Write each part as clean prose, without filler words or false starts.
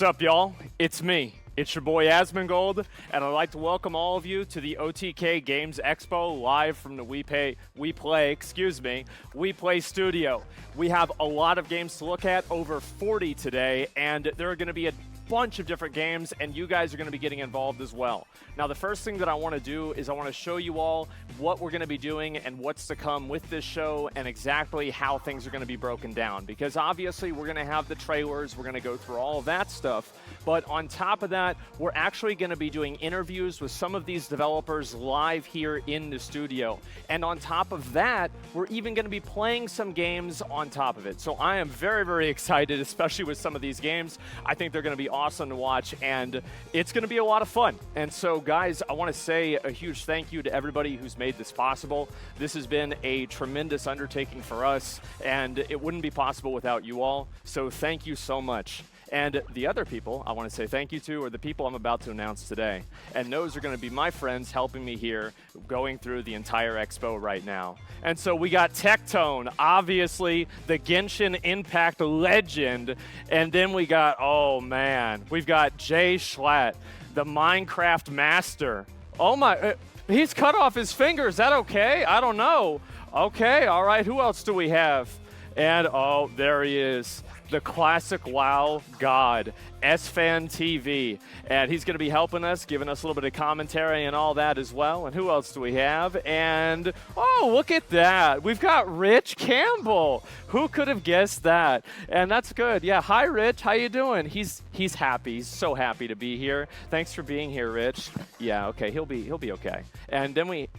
What's up, y'all? It's me. It's your boy Asmongold, and I'd like to welcome all of you to the OTK Games Expo live from the We Play studio. We have a lot of games to look at, over 40 today, and there are going to be a bunch of different games, and you guys are going to be getting involved as well. Now, the first thing that I want to do is I want to show you all what we're going to be doing and what's to come with this show and exactly how things are going to be broken down, because obviously we're going to have the trailers, we're going to go through all of that stuff, but on top of that, we're actually going to be doing interviews with some of these developers live here in the studio. And on top of that, we're even going to be playing some games on top of it. So I am very, very excited, especially with some of these games. I think they're going to be awesome to watch, and it's going to be a lot of fun. And so, guys, I want to say a huge thank you to everybody who's made this possible. This has been a tremendous undertaking for us, and it wouldn't be possible without you all. So thank you so much. And the other people I want to say thank you to are the people I'm about to announce today. And those are going to be my friends helping me here going through the entire expo right now. And so we got Tectone, obviously the Genshin Impact legend. And then we got, oh man, we've got Jay Schlatt, the Minecraft master. Oh my, he's cut off his finger. Is that okay? I don't know. Okay, all right, who else do we have? And oh, there he is. The classic WoW god, SFan TV, and he's going to be helping us, giving us a little bit of commentary and all that as well. And who else do we have? And oh, look at that, we've got Rich Campbell. Who could have guessed that? And that's good. Yeah, hi Rich, how you doing? He's happy. He's so happy to be here. Thanks for being here, Rich. Yeah, okay, he'll be okay. And then we.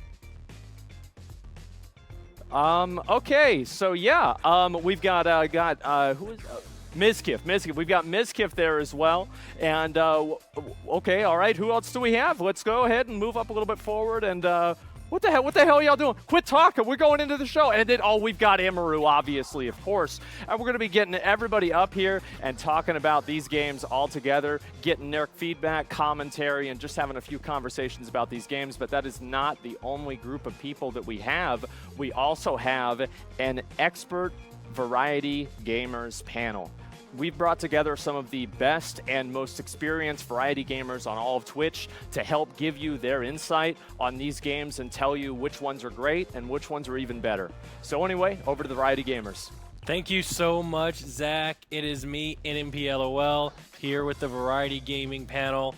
Okay, so yeah, we've got who is Mizkif. We've got Mizkif there as well. And okay, all right, who else do we have? Let's go ahead and move up a little bit forward. And what the hell are y'all doing? Quit talking. We're going into the show. And then we've got Amaru, obviously, of course. And we're going to be getting everybody up here and talking about these games all together, getting their feedback, commentary, and just having a few conversations about these games. But that is not the only group of people that we have. We also have an expert variety gamers panel. We've brought together some of the best and most experienced variety gamers on all of Twitch to help give you their insight on these games and tell you which ones are great and which ones are even better. So anyway, over to the variety gamers. Thank you so much, Zach. It is me, NMPLOL, here with the Variety Gaming panel.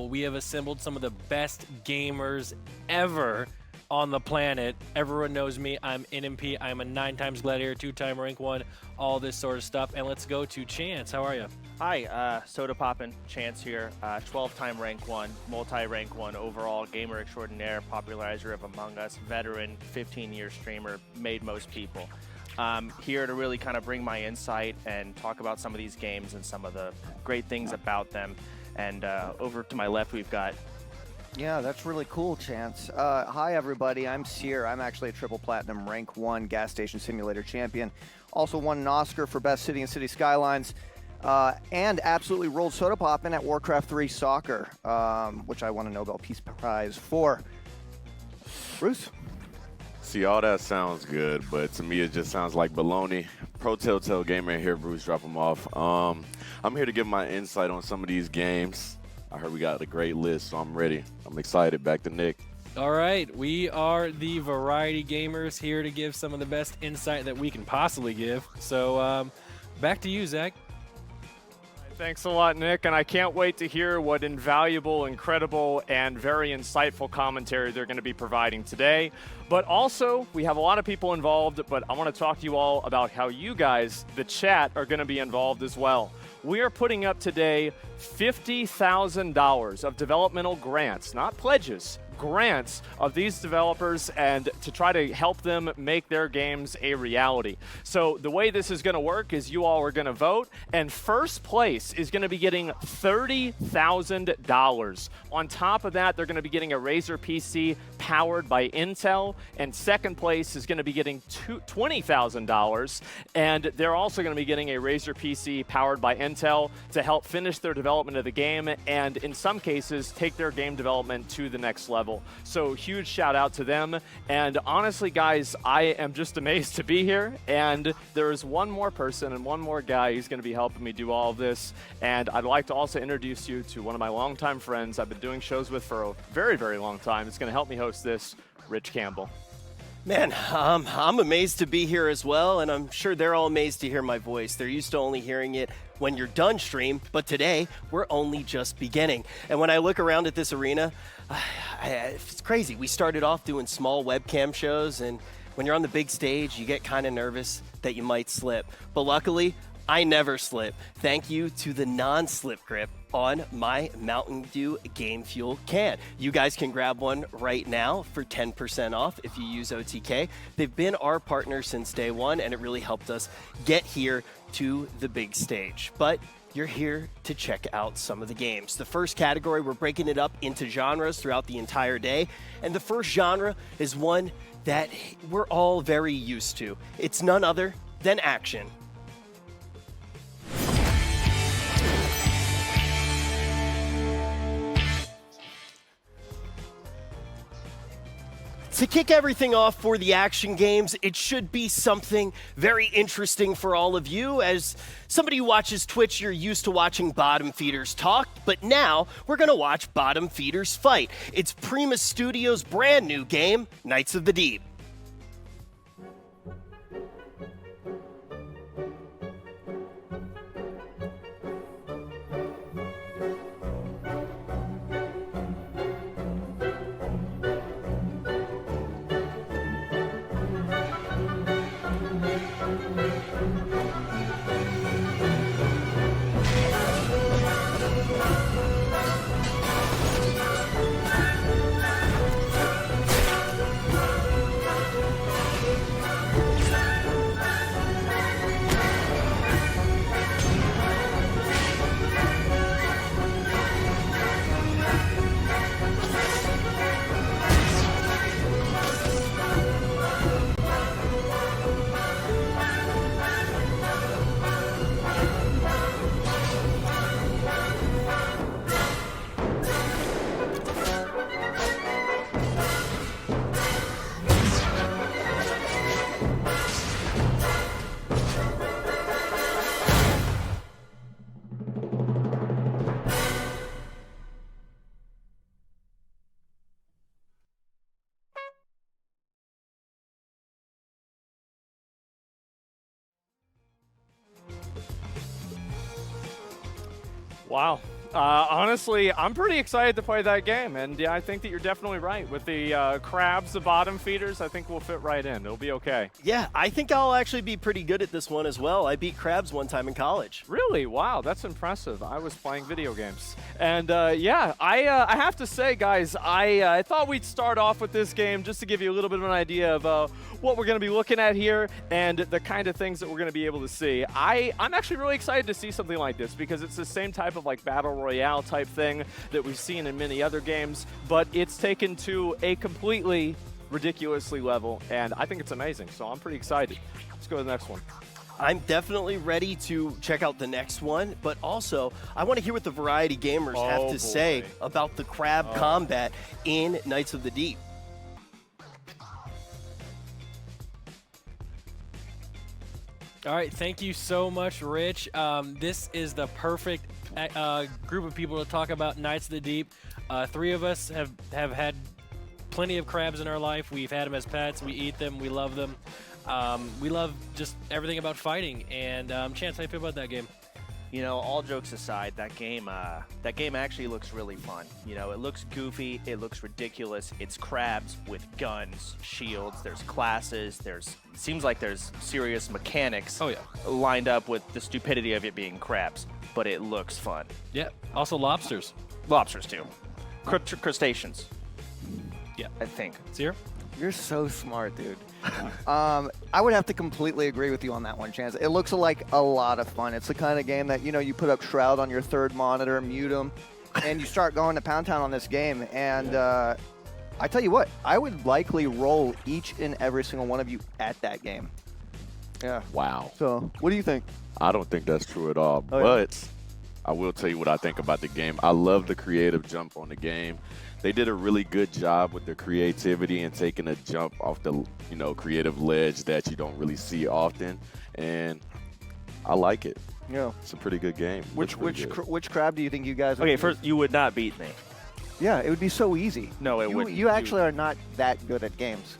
We have assembled some of the best gamers ever on the planet. Everyone knows me. I'm NMP. I'm a 9-time Gladiator, 2-time rank 1, all this sort of stuff. And let's go to Chance. How are you? Hi, Soda Poppin', Chance here. 12-time rank 1, multi-rank 1 overall, gamer extraordinaire, popularizer of Among Us, veteran, 15-year streamer, made most people. Here to really kind of bring my insight and talk about some of these games and some of the great things about them. And over to my left, we've got. Yeah, that's really cool, Chance. Hi, everybody. I'm Seer. I'm actually a triple platinum rank 1 gas station simulator champion. Also won an Oscar for Best City and City Skylines. And absolutely rolled Soda Poppin' at Warcraft 3 Soccer, which I won a Nobel Peace Prize for. Bruce? See, all that sounds good, but to me it just sounds like baloney. Pro Telltale Gamer here, Bruce, drop them off. I'm here to give my insight on some of these games. I heard we got a great list, so I'm ready. I'm excited. Back to Nick. All right, we are the Variety Gamers here to give some of the best insight that we can possibly give. So back to you, Zach. Thanks a lot, Nick, and I can't wait to hear what invaluable, incredible, and very insightful commentary they're going to be providing today. But also, we have a lot of people involved, but I want to talk to you all about how you guys, the chat, are going to be involved as well. We are putting up today $50,000 of developmental grants, not pledges, grants of these developers, and to try to help them make their games a reality. So the way this is going to work is you all are going to vote, and first place is going to be getting $30,000. On top of that, they're going to be getting a Razer PC powered by Intel, and second place is going to be getting $20,000, and they're also going to be getting a Razer PC powered by Intel to help finish their development of the game, and in some cases take their game development to the next level. level. So huge shout out to them. And honestly, guys, I am just amazed to be here. And there is one more person and one more guy who's going to be helping me do all of this. And I'd like to also introduce you to one of my longtime friends I've been doing shows with for a very, very long time. It's going to help me host this, Rich Campbell. Man, I'm amazed to be here as well, and I'm sure they're all amazed to hear my voice. They're used to only hearing it when you're done stream, but today we're only just beginning. And when I look around at this arena, it's crazy. We started off doing small webcam shows, and when you're on the big stage, you get kind of nervous that you might slip. But luckily, I never slip. Thank you to the non-slip grip on my Mountain Dew Game Fuel can. You guys can grab one right now for 10% off if you use OTK. They've been our partner since day one, and it really helped us get here to the big stage. But you're here to check out some of the games. The first category, we're breaking it up into genres throughout the entire day. And the first genre is one that we're all very used to. It's none other than action. To kick everything off for the action games, it should be something very interesting for all of you. As somebody who watches Twitch, you're used to watching bottom feeders talk, but now we're going to watch bottom feeders fight. It's Prima Studios' brand new game, Knights of the Deep. Wow. Honestly, I'm pretty excited to play that game, and yeah, I think that you're definitely right. With the crabs, the bottom feeders, I think we'll fit right in. It'll be okay. Yeah, I think I'll actually be pretty good at this one as well. I beat crabs one time in college. Really? Wow, that's impressive. I was playing video games. And yeah, I have to say, guys, I thought we'd start off with this game just to give you a little bit of an idea of what we're going to be looking at here and the kind of things that we're going to be able to see. I'm actually really excited to see something like this because it's the same type of like battle royale type thing that we've seen in many other games, but it's taken to a completely ridiculously level, and I think it's amazing, so I'm pretty excited. Let's go to the next one. I'm definitely ready to check out the next one, but also I want to hear what the Variety Gamers have to say about the crab combat in Knights of the Deep. All right, thank you so much, Rich. This is the perfect group of people to talk about Knights of the Deep. Three of us have had plenty of crabs in our life. We've had them as pets. We eat them. We love them. We love just everything about fighting. And Chance, how do you feel about that game? You know, all jokes aside, that game actually looks really fun. You know, it looks goofy, it looks ridiculous. It's crabs with guns, shields. There's classes. It seems like there's serious mechanics. Oh yeah, lined up with the stupidity of it being crabs, but it looks fun. Yeah. Also lobsters. Lobsters too. Crustaceans. Yeah. I think. Seer? You're so smart, dude. I would have to completely agree with you on that one, Chance. It looks like a lot of fun. It's the kind of game that, you know, you put up Shroud on your third monitor, mute them, and you start going to Pound Town on this game. And I tell you what, I would likely roll each and every single one of you at that game. Yeah. Wow. So, what do you think? I don't think that's true at all, Oh, yeah. but I will tell you what I think about the game. I love the creative jump on the game. They did a really good job with their creativity and taking a jump off the creative ledge that you don't really see often, and I like it. Yeah. It's a pretty good game. Which crab do you think you guys would Okay, beat? first, you would not beat me. Yeah, it would be so easy. No, it wouldn't. You actually are not that good at games.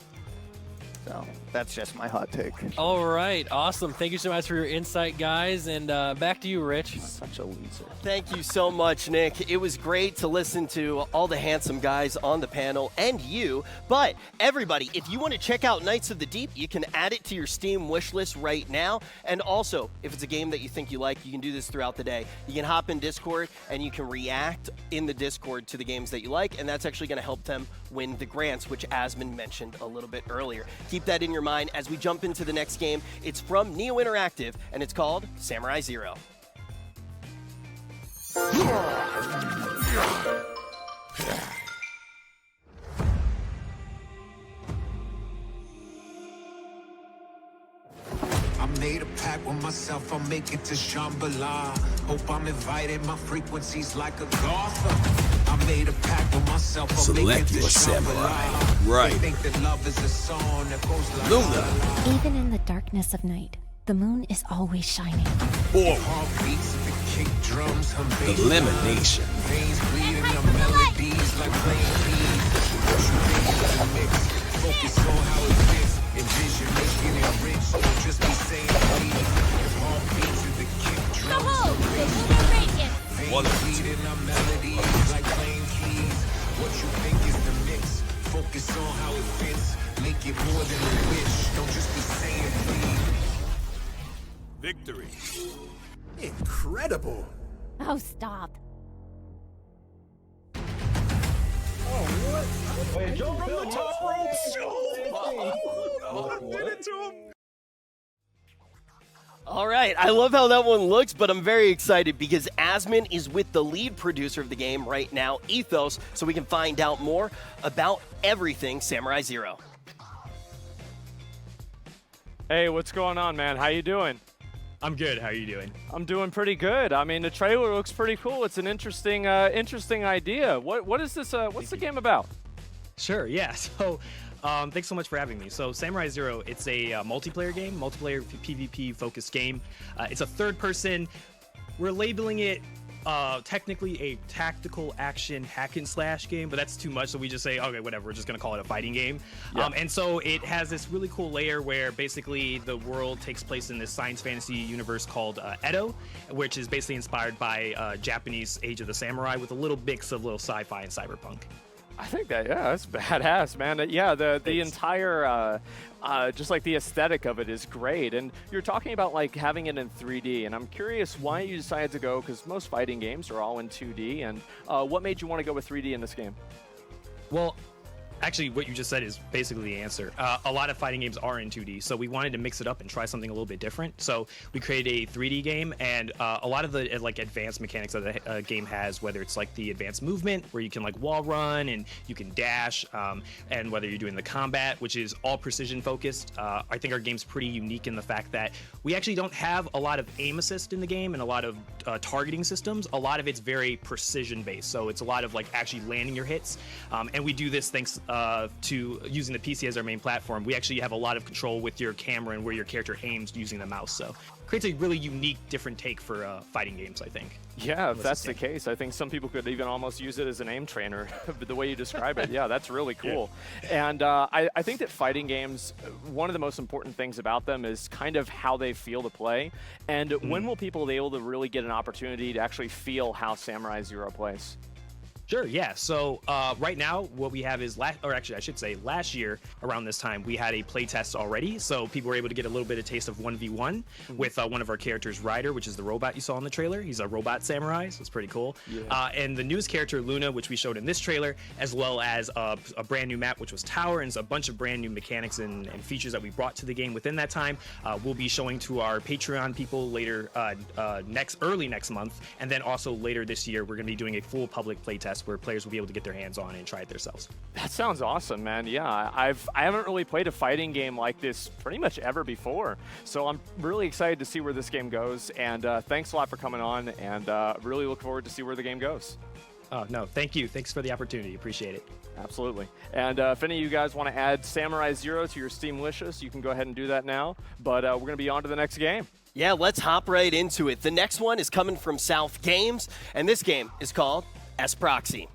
So that's just my hot take. All right, awesome. Thank you so much for your insight, guys. And back to you, Rich. Such a loser. Thank you so much, Nick. It was great to listen to all the handsome guys on the panel and you. But everybody, if you want to check out Knights of the Deep, you can add it to your Steam wish list right now. And also, if it's a game that you think you like, you can do this throughout the day. You can hop in Discord and you can react in the Discord to the games that you like, and that's actually going to help them win the grants, which Asmon mentioned a little bit earlier. Keep that in your mind as we jump into the next game. It's from Neo Interactive, and it's called Samurai Zero. I made a pact with myself, I'll make it to Shambhala. Hope I'm invited, my frequency's like a golfer. I made a pact with myself, I'll make it to Shambhala. Right. I think that love is a song that goes like Luna. Even in the darkness of night, the moon is always shining. Forward. heartbeats, the kick drums, hum bass. Elimination. Veins bleeding, the melodies like playing keys. What you think is a mix? Focus on how it fits. Envision making it rich. Don't just be saying please. Heartbeats and the kick drums, hum bass. Veins bleeding, the melodies like playing keys. What you think is the mix? Focus on how it fits. Make it more than a wish. Don't just be saying please. Victory. Incredible. Oh, stop. All right, I love how that one looks, but I'm very excited because Asmon is with the lead producer of the game right now, Ethos, so we can find out more about everything Samurai Zero. Hey, what's going on, man? How you doing? I'm good. How are you doing? I'm doing pretty good. I mean, the trailer looks pretty cool. It's an interesting idea. What is this? What's the game about? Sure. Yeah. So, thanks so much for having me. So, Samurai Zero, it's a multiplayer game, multiplayer PvP focused game. It's a third-person. We're labeling it technically a tactical action hack and slash game, but that's too much. So we just say, okay, whatever. We're just gonna call it a fighting game. Yeah. And so it has this really cool layer where basically the world takes place in this science fantasy universe called Edo, which is basically inspired by Japanese Age of the Samurai with a little mix of little sci-fi and cyberpunk. I think that's badass, man. Yeah, the entire, just like the aesthetic of it is great. And you're talking about like having it in 3D, and I'm curious why you decided to go, because most fighting games are all in 2D, and what made you want to go with 3D in this game? Well, actually, what you just said is basically the answer. A lot of fighting games are in 2D, so we wanted to mix it up and try something a little bit different. So we created a 3D game, and a lot of the like advanced mechanics that the game has, whether it's like the advanced movement, where you can like wall run and you can dash, and whether you're doing the combat, which is all precision focused. I think our game's pretty unique in the fact that we actually don't have a lot of aim assist in the game and a lot of targeting systems. A lot of it's very precision based, so it's a lot of like actually landing your hits, and we do this thanks to using the PC as our main platform. We actually have a lot of control with your camera and where your character aims using the mouse, so creates a really unique, different take for fighting games, I think. Yeah, if that's the case, I think some people could even almost use it as an aim trainer, the way you describe it. Yeah, that's really cool. Yeah. And I think that fighting games, one of the most important things about them is kind of how they feel to play. And when will people be able to really get an opportunity to actually feel how Samurai Zero plays? Sure, yeah. So right now, what we have is, last year around this time, we had a playtest already. So people were able to get a little bit of taste of 1v1 with one of our characters, Ryder, which is the robot you saw in the trailer. He's a robot samurai, so it's pretty cool. Yeah. And the newest character, Luna, which we showed in this trailer, as well as a brand new map, which was Tower, and a bunch of brand new mechanics and features that we brought to the game within that time. We'll be showing to our Patreon people later, early next month. And then also later this year, we're going to be doing a full public playtest Pass where players will be able to get their hands on it and try it themselves. That sounds awesome, man. Yeah, I haven't really played a fighting game like this pretty much ever before, so I'm really excited to see where this game goes. And thanks a lot for coming on, and really look forward to see where the game goes. Oh, no, thank you. Thanks for the opportunity. Appreciate it. Absolutely. And if any of you guys want to add Samurai Zero to your Steam wishlist, you can go ahead and do that now. But we're going to be on to the next game. Yeah, let's hop right into it. The next one is coming from South Games, and this game is called S-Proxy.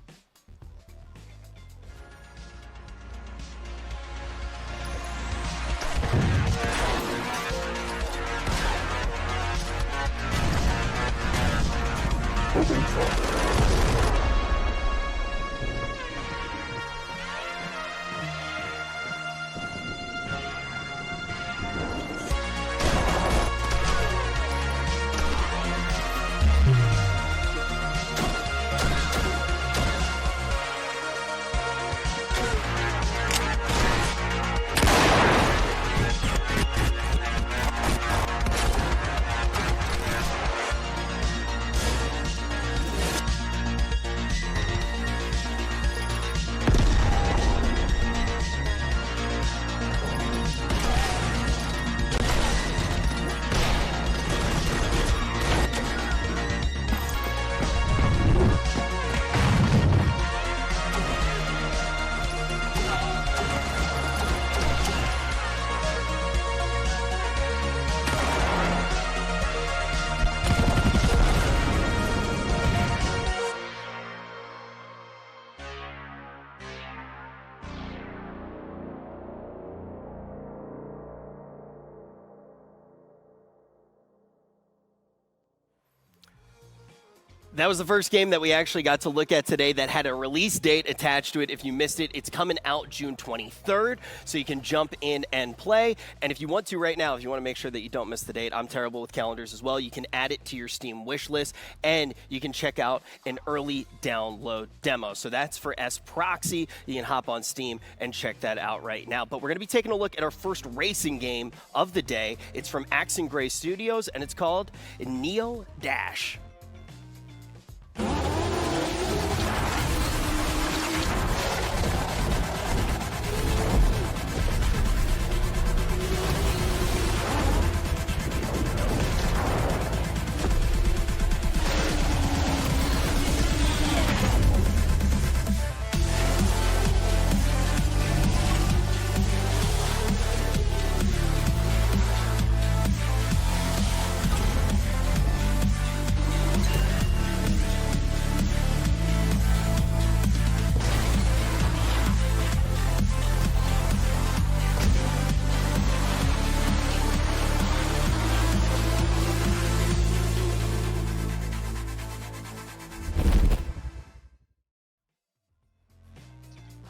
That was the first game that we actually got to look at today that had a release date attached to it. If you missed it, it's coming out June 23rd, so you can jump in and play. And if you want to right now, if you want to make sure that you don't miss the date, I'm terrible with calendars as well, you can add it to your Steam wish list, and you can check out an early download demo. So that's for S-Proxy. You can hop on Steam and check that out right now. But we're going to be taking a look at our first racing game of the day. It's from Axe and Gray Studios, and it's called Neo Dash.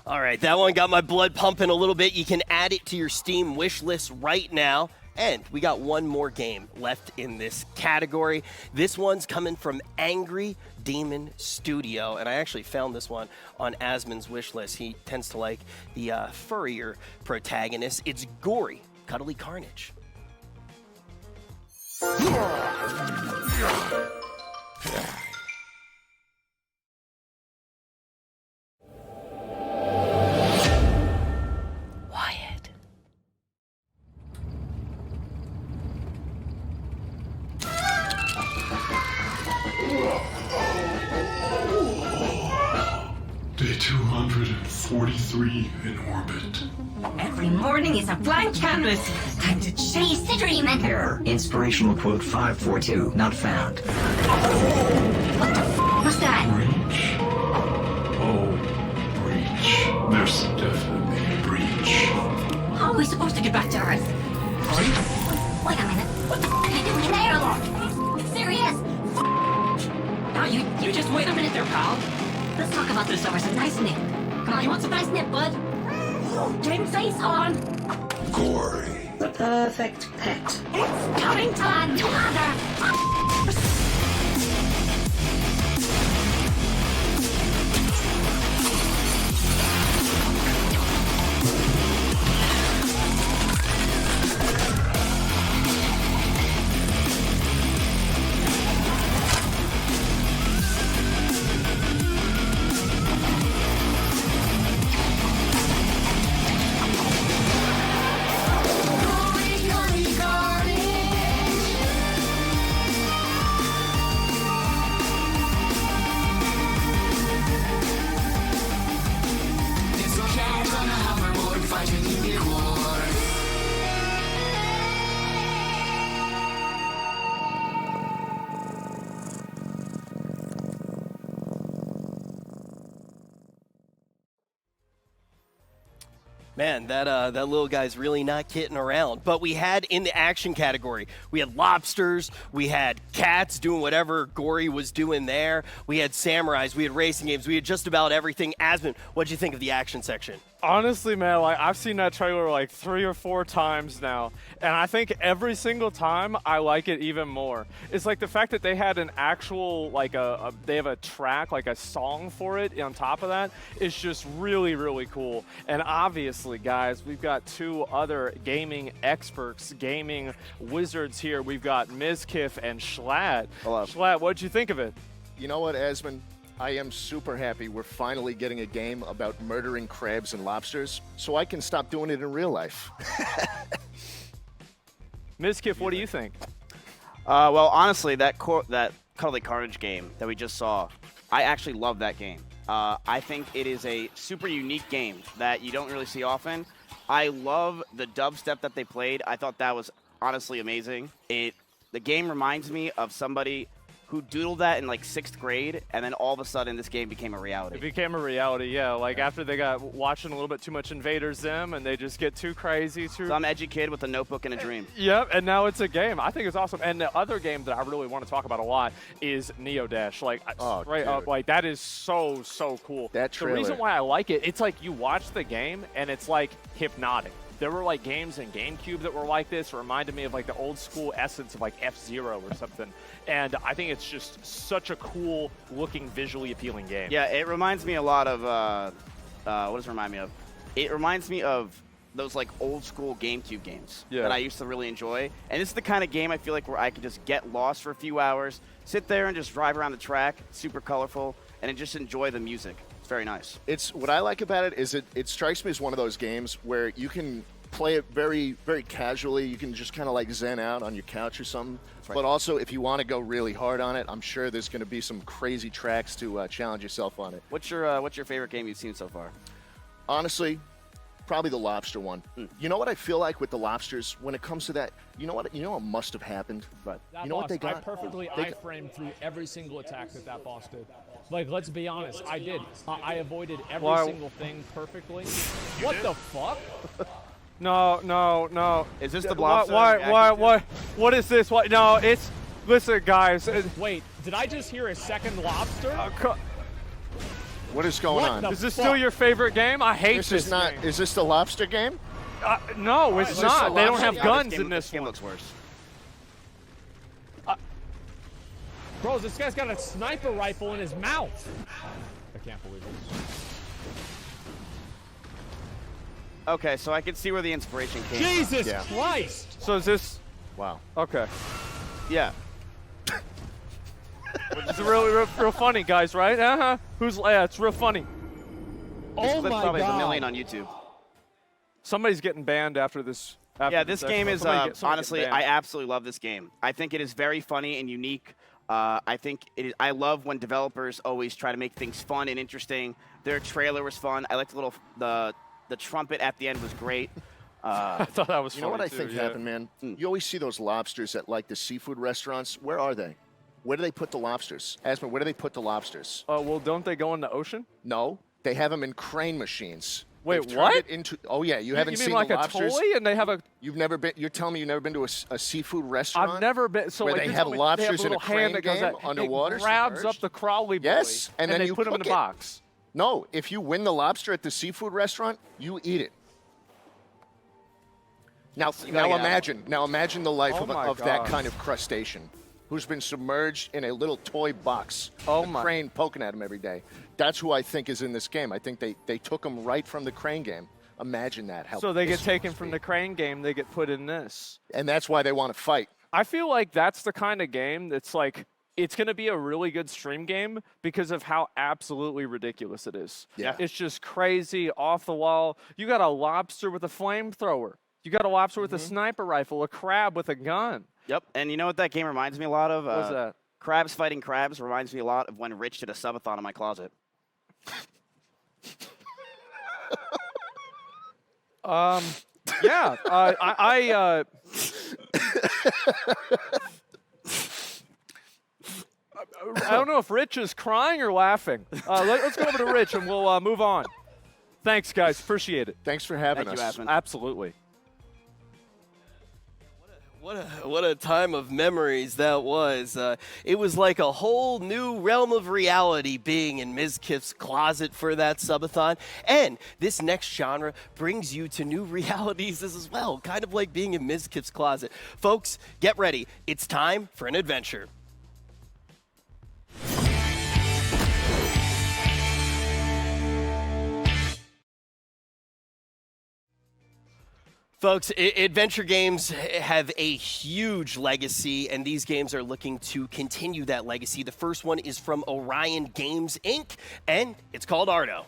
All right, that one got my blood pumping a little bit. You can add it to your Steam wish list right now. And we got one more game left in this category. This one's coming from Angry Demon Studio. And I actually found this one on Asmon's wish list. He tends to like the furrier protagonist. It's Gory Cuddly Carnage. Day 243 in orbit. Every morning is a blank canvas. Time to chase the dream and... Error. Inspirational quote 542 not found. What the f*** was that? Breach. Oh, breach. There's definitely a breach. How are we supposed to get back to Earth? Wait a minute. What the f*** are you doing in the airlock? It's serious. Now you just wait a minute there, pal. Let's talk about this over some nice nip. Come on, you want some nice nip, bud? Game face on. Gory. The perfect pet. It's coming time, mother. fighting unicorns. Man, that little guy's really not kidding around. But we had in the action category, we had lobsters, we had cats doing whatever Gory was doing there, we had samurais, we had racing games, we had just about everything. Asmon, what'd you think of the action section? Honestly, man, like I've seen that trailer like 3 or 4 times now, and I think every single time I like it even more. It's like the fact that they had an actual like they have a track, like a song for it on top of that is just really, really cool. And obviously, guys, we've got 2 other gaming experts, gaming wizards here. We've got Mizkif and Schlatt. Hello. Schlatt, what'd you think of it? You know what, Asmon? I am super happy we're finally getting a game about murdering crabs and lobsters, so I can stop doing it in real life. Mizkif, what do you think? Well, honestly, that Cuddly Carnage game that we just saw, I actually love that game. I think it is a super unique game that you don't really see often. I love the dubstep that they played. I thought that was honestly amazing. The game reminds me of somebody who doodled that in like 6th grade, and then all of a sudden this game became a reality. It became a reality, yeah. Like after they got watching a little bit too much Invader Zim, and they just get too crazy. Some edgy kid with a notebook and a dream. Yep, and now it's a game. I think it's awesome. And the other game that I really want to talk about a lot is Neo Dash. Like straight up, like that is so cool. That trailer. The reason why I like it, it's like you watch the game and it's like hypnotic. There were like games in GameCube that were like this. It reminded me of like the old school essence of like F-Zero or something. And I think it's just such a cool looking, visually appealing game. Yeah, it reminds me a lot of, what does it remind me of? It reminds me of those like old school GameCube games that I used to really enjoy. And this is the kind of game I feel like where I could just get lost for a few hours, sit there and just drive around the track, super colorful, and then just enjoy the music. It's very nice. It's what I like about it is it strikes me as one of those games where you can play it very, very casually. You can just kind of like zen out on your couch or something. Right. But also, if you want to go really hard on it, I'm sure there's going to be some crazy tracks to challenge yourself on it. What's your favorite game you've seen so far? Honestly, probably the lobster one. You know what I feel like with the lobsters when it comes to that? You know what must have happened? Right. You know what they got? I perfectly I-framed through every single attack that boss did. Like, let's be honest, I did. I avoided every single thing perfectly. What the fuck? No. Is this the blob? What is this? What? No, it's. Listen, guys. Wait, did I just hear a second lobster? What is going on? Is this still your favorite game? I hate this. Is not. Game. Is this the lobster game? No, it's not. They don't have guns in this game. one. Looks worse. Bro, this guy's got a sniper rifle in his mouth. I can't believe it. Okay, so I can see where the inspiration came from. Jesus Christ! So is this? Wow. Okay. Yeah. It's real funny, guys, right? Yeah, it's real funny. Oh my probably has God. 1 million on YouTube. Somebody's getting banned after this. This game is honestly, I absolutely love this game. I think it is very funny and unique. I think it is. I love when developers always try to make things fun and interesting. Their trailer was fun. I liked the trumpet at the end was great. I thought that was funny. You know what I too, think happened, man? You always see those lobsters at like the seafood restaurants. Where are they? Where do they put the lobsters? Asmon, where do they put the lobsters? Well, don't they go in the ocean? No, they have them in crane machines. Wait, what? Oh yeah, you haven't mean seen like the lobsters? A toy and they have a. You've never been. You're telling me you've never been to a seafood restaurant? I've never been. So where like, they have lobsters in a crane game underwater. It grabs up the crawly boy. Yes, and then they you put them in a box. No, if you win the lobster at the seafood restaurant, you eat it. Now imagine the life of that kind of crustacean who's been submerged in a little toy box. Crane poking at him every day. That's who I think is in this game. I think they took him right from the crane game. Imagine that. So they get taken from the crane game, they get put in this. And that's why they want to fight. I feel like that's the kind of game that's like, it's going to be a really good stream game because of how absolutely ridiculous it is. Yeah. It's just crazy, off the wall. You got a lobster with a flamethrower. You got a lobster with a sniper rifle, a crab with a gun. Yep, and you know what that game reminds me a lot of? What's that? Crabs Fighting Crabs reminds me a lot of when Rich did a subathon in my closet. Yeah, I don't know if Rich is crying or laughing. Let's go over to Rich and we'll move on. Thanks, guys. Appreciate it. Thanks for having Thank us. you, Asmon. Absolutely. What a time of memories that was. It was like a whole new realm of reality being in Mizkif's closet for that subathon. And this next genre brings you to new realities as well, kind of like being in Mizkif's closet. Folks, get ready. It's time for an adventure. Folks, adventure games have a huge legacy, and these games are looking to continue that legacy. The first one is from Orion Games, Inc., and it's called Ardo.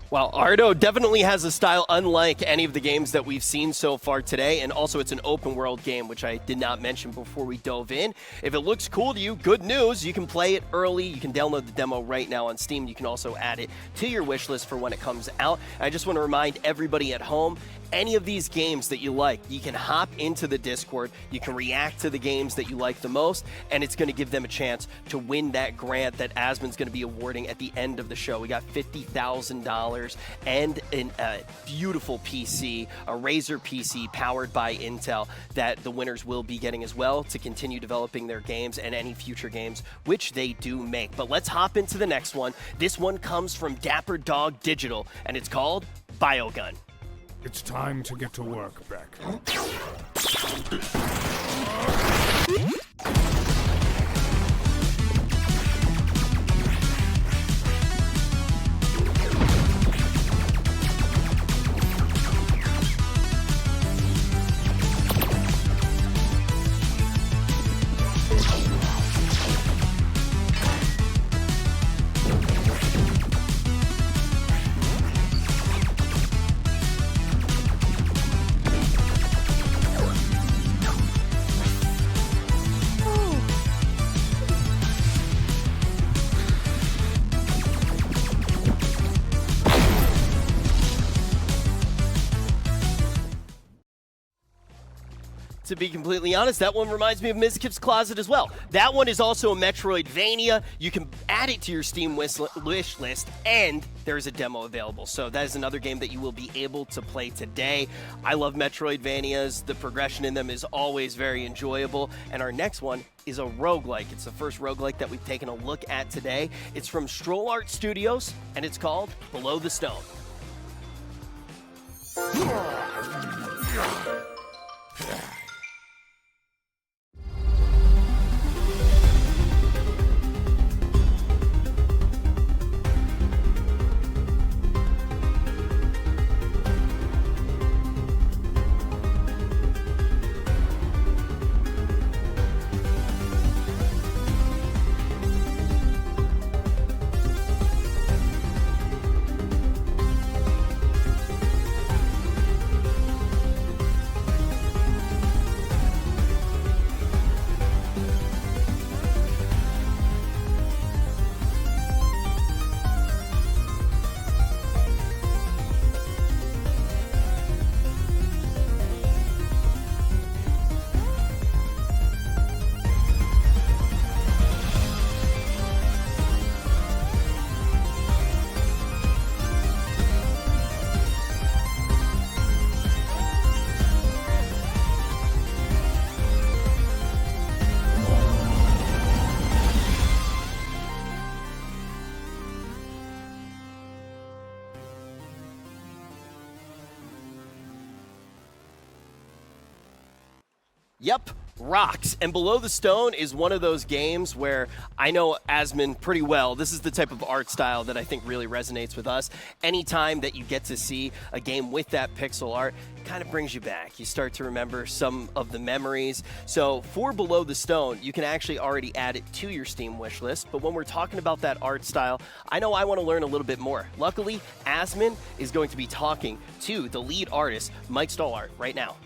Well, Ardo definitely has a style unlike any of the games that we've seen so far today, and also it's an open world game, which I did not mention before we dove in. If it looks cool to you, good news, you can play it early. You can download the demo right now on Steam. You can also add it to your wish list for when it comes out. I just want to remind everybody at home, any of these games that you like, you can hop into the Discord, you can react to the games that you like the most, and it's going to give them a chance to win that grant that Asmon's going to be awarding at the end of the show. We got $50,000 and a beautiful PC, a Razer PC powered by Intel that the winners will be getting as well to continue developing their games and any future games, which they do make. But let's hop into the next one. This one comes from Dapper Dog Digital, and it's called Biogun. It's time to get to work, Beck. To be completely honest, that one reminds me of Mizkif's Closet as well. That one is also a Metroidvania. You can add it to your Steam wish list, and there's a demo available. So that is another game that you will be able to play today. I love Metroidvanias. The progression in them is always very enjoyable. And our next one is a roguelike. It's the first roguelike that we've taken a look at today. It's from Stroll Art Studios, and it's called Below the Stone. Yep, rocks. And Below the Stone is one of those games where I know Asmon pretty well. This is the type of art style that I think really resonates with us. Anytime that you get to see a game with that pixel art, kind of brings you back. You start to remember some of the memories. So for Below the Stone, you can actually already add it to your Steam wish list. But when we're talking about that art style, I know I want to learn a little bit more. Luckily, Asmon is going to be talking to the lead artist, Mike Stallart, right now.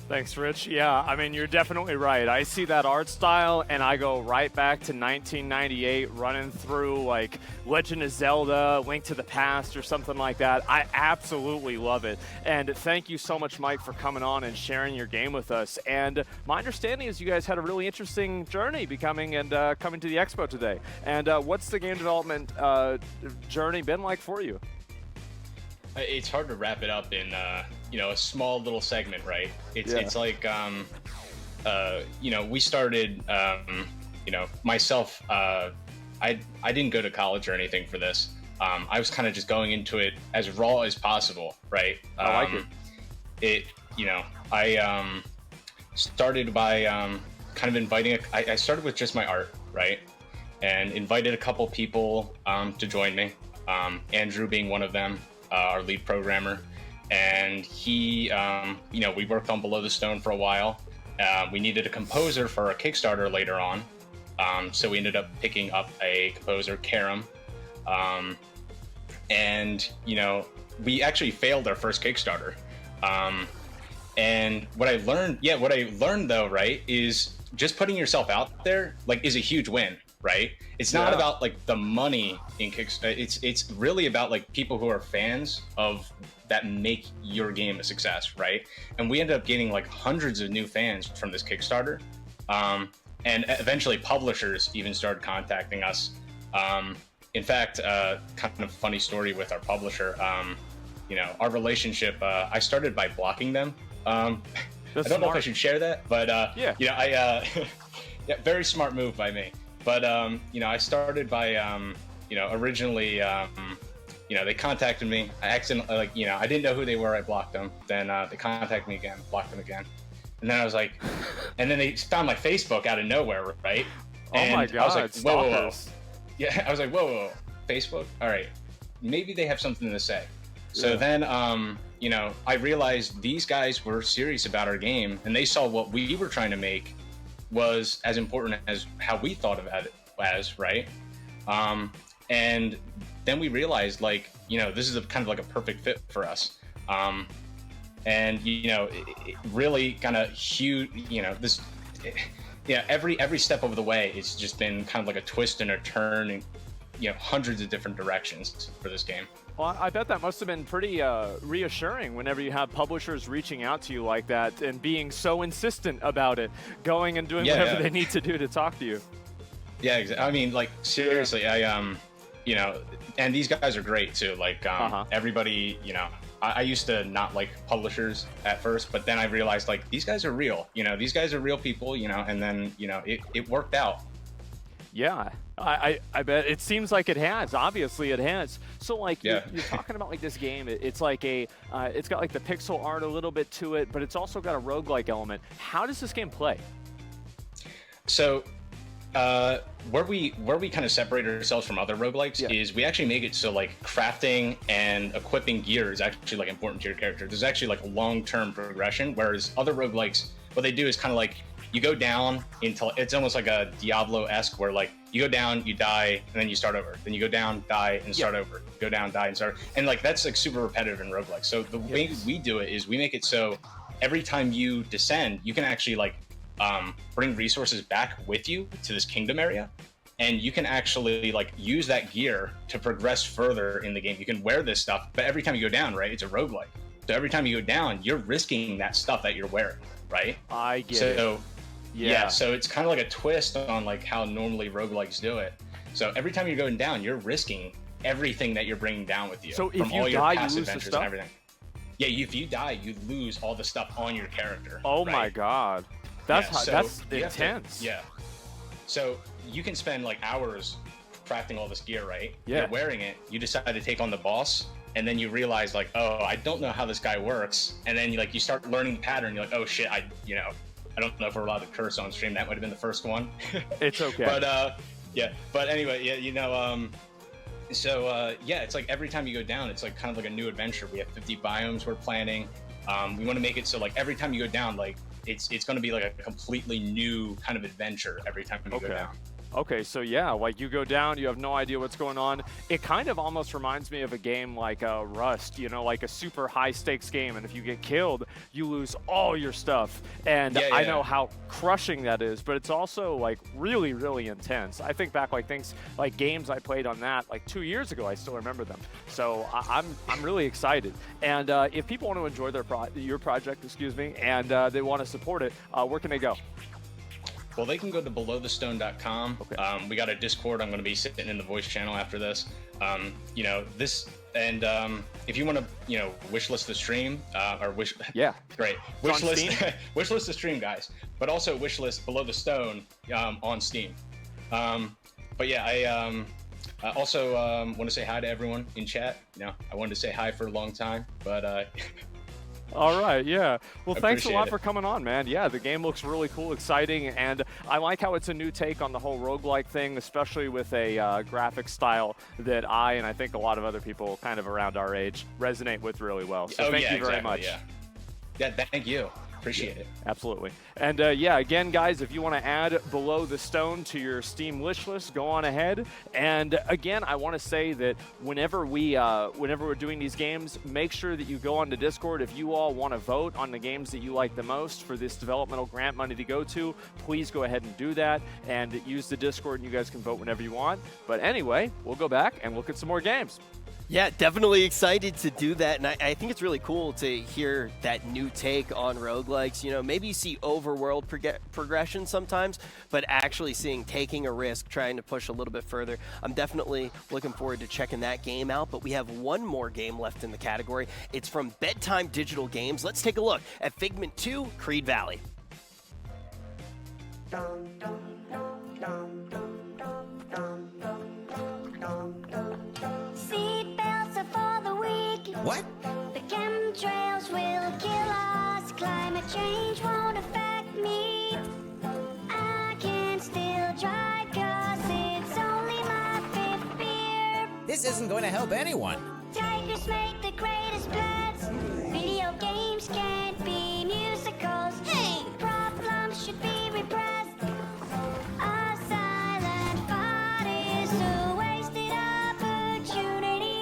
Thanks, Rich. Yeah, I mean, you're definitely right. I see that art style, and I go right back to 1998, running through, like, Legend of Zelda, Link to the Past, or something like that. I absolutely love it. And thank you so much, Mike, for coming on and sharing your game with us. And my understanding is you guys had a really interesting journey coming to the Expo today. And what's the game development journey been like for you? It's hard to wrap it up in a small little segment, right? It's like we started myself. I didn't go to college or anything for this. I was kind of just going into it as raw as possible, right? I like it. I started by kind of inviting. I started with just my art, right? And invited a couple people to join me. Andrew being one of them. Our lead programmer, and he, we worked on Below the Stone for a while. We needed a composer for our Kickstarter later on, so we ended up picking up a composer, Karam, and we actually failed our first Kickstarter. And what I learned though, right, is just putting yourself out there, like, is a huge win. Right? It's not about like the money in Kickstarter. It's really about like people who are fans of that make your game a success, right? And we ended up getting like hundreds of new fans from this Kickstarter. And eventually publishers even started contacting us. In fact, kind of funny story with our publisher. Our relationship, I started by blocking them. I don't know if I should share that, but very smart move by me. But, I started by, originally, they contacted me. I accidentally, I didn't know who they were. I blocked them. Then they contacted me again, blocked them again. And then I was like, and then they found my Facebook out of nowhere, right? And oh my God, I was like, whoa. Yeah, I was like, whoa, Facebook? All right, maybe they have something to say. So then, I realized these guys were serious about our game, and they saw what we were trying to make was as important as how we thought of it as, right? And then we realized, like, this is kind of like a perfect fit for us. And it really kind of huge, every step of the way, it's just been kind of like a twist and a turn, and hundreds of different directions for this game. Well, I bet that must have been pretty reassuring whenever you have publishers reaching out to you like that and being so insistent about it, going and doing whatever they need to do to talk to you. Yeah, exactly. I mean, like, seriously, and these guys are great too. Like, everybody, I used to not like publishers at first, but then I realized, like, these guys are real. These guys are real people. And then it worked out. Yeah, I bet it seems like it has. Obviously, it has. So, like, you're talking about, like, this game. It's like it's got like the pixel art a little bit to it, but it's also got a roguelike element. How does this game play? So, where we kind of separate ourselves from other roguelikes is we actually make it so, like, crafting and equipping gear is actually, like, important to your character. There's actually, like, a long-term progression, whereas other roguelikes, what they do is kind of like, you go down until it's almost like a Diablo-esque, where, like, you go down, you die, and then you start over. Then you go down, die, and start over. Go down, die, and start. And, like, that's, like, super repetitive in roguelikes. So the way we do it is we make it so every time you descend, you can actually, like, bring resources back with you to this kingdom area, and you can actually, like, use that gear to progress further in the game. You can wear this stuff, but every time you go down, right, it's a roguelike. So every time you go down, you're risking that stuff that you're wearing, right? I get it. Yeah, so it's kind of like a twist on, like, how normally roguelikes do it. So every time you're going down, you're risking everything that you're bringing down with you. So if from you all your die, past you lose the adventures stuff? and everything. Yeah, if you die, you lose all the stuff on your character. Oh right? my God, that's that's you intense. So you can spend, like, hours crafting all this gear, right? Yeah. You're wearing it. You decide to take on the boss, and then you realize, like, oh, I don't know how this guy works. And then you start learning the pattern. You're like, oh shit, I don't know if we're allowed to curse on stream. That might have been the first one. It's okay. But yeah. But anyway, yeah, you know, yeah, it's like every time you go down, it's like kind of like a new adventure. We have 50 biomes we're planning. We want to make it so like every time you go down, like it's going to be like a completely new kind of adventure every time you go down. Okay, so yeah, like you go down, you have no idea what's going on. It kind of almost reminds me of a game like Rust, you know, like a super high stakes game. And if you get killed, you lose all your stuff. And I know how crushing that is, but it's also like really, really intense. I think back like things like games I played on that like 2 years ago, I still remember them. So I'm really excited. And if people want to enjoy your project, excuse me, and they want to support it, where can they go? Well, they can go to belowthestone.com. Okay. We got a Discord. I'm going to be sitting in the voice channel after this. You know, this, and if you want to, you know, wishlist the stream, or great. Wishlist the stream, guys. But also wishlist Below the Stone on Steam. But yeah, I also want to say hi to everyone in chat. You know, I wanted to say hi for a long time, but all right, yeah. Well, thanks a lot it. for coming on, man. Yeah, the game looks really cool, exciting, and I like how it's a new take on the whole roguelike thing, especially with a graphic style that I think a lot of other people kind of around our age resonate with really well. So thank you very much. Yeah, thank you. Appreciate it. Absolutely. And yeah, again, guys, if you want to add Below the Stone to your Steam wish list, go on ahead. And again, I want to say that whenever we're doing these games, make sure that you go on to Discord. If you all want to vote on the games that you like the most for this developmental grant money to go to, please go ahead and do that and use the Discord, and you guys can vote whenever you want. But anyway, we'll go back and look at some more games. Yeah, definitely excited to do that, and I think it's really cool to hear that new take on roguelikes. You know, maybe you see overworld progression sometimes, but actually taking a risk, trying to push a little bit further. I'm definitely looking forward to checking that game out, but we have one more game left in the category. It's from Bedtime Digital Games. Let's take a look at Figment 2, Creed Valley. What? The chemtrails will kill us. Climate change won't affect me. I can still drive 'cause it's only my 5th beer. This isn't going to help anyone. Tigers make the greatest pets. Video games can't be musicals. Hey! Problems should be repressed. A silent fight is a wasted opportunity.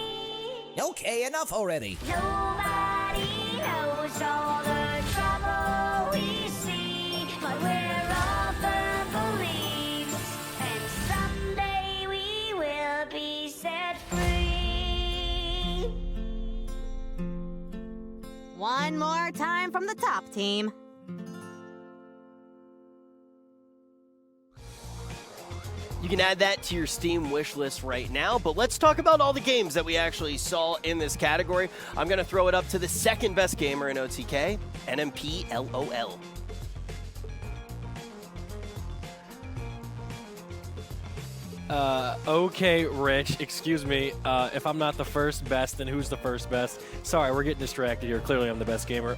Okay, enough already. Nobody knows all the trouble we see, but we're all firm beliefs, and someday we will be set free. One more time from the top, team. You can add that to your Steam wish list right now, but let's talk about all the games that we actually saw in this category. I'm going to throw it up to the second best gamer in OTK, NMP LOL. Okay, Rich, excuse me. If I'm not the first best, then who's the first best? Sorry, we're getting distracted here. Clearly, I'm the best gamer.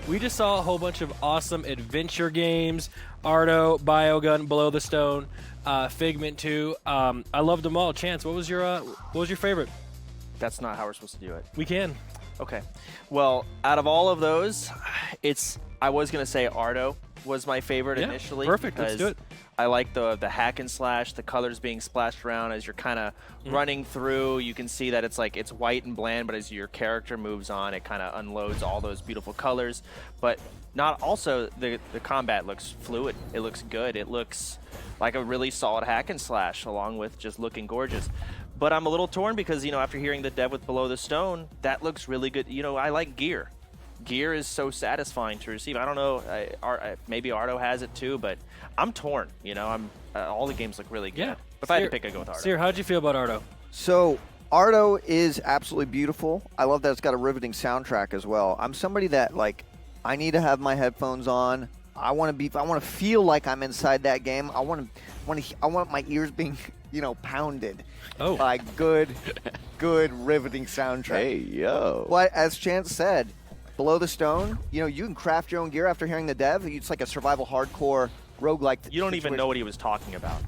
We just saw a whole bunch of awesome adventure games. Ardo, Biogun, Below the Stone, Figment 2. I loved them all. Chance, what was your favorite? That's not how we're supposed to do it. We can. Okay. Well, out of all of those, I was going to say Ardo was my favorite initially. Perfect. Let's do it. I like the hack and slash, the colors being splashed around as you're kind of running through. You can see that it's white and bland, but as your character moves on, it kind of unloads all those beautiful colors. But the combat looks fluid. It looks good. It looks like a really solid hack and slash, along with just looking gorgeous. But I'm a little torn because, after hearing the dev with Below the Stone, that looks really good. I like gear. Gear is so satisfying to receive. I don't know, maybe Ardo has it too, but I'm torn. All the games look really good. Yeah. If I had to pick, I'd go with Ardo. Seer, how'd you feel about Ardo? So Ardo is absolutely beautiful. I love that it's got a riveting soundtrack as well. I'm somebody that I need to have my headphones on. I want to feel like I'm inside that game. I want my ears being, pounded by good riveting soundtrack. Hey, yo. But as Chance said, Below the Stone, you know, you can craft your own gear after hearing the dev. It's like a survival hardcore roguelike. You don't even know what he was talking about.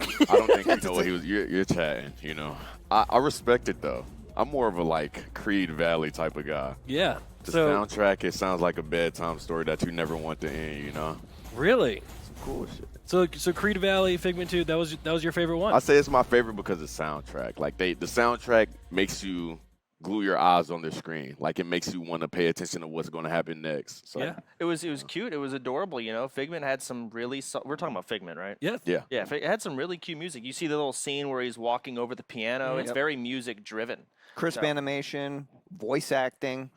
I don't think you know what he was. You're chatting, you know. I respect it though. I'm more of a like Creed Valley type of guy. Yeah. The soundtrack, it sounds like a bedtime story that you never want to end, you know. Really? Some cool shit. So Creed Valley, Figment 2, that was your favorite one? I say it's my favorite because of the soundtrack. Like the soundtrack makes you glue your eyes on the screen. Like it makes you want to pay attention to what's going to happen next. So, yeah, it was cute. It was adorable. You know, Figment had some really. We're talking about Figment, right? Yeah. Yeah. Yeah. It had some really cute music. You see the little scene where he's walking over the piano. It's very music driven. Crisp animation, voice acting,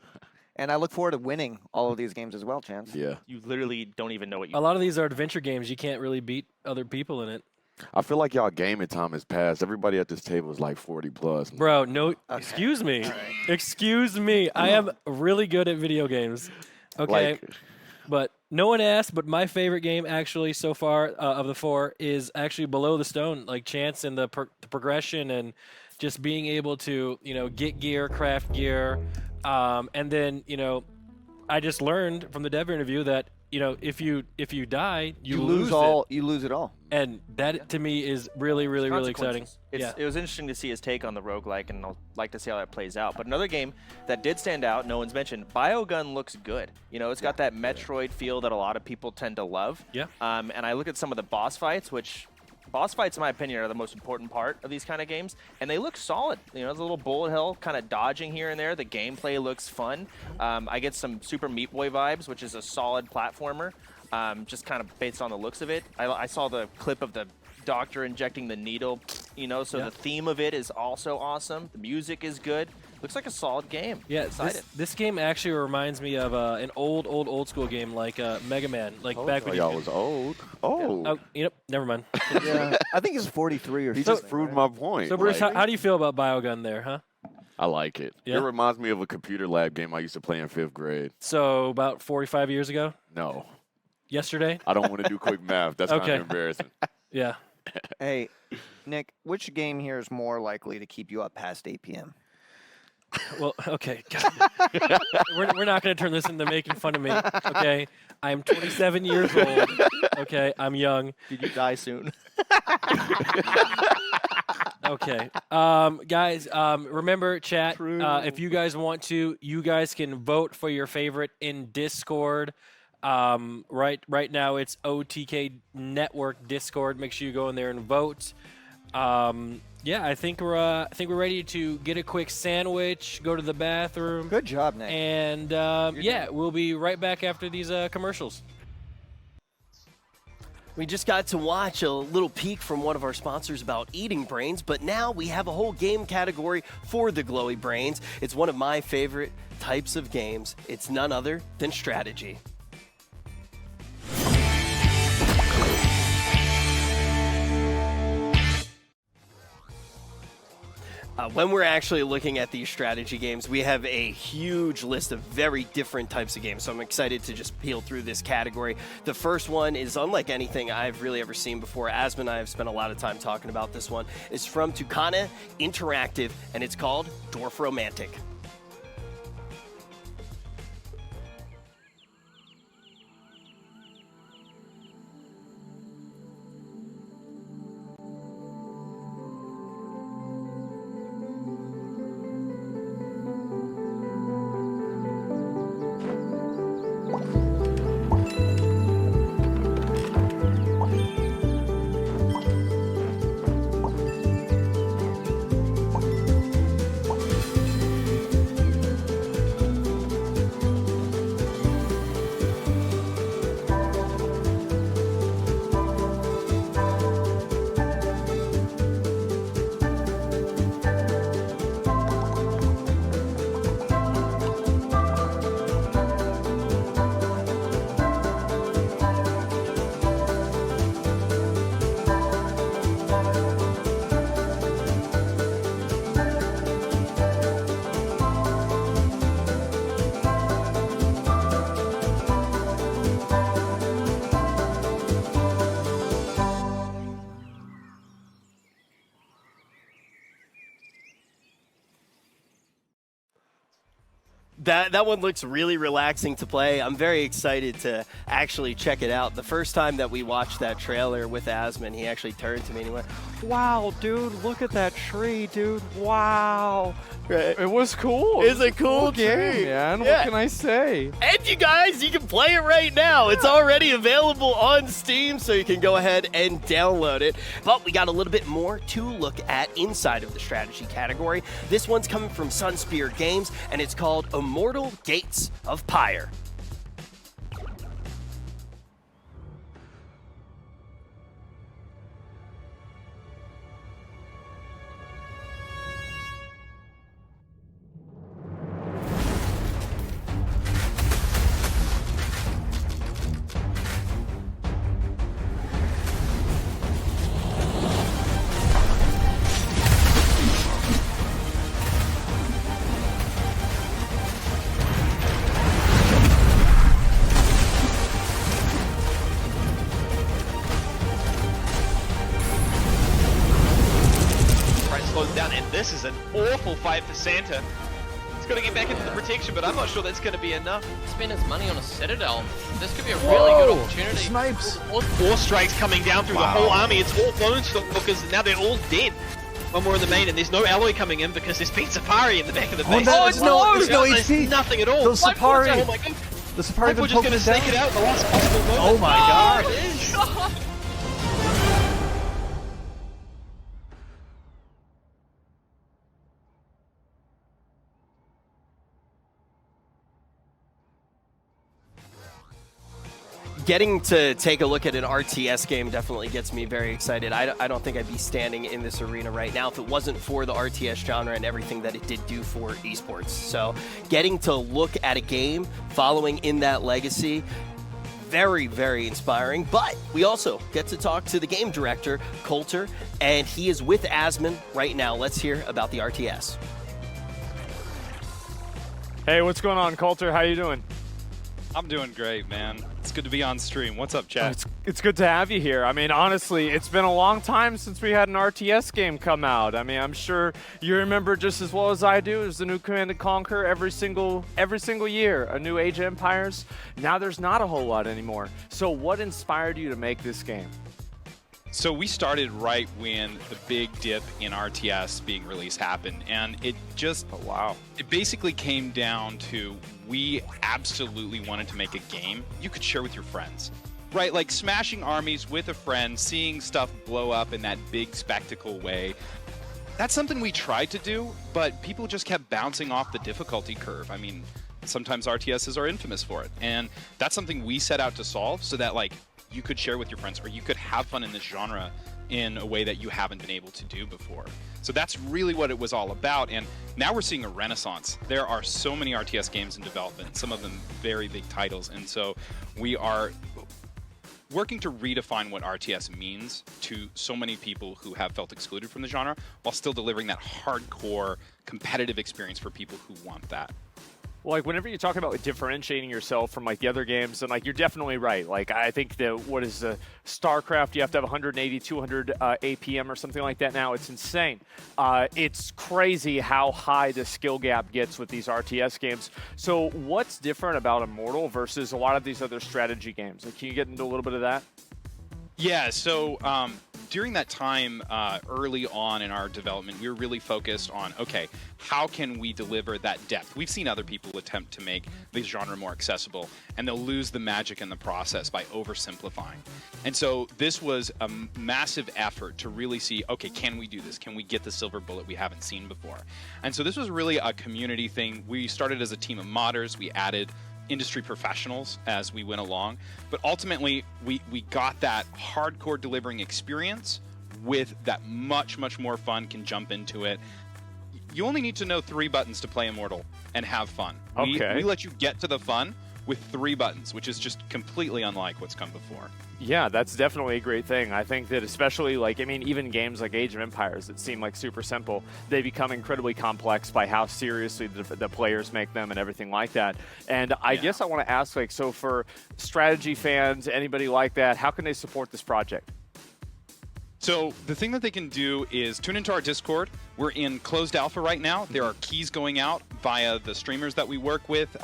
and I look forward to winning all of these games as well, Chance. Yeah. You literally don't even know what you. A lot of these are adventure games. You can't really beat other people in it. I feel like y'all gaming time has passed. Everybody at this table is like 40 plus. Bro, no, excuse me. Excuse me. I am really good at video games. Okay. But no one asked, but my favorite game actually so far of the 4 is actually Below the Stone. Like Chance and the progression and just being able to, you know, get gear, craft gear. And then, you know, I just learned from the dev interview that, you know, if you die, you lose all. You lose it all. And that to me is really, really, really exciting. It was interesting to see his take on the roguelike, and I'll like to see how that plays out. But another game that did stand out, no one's mentioned, Biogun looks good. You know, it's got that Metroid feel that a lot of people tend to love. Yeah. And I look at some of the boss fights, which boss fights, in my opinion, are the most important part of these kind of games, and they look solid. You know, there's a little bullet hell kind of dodging here and there. The gameplay looks fun. I get some Super Meat Boy vibes, which is a solid platformer, just kind of based on the looks of it. I saw the clip of the doctor injecting the needle, you know, so the theme of it is also awesome. The music is good. Looks like a solid game. Yeah, excited. This game actually reminds me of an old school game like Mega Man, like back when y'all was old. Oh, you know, never mind. Yeah, I think it's 43 or He something. just proved my point. So Bruce, Like, how do you feel about Biogun there, huh? I like it. Yeah? It reminds me of a computer lab game I used to play in 5th grade. So about 45 years ago? No. Yesterday? I don't want to do quick math. That's kind Okay. of embarrassing. Yeah. Hey, Nick, which game here is more likely to keep you up past 8 p.m.? Well, okay. we're not going to turn this into making fun of me, okay? I'm 27 years old, okay? I'm young. Did you die soon? Okay. Guys, remember, chat, if you guys want to, you guys can vote for your favorite in Discord. Right now it's OTK Network Discord. Make sure you go in there and vote. Yeah, I think we're ready to get a quick sandwich, go to the bathroom. Good job, Nick. And yeah, we'll be right back after these commercials. We just got to watch a little peek from one of our sponsors about eating brains, but now we have a whole game category for the glowy brains. It's one of my favorite types of games. It's none other than strategy. When we're actually looking at these strategy games, we have a huge list of very different types of games, so I'm excited to just peel through this category. The first one is unlike anything I've really ever seen before. Asmon and I have spent a lot of time talking about this one. It's from Tucana Interactive, and it's called Dwarf Romantic. That one looks really relaxing to play. I'm very excited to actually check it out. The first time that we watched that trailer with Asmon, he actually turned to me and he went, "Wow, dude, look at that tree, dude. Wow." Right. It was cool. It's a cool game, man. Yeah. What can I say? And you guys, you can play it right now. It's already available on Steam, so you can go ahead and download it. But we got a little bit more to look at inside of the strategy category. This one's coming from Sunspear Games, and it's called Immortal Gates of Pyre. Slows down, and this is an awful fight for Santa. He's got to get back into the protection, but I'm not sure that's going to be enough. Spend his money on a Citadel. This could be a really good opportunity. Snipes! Four strikes coming down through the whole army. It's all Bone Stalkers, now they're all dead. One more in the main, and there's no alloy coming in because there's been Safari in the back of the base. There's no HP. Nothing at all. The Safari. Oh my god. The Safari We're just going to snake it out at the last possible moment. Oh my god. God. Getting to take a look at an RTS game definitely gets me very excited. I don't think I'd be standing in this arena right now if it wasn't for the RTS genre and everything that it did do for esports. So getting to look at a game following in that legacy, very, very inspiring. But we also get to talk to the game director, Coulter, and he is with Asmon right now. Let's hear about the RTS. Hey, what's going on, Coulter? How you doing? I'm doing great, man. It's good to be on stream. What's up, chat? It's good to have you here. I mean, honestly, it's been a long time since we had an RTS game come out. I mean, I'm sure you remember just as well as I do. There's a new Command & Conquer every single year, a new Age of Empires. Now there's not a whole lot anymore. So what inspired you to make this game? So we started right when the big dip in RTS being released happened, and it just, it basically came down to we absolutely wanted to make a game you could share with your friends. Right, like smashing armies with a friend, seeing stuff blow up in that big spectacle way. That's something we tried to do, but people just kept bouncing off the difficulty curve. I mean, sometimes RTSs are infamous for it, and that's something we set out to solve so that, like, you could share with your friends, or you could have fun in this genre in a way that you haven't been able to do before. So that's really what it was all about, and now we're seeing a renaissance. There are so many RTS games in development, some of them very big titles, and so we are working to redefine what RTS means to so many people who have felt excluded from the genre, while still delivering that hardcore competitive experience for people who want that. Well, like, whenever you talk about differentiating yourself from, like, the other games, and, like, you're definitely right. Like, I think that, what is StarCraft, you have to have 180, 200 APM or something like that now. It's insane. It's crazy how high the skill gap gets with these RTS games. So what's different about Immortal versus a lot of these other strategy games? Like, can you get into a little bit of that? Yeah, so during that time, early on in our development, we were really focused on, okay, how can we deliver that depth? We've seen other people attempt to make this genre more accessible, and they'll lose the magic in the process by oversimplifying. And so this was a massive effort to really see, okay, can we do this? Can we get the silver bullet we haven't seen before? And so this was really a community thing. We started as a team of modders. We added industry professionals as we went along, but ultimately we got that hardcore delivering experience with that much more fun, can jump into it. You only need to know 3 buttons to play Immortal and have fun. Okay. We let you get to the fun with 3 buttons, which is just completely unlike what's come before. Yeah, that's definitely a great thing. I think that especially, like, I mean, even games like Age of Empires that seem like super simple, they become incredibly complex by how seriously the players make them and everything like that. And I guess I want to ask, like, so for strategy fans, anybody like that, how can they support this project? So the thing that they can do is tune into our Discord. we're in closed alpha right now. There are keys going out via the streamers that we work with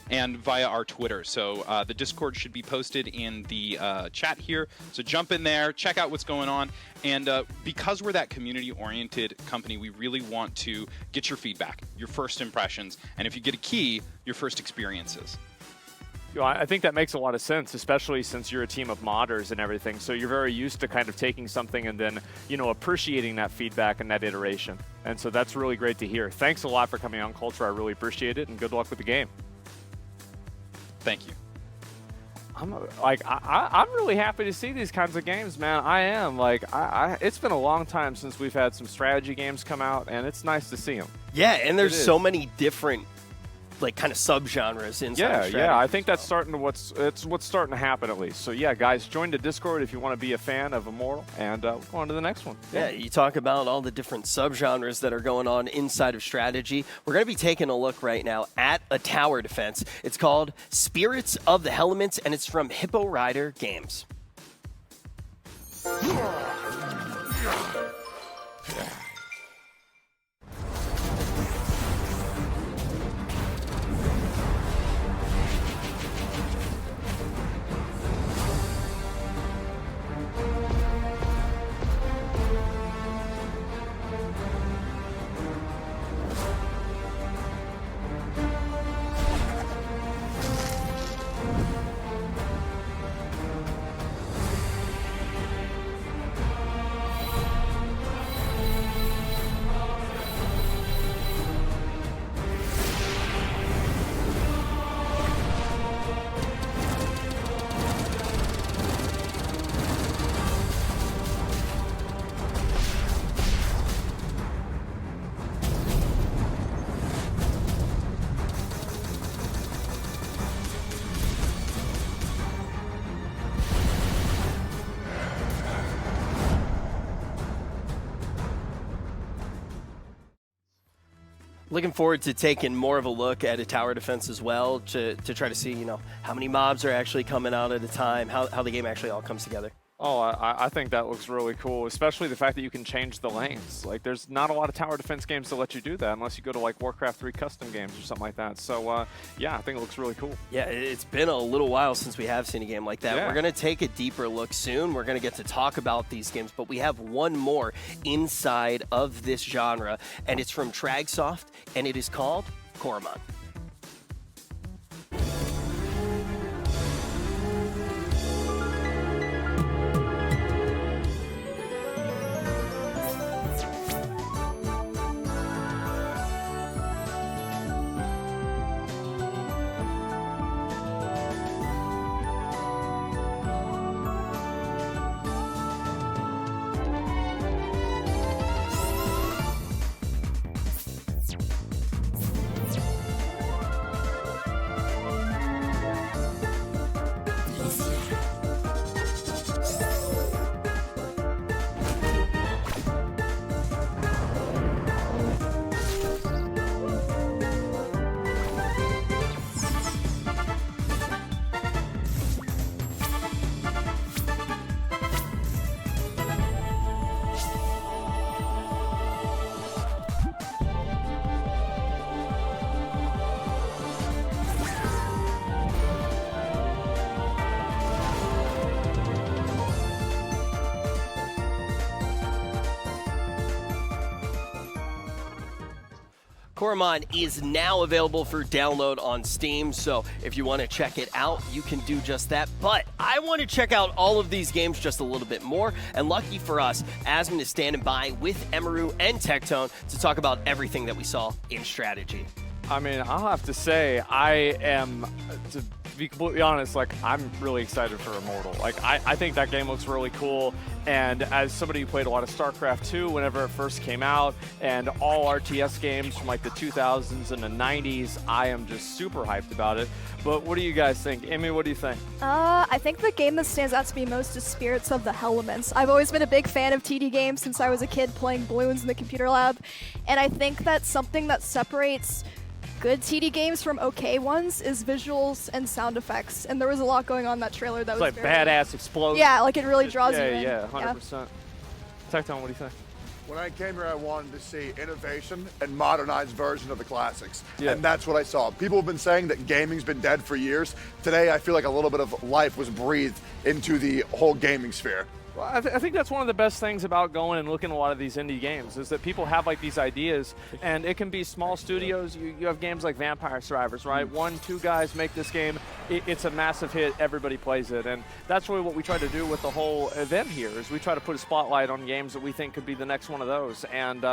and via our Twitter. So the Discord should be posted in the chat here. So jump in there, check out what's going on. And because we're that community-oriented company, we really want to get your feedback, your first impressions, and if you get a key, your first experiences. You know, I think that makes a lot of sense, especially since you're a team of modders and everything. So you're very used to kind of taking something and then, you know, appreciating that feedback and that iteration. And so that's really great to hear. Thanks a lot for coming on, Culture. I really appreciate it, and good luck with the game. Thank you. I'm really happy to see these kinds of games, man. I am. It's been a long time since we've had some strategy games come out, and it's nice to see them. Yeah, and there's so many different kind of subgenres inside strategy. Yeah, I think that's what's starting to happen at least. So yeah, guys, join the Discord if you want to be a fan of Immortal, and we'll go on to the next one. Yeah, you talk about all the different subgenres that are going on inside of strategy. We're going to be taking a look right now at a tower defense. It's called Spirits of the Elements, and it's from Hippo Rider Games. Looking forward to taking more of a look at a tower defense as well to try to see, you know, how many mobs are actually coming out at a time, how the game actually all comes together. Oh, I think that looks really cool, especially the fact that you can change the lanes. Like, there's not a lot of tower defense games that let you do that unless you go to, like, Warcraft 3 custom games or something like that. So, yeah, I think it looks really cool. Yeah, it's been a little while since we have seen a game like that. Yeah. We're going to take a deeper look soon. We're going to get to talk about these games, but we have one more inside of this genre, and it's from Tragsoft, and it is called Coromon. Coromon is now available for download on Steam, so if you want to check it out, you can do just that. But I want to check out all of these games just a little bit more, and lucky for us, Asmon is standing by with Emaru and Tectone to talk about everything that we saw in strategy. I mean, I'll have to say, I am, to be completely honest, like, I'm really excited for Immortal. Like, I think that game looks really cool, and as somebody who played a lot of StarCraft 2 whenever it first came out, and all RTS games from, like, the 2000s and the 90s, I am just super hyped about it. But what do you guys think? Amy, what do you think? I think the game that stands out to me most is Spirits of the Elements. I've always been a big fan of TD games since I was a kid playing Balloons in the computer lab, and I think that's something that separates good TD games from okay ones is visuals and sound effects, and there was a lot going on in that trailer that It's was like badass explosion. Yeah, like it really draws you in. Yeah, 100%. Tectone, what do you think? When I came here, I wanted to see innovation and modernized version of the classics. Yeah. And that's what I saw. People have been saying that gaming's been dead for years. Today, I feel like a little bit of life was breathed into the whole gaming sphere. Well, I think that's one of the best things about going and looking at a lot of these indie games is that people have like these ideas, and it can be small studios. You have games like Vampire Survivors, right? 1, 2 guys make this game. It's a massive hit. Everybody plays it, and that's really what we try to do with the whole event here. Is we try to put a spotlight on games that we think could be the next one of those. And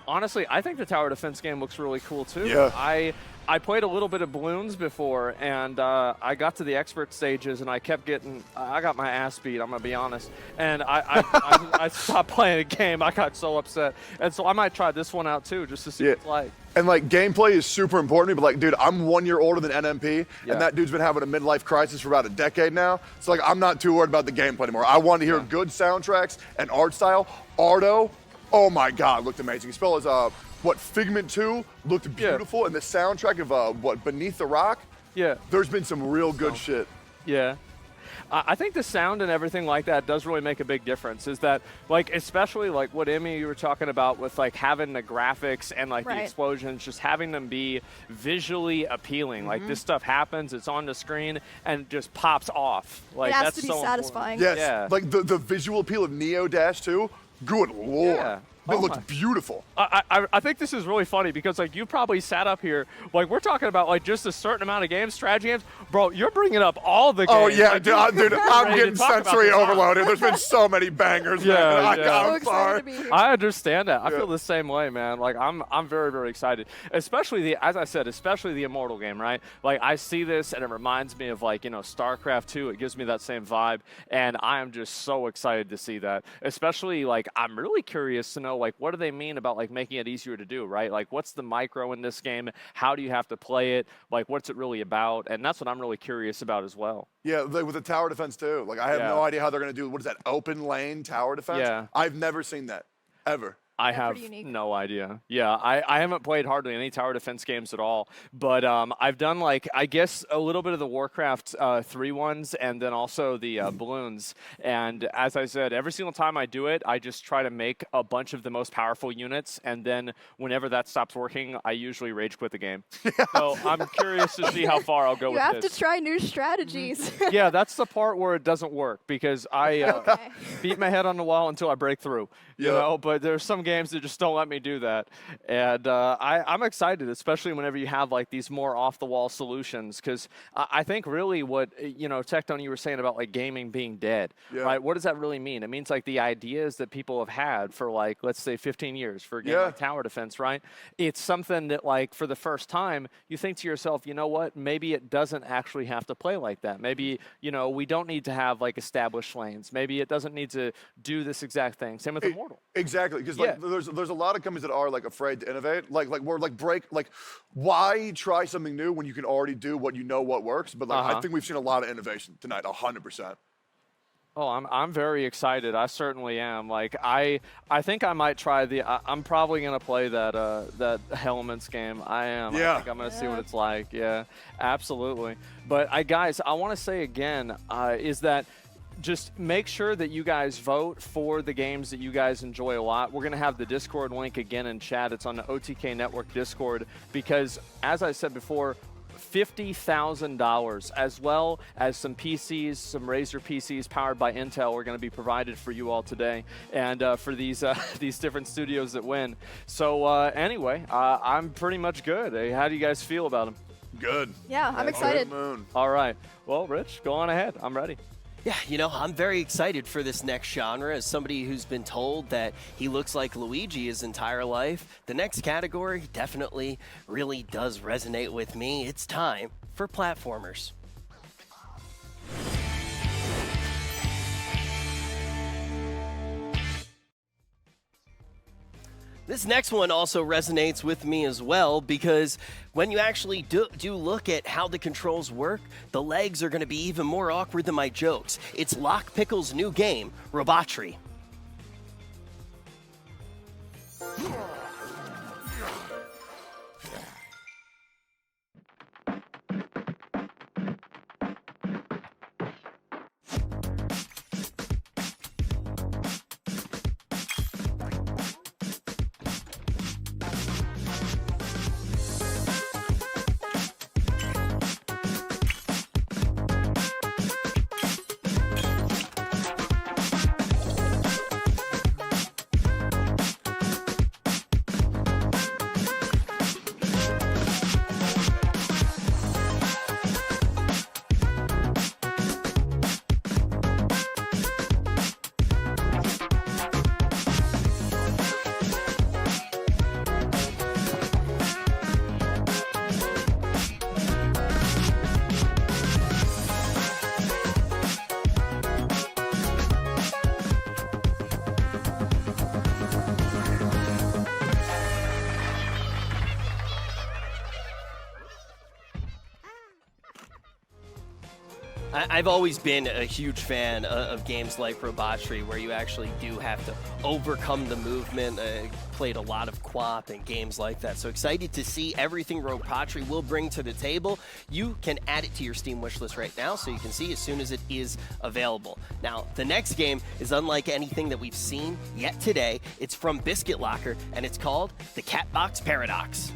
honestly, I think the tower defense game looks really cool too. Yeah. I played a little bit of Balloons before, and I got to the expert stages, and I kept I got my ass beat, I'm going to be honest. And I stopped playing a game. I got so upset. And so I might try this one out, too, just to see what it's like. And, like, gameplay is super important to me, but, like, dude, I'm 1 year older than NMP, Yeah. and that dude's been having a midlife crisis for about a decade now. So, like, I'm not too worried about the gameplay anymore. I want to hear good soundtracks and art style. Ardo, oh, my God, looked amazing. As well as, Figment 2 looked beautiful, and the soundtrack of, Beneath the Rock? Yeah. There's been some real good shit. Yeah. I think the sound and everything like that does really make a big difference. Is that, like, especially like what Emmy you were talking about with like having the graphics and like the explosions, just having them be visually appealing. Like this stuff happens, it's on the screen, and just pops off. Like it has that's to be so satisfying. Yes, Yeah. like the visual appeal of Neo Dash 2, good lord. Yeah. It looked beautiful. I think this is really funny because like you probably sat up here like we're talking about like just a certain amount of games, strategy games, bro. You're bringing up all the games. Oh yeah, like, dude, I'm getting sensory overloaded. There's been so many bangers, man. I'm sorry. I understand that. I feel the same way, man. Like I'm very, very excited. Especially as I said, especially the Immortal game, right? Like I see this and it reminds me of like, StarCraft 2. It gives me that same vibe. And I am just so excited to see that. Especially like I'm really curious to know like what do they mean about like making it easier to do, right? Like what's the micro in this game? How do you have to play it? Like what's it really about? And that's what I'm really curious about as well. Yeah, like with the tower defense too. Like I have no idea how they're gonna do. What is that? Open lane tower defense? Yeah. I've never seen that ever. I have no idea. Yeah, I haven't played hardly any tower defense games at all, but I've done like, I guess, a little bit of the Warcraft 3 ones and then also the Balloons. And as I said, every single time I do it, I just try to make a bunch of the most powerful units, and then whenever that stops working, I usually rage quit the game. So I'm curious to see how far I'll go with this. You have to try new strategies. Yeah, that's the part where it doesn't work because I beat my head on the wall until I break through, you know, but there's some games that just don't let me do that. And I'm excited, especially whenever you have like these more off-the-wall solutions, because I think really what, CatDany, you were saying about like gaming being dead, right? What does that really mean? It means like the ideas that people have had for like, let's say 15 years for a game like tower defense, right? It's something that like for the first time, you think to yourself, you know what, maybe it doesn't actually have to play like that. Maybe, we don't need to have like established lanes. Maybe it doesn't need to do this exact thing. Same with Immortal. Exactly, because like there's a lot of companies that are like afraid to innovate. Like why try something new when you can already do what what works? But like I think we've seen a lot of innovation tonight, 100%. Oh, I'm very excited. I certainly am. Like I think I might try I'm probably gonna play that Elements game. I am. Yeah. I think I'm gonna see what it's like. Yeah, absolutely. But guys, I want to say again, is that just make sure that you guys vote for the games that you guys enjoy a lot. We're going to have the Discord link again in chat. It's on the OTK Network Discord because, as I said before, $50,000 as well as some PCs, some Razer PCs powered by Intel are going to be provided for you all today and for these different studios that win. So anyway, I'm pretty much good. Hey, how do you guys feel about them? Good. Yeah, I'm excited. All right. Well, Rich, go on ahead. I'm ready. Yeah, I'm very excited for this next genre. As somebody who's been told that he looks like Luigi his entire life, the next category definitely really does resonate with me. It's time for platformers. This next one also resonates with me as well because when you actually do look at how the controls work, the legs are going to be even more awkward than my jokes. It's Lockpickle's new game, Robotry. I've always been a huge fan of games like Robotry, where you actually do have to overcome the movement. Played a lot of QWOP and games like that. So excited to see everything Robotry will bring to the table. You can add it to your Steam wishlist right now so you can see as soon as it is available. Now, the next game is unlike anything that we've seen yet today. It's from Biscuit Locker, and it's called the Catbox Paradox.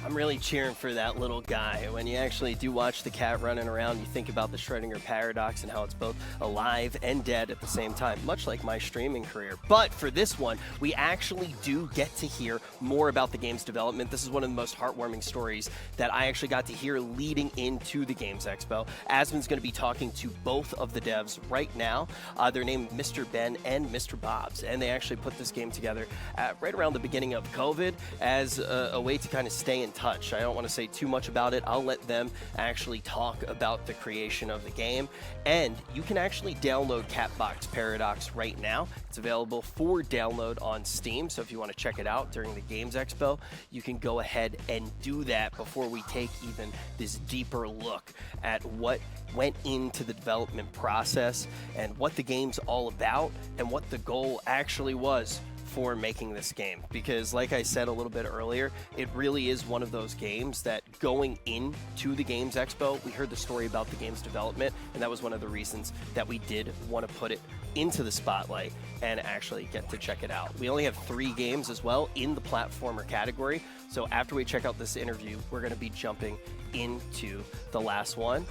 I'm really cheering for that little guy. When you actually do watch the cat running around, you think about the Schrödinger paradox and how it's both alive and dead at the same time, much like my streaming career. But for this one, we actually do get to hear more about the game's development. This is one of the most heartwarming stories that I actually got to hear leading into the Games Expo. Asmon's going to be talking to both of the devs right now. They're named Mr. Ben and Mr. Bobs, and they actually put this game together right around the beginning of COVID as a way to kind of stay in touch. I don't want to say too much about it. I'll let them actually talk about the creation of the game. And you can actually download Catbox Paradox right now. It's available for download on Steam, so if you want to check it out during the Games Expo, you can go ahead and do that before we take even this deeper look at what went into the development process and what the game's all about and what the goal actually was for making this game. Because like I said a little bit earlier, it really is one of those games that going into the Games Expo, we heard the story about the game's development, and that was one of the reasons that we did want to put it into the spotlight and actually get to check it out. We only have 3 games as well in the platformer category, so after we check out this interview, we're going to be jumping into the last one.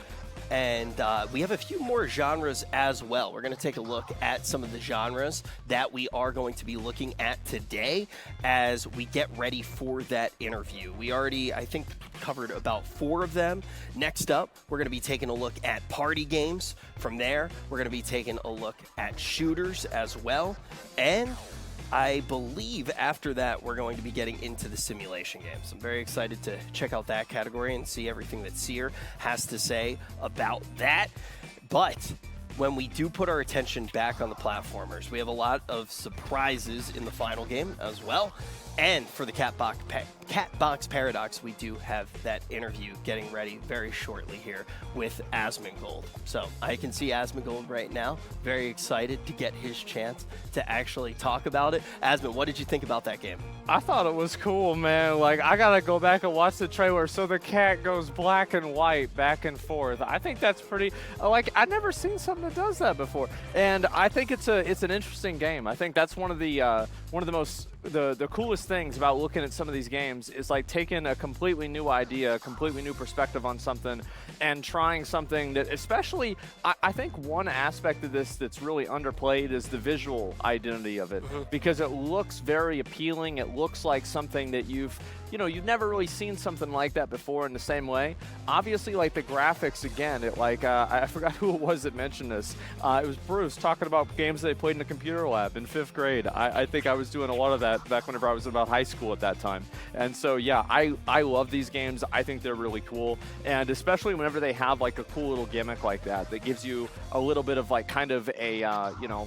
And we have a few more genres as well. We're going to take a look at some of the genres that we are going to be looking at today as we get ready for that interview. We already, I think, covered about 4 of them. Next up, we're going to be taking a look at party games. From there, we're going to be taking a look at shooters as well. And I believe after that, we're going to be getting into the simulation games. I'm very excited to check out that category and see everything that Seer has to say about that. But when we do put our attention back on the platformers, we have a lot of surprises in the final game as well. And for the Catbox Paradox, we do have that interview getting ready very shortly here with Asmongold. So I can see Asmongold right now, very excited to get his chance to actually talk about it. Asmon, what did you think about that game? I thought it was cool, man. Like, I gotta go back and watch the trailer. So the cat goes black and white back and forth. I think that's pretty, like, I've never seen something that does that before. And I think it's an interesting game. I think that's one of the most the coolest things about looking at some of these games is like taking a completely new idea, a completely new perspective on something and trying something that, especially, I think one aspect of this that's really underplayed is the visual identity of it, because it looks very appealing. It looks like something that you've never really seen something like that before in the same way. Obviously, like the graphics, again, I forgot who it was that mentioned this. It was Bruce talking about games they played in the computer lab in 5th grade. I think I was doing a lot of that back whenever I was in about high school at that time. And so, yeah, I love these games. I think they're really cool. And especially whenever they have like a cool little gimmick like that gives you a little bit of like kind of a,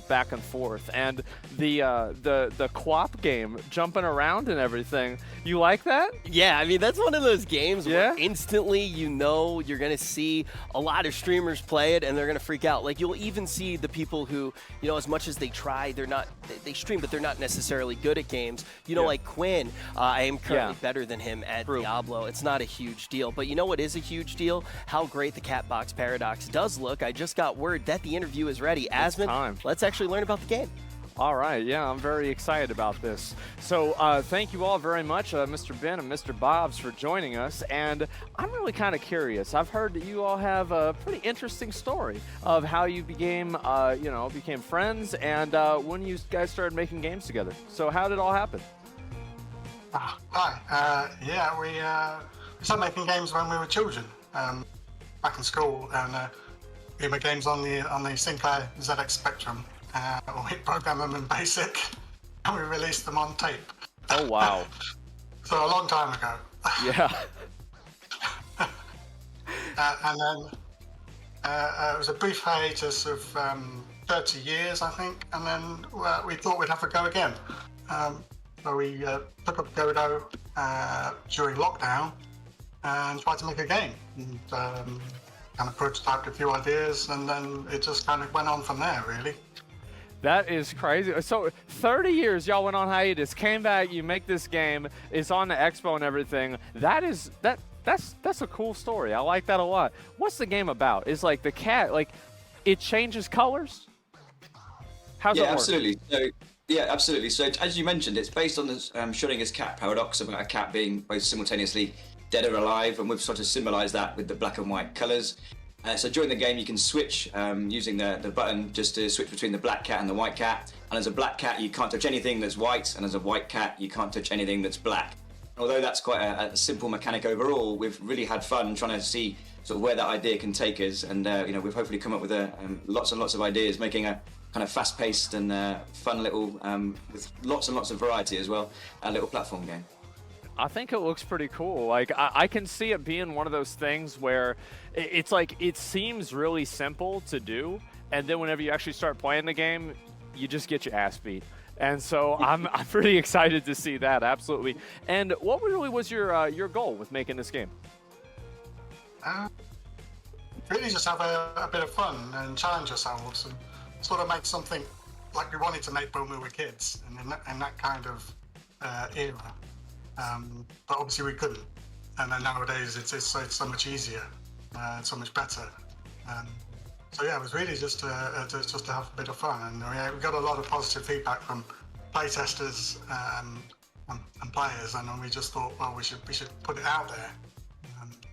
back and forth. And the QWOP game, jumping around and everything, you like that? Yeah, I mean, that's one of those games where instantly you're going to see a lot of streamers play it and they're going to freak out. Like, you'll even see the people who, as much as they try, they stream, but they're not necessarily good at games. Like Quinn, I am currently better than him at Diablo. It's not a huge deal. But you know what is a huge deal? How great the Catbox Paradox does look. I just got word that the interview is ready. Asmon, let's actually learn about the game. All right, yeah, I'm very excited about this. So thank you all very much, Mr. Ben and Mr. Bobs, for joining us. And I'm really kind of curious. I've heard that you all have a pretty interesting story of how you became friends and when you guys started making games together. So how did it all happen? Hi. We started making games when we were children, back in school, and we made games on the Sinclair ZX Spectrum. We programmed them in BASIC, and we released them on tape. Oh wow! So a long time ago. Yeah. And then it was a brief hiatus of 30 years, I think, and then we thought we'd have a go again. So we took up Godo during lockdown and tried to make a game. And, kind of prototyped a few ideas, and then it just kind of went on from there, really. That is crazy. So 30 years y'all went on hiatus, came back, you make this game, it's on the expo and everything. That's a cool story. I like that a lot. What's the game about? Is like the cat, like it changes colors? How's that work? Absolutely. Absolutely. So as you mentioned, it's based on the Schrödinger's cat paradox about a cat being both simultaneously dead or alive, and we've sort of symbolized that with the black and white colors. So during the game, you can switch using the button just to switch between the black cat and the white cat. And as a black cat, you can't touch anything that's white, and as a white cat, you can't touch anything that's black. Although that's quite a simple mechanic overall, we've really had fun trying to see sort of where that idea can take us, and we've hopefully come up with lots and lots of ideas, making a kind of fast-paced and fun little, with lots and lots of variety as well, a little platform game. I think it looks pretty cool. Like I can see it being one of those things where it's like it seems really simple to do, and then whenever you actually start playing the game, you just get your ass beat. And so I'm pretty excited to see that, absolutely. And what really was your goal with making this game? Really just have a bit of fun and challenge ourselves and sort of make something like we wanted to make when we were kids, and in that kind of era. But obviously we couldn't, and then nowadays it's so much easier and so much better. So yeah, it was really just to have a bit of fun, and we got a lot of positive feedback from playtesters and players, and then we just thought, well, we should put it out there.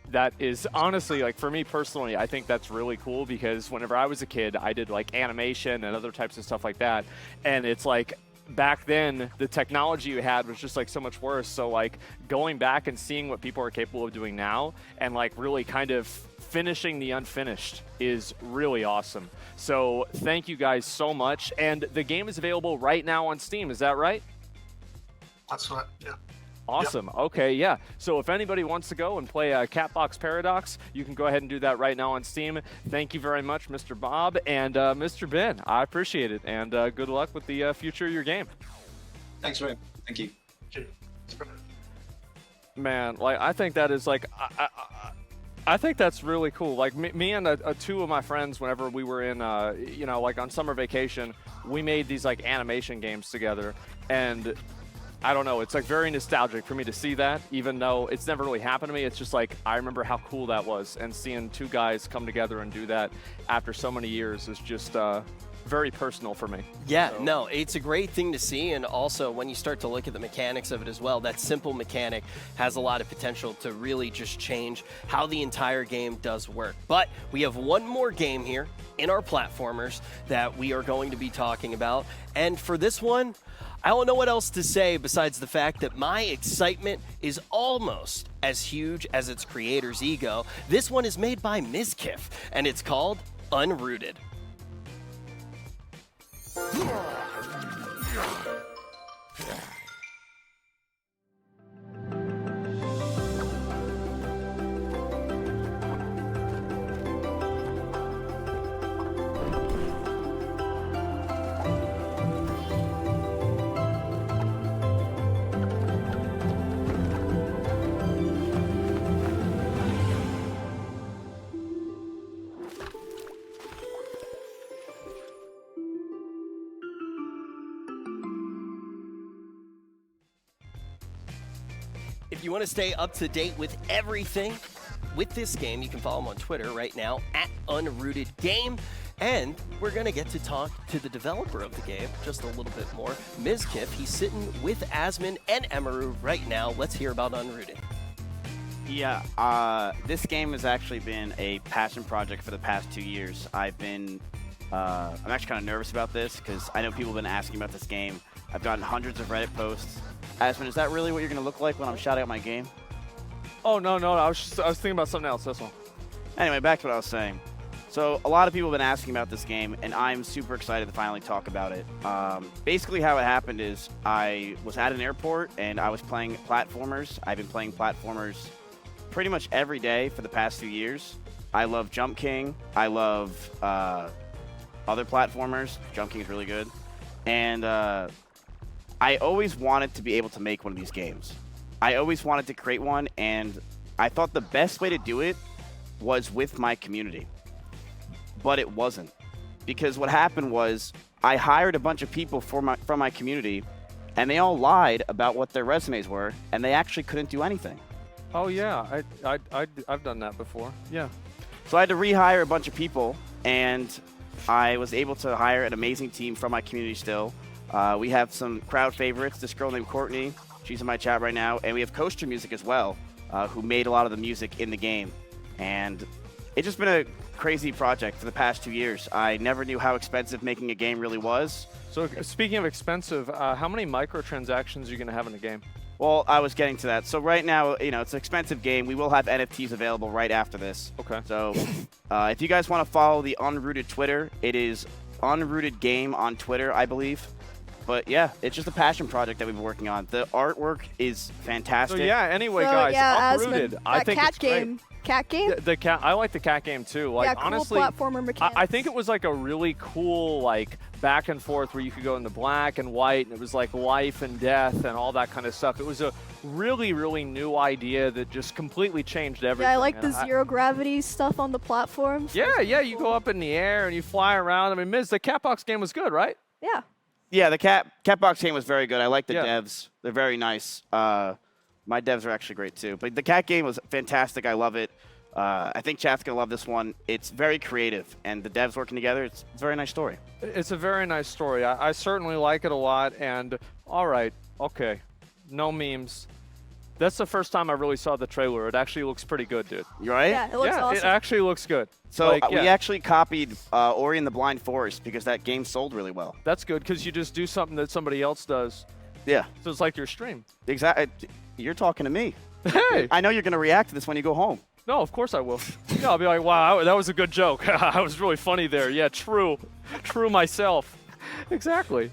That is honestly, like for me personally, I think that's really cool, because whenever I was a kid, I did like animation and other types of stuff like that, and it's like back then the technology you had was just like so much worse. So like going back and seeing what people are capable of doing now and like really kind of finishing the unfinished is really awesome. So thank you guys so much. And the game is available right now on Steam, is that right? That's right, yeah. Awesome. Yep. Okay, yeah. So if anybody wants to go and play Catbox Paradox, you can go ahead and do that right now on Steam. Thank you very much, Mr. Bob and Mr. Ben. I appreciate it, and good luck with the future of your game. Thanks, Ray. Thank you. Man, like I think that is like I think that's really cool. Like me and two of my friends, whenever we were in like on summer vacation, we made these like animation games together, and I don't know, it's like very nostalgic for me to see that, even though it's never really happened to me. It's just like, I remember how cool that was, and seeing two guys come together and do that after so many years is just very personal for me. Yeah, no, it's a great thing to see, and also when you start to look at the mechanics of it as well, that simple mechanic has a lot of potential to really just change how the entire game does work. But we have one more game here in our platformers that we are going to be talking about, and for this one, I don't know what else to say besides the fact that my excitement is almost as huge as its creator's ego. This one is made by Mizkif, and it's called Unrooted. If you want to stay up to date with everything with this game, you can follow them on Twitter right now at UnrootedGame. And we're going to get to talk to the developer of the game just a little bit more, Mizkif. He's sitting with Asmon and Emaru right now. Let's hear about Unrooted. Yeah, this game has actually been a passion project for the past 2 years. I'm actually kind of nervous about this because I know people have been asking about this game. I've gotten hundreds of Reddit posts. Asmon, is that really what you're going to look like when I'm shouting out my game? Oh, no, I was thinking about something else, this one. Anyway, back to what I was saying. So a lot of people have been asking about this game, and I'm super excited to finally talk about it. Basically how it happened is I was at an airport, and I was playing platformers. I've been playing platformers pretty much every day for the past 2 years. I love Jump King. I love other platformers. Jump King is really good. And I always wanted to be able to make one of these games. I always wanted to create one, and I thought the best way to do it was with my community. But it wasn't. Because what happened was I hired a bunch of people from my community, and they all lied about what their resumes were, and they actually couldn't do anything. Oh, yeah. I've done that before. Yeah. So I had to rehire a bunch of people, and I was able to hire an amazing team from my community still. We have some crowd favorites, this girl named Courtney. She's in my chat right now. And we have Coaster Music as well, who made a lot of the music in the game. And it's just been a crazy project for the past 2 years. I never knew how expensive making a game really was. So speaking of expensive, how many microtransactions are you going to have in the game? Well, I was getting to that. So right now, it's an expensive game. We will have NFTs available right after this. Okay. So if you guys want to follow the Unrooted Twitter, it is Unrooted Game on Twitter, I believe. But yeah, it's just a passion project that we've been working on. The artwork is fantastic. So yeah, anyway, So, guys, yeah, Uprooted. Asmon, I that think cat it's game. great. Cat game? The cat. I like the cat game too. Like yeah, cool honestly, platformer mechanics. I think it was like a really cool like back and forth where you could go into black and white, and it was like life and death and all that kind of stuff. It was a really, really new idea that just completely changed everything. Yeah, I like the And zero gravity stuff on the platforms. Yeah, you go up in the air and you fly around. I mean, Miz, the Catbox game was good, right? Yeah. Yeah, the Catbox game was very good. I like the Yeah. devs. They're very nice. My devs are actually great too. But the cat game was fantastic. I love it. I think chat's going to love this one. It's very creative, and the devs working together, it's a very nice story. It's a very nice story. I certainly like it a lot. And all right, okay, no memes. That's the first time I really saw the trailer. It actually looks pretty good, dude. You right? Yeah, it looks awesome. It actually looks good. So Like, we yeah. actually copied Ori and the Blind Forest because that game sold really well. That's good because you just do something that somebody else does. Yeah. So it's like your stream. Exactly. You're talking to me. Hey. I know you're going to react to this when you go home. No, of course I will. Yeah, I'll be like, wow, that was a good joke. I was really funny there. Yeah, true. True myself. Exactly.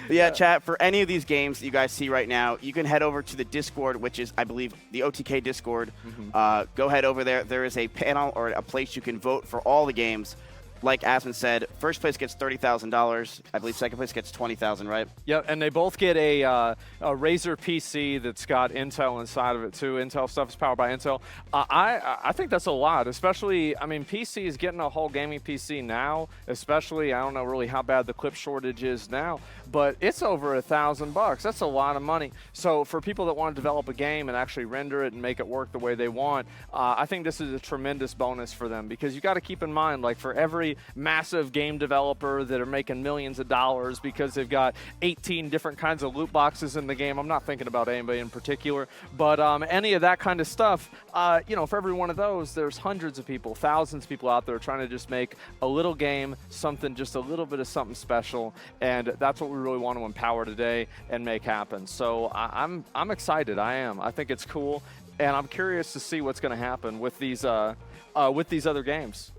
Yeah, chat, for any of these games that you guys see right now, you can head over to the Discord, which is, I believe, the OTK Discord. Go head over there. There is a panel or a place you can vote for all the games. Like Asmon said, first place gets $30,000. I believe second place gets $20,000, right? Yep, and they both get a Razer PC that's got Intel inside of it too. Intel stuff is powered by Intel. I think that's a lot, especially, I mean, PC is getting a whole gaming PC now, especially, I don't know really how bad the clip shortage is now, but it's over $1,000. That's a lot of money. So for people that want to develop a game and actually render it and make it work the way they want, I think this is a tremendous bonus for them because you got to keep in mind, like for every massive game developer that are making millions of dollars because they've got 18 different kinds of loot boxes in the game. I'm not thinking about anybody in particular, but any of that kind of stuff, for every one of those, there's hundreds of people, thousands of people out there trying to just make a little game, something, just a little bit of something special, and that's what we really want to empower today and make happen. So I'm excited. I am. I think it's cool, and I'm curious to see what's going to happen with these other games.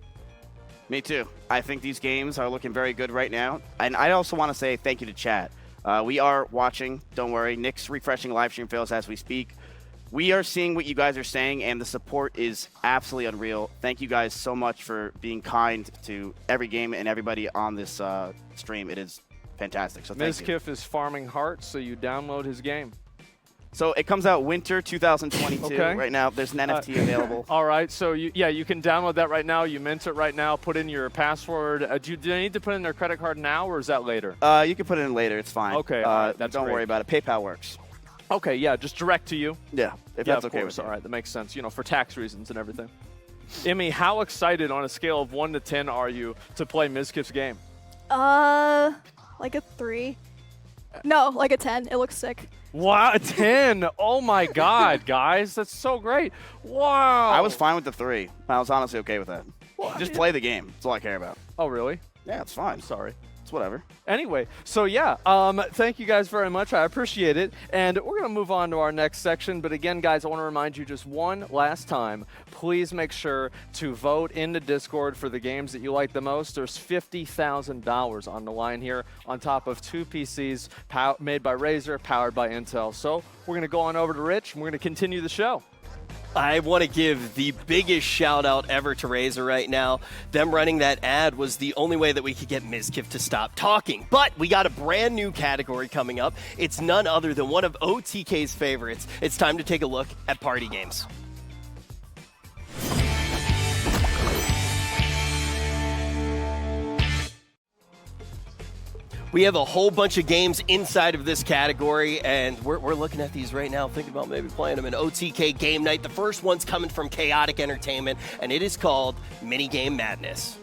Me too. I think these games are looking very good right now. And I also want to say thank you to chat. We are watching. Don't worry. Nick's refreshing live stream fails as we speak. We are seeing what you guys are saying, and the support is absolutely unreal. Thank you guys so much for being kind to every game and everybody on this stream. It is fantastic. So thank you. Mizkif is farming hearts, so you download his game. So it comes out winter 2022 Okay. right now. There's an NFT available. All right, so you can download that right now. You mint it right now. Put in your password. Do they need to put in their credit card now, or is that later? You can put it in later. It's fine. Okay, all right, that's don't great. worry about it. PayPal works. Okay, yeah, just direct to you. Yeah, if Yeah, that's of okay course. with you. All right, that makes sense. For tax reasons and everything. Emmy, how excited on a scale of 1 to 10 are you to play Mizkif's game? Like a 3. No, like a 10. It looks sick. Wow, a 10. Oh my God, guys. That's so great. Wow. I was fine with the 3. I was honestly okay with that. Just play the game. That's all I care about. Oh, really? Yeah, it's fine. Sorry. It's whatever. Anyway, so yeah, thank you guys very much. I appreciate it. And we're going to move on to our next section. But again, guys, I want to remind you just one last time, please make sure to vote in the Discord for the games that you like the most. There's $50,000 on the line here on top of 2 PCs made by Razer, powered by Intel. So we're going to go on over to Rich, and we're going to continue the show. I want to give the biggest shout out ever to Razer right now. Them running that ad was the only way that we could get Mizkif to stop talking. But we got a brand new category coming up. It's none other than one of OTK's favorites. It's time to take a look at party games. We have a whole bunch of games inside of this category, and we're looking at these right now, thinking about maybe playing them in OTK Game Night. The first one's coming from Chaotic Entertainment, and it is called Minigame Madness.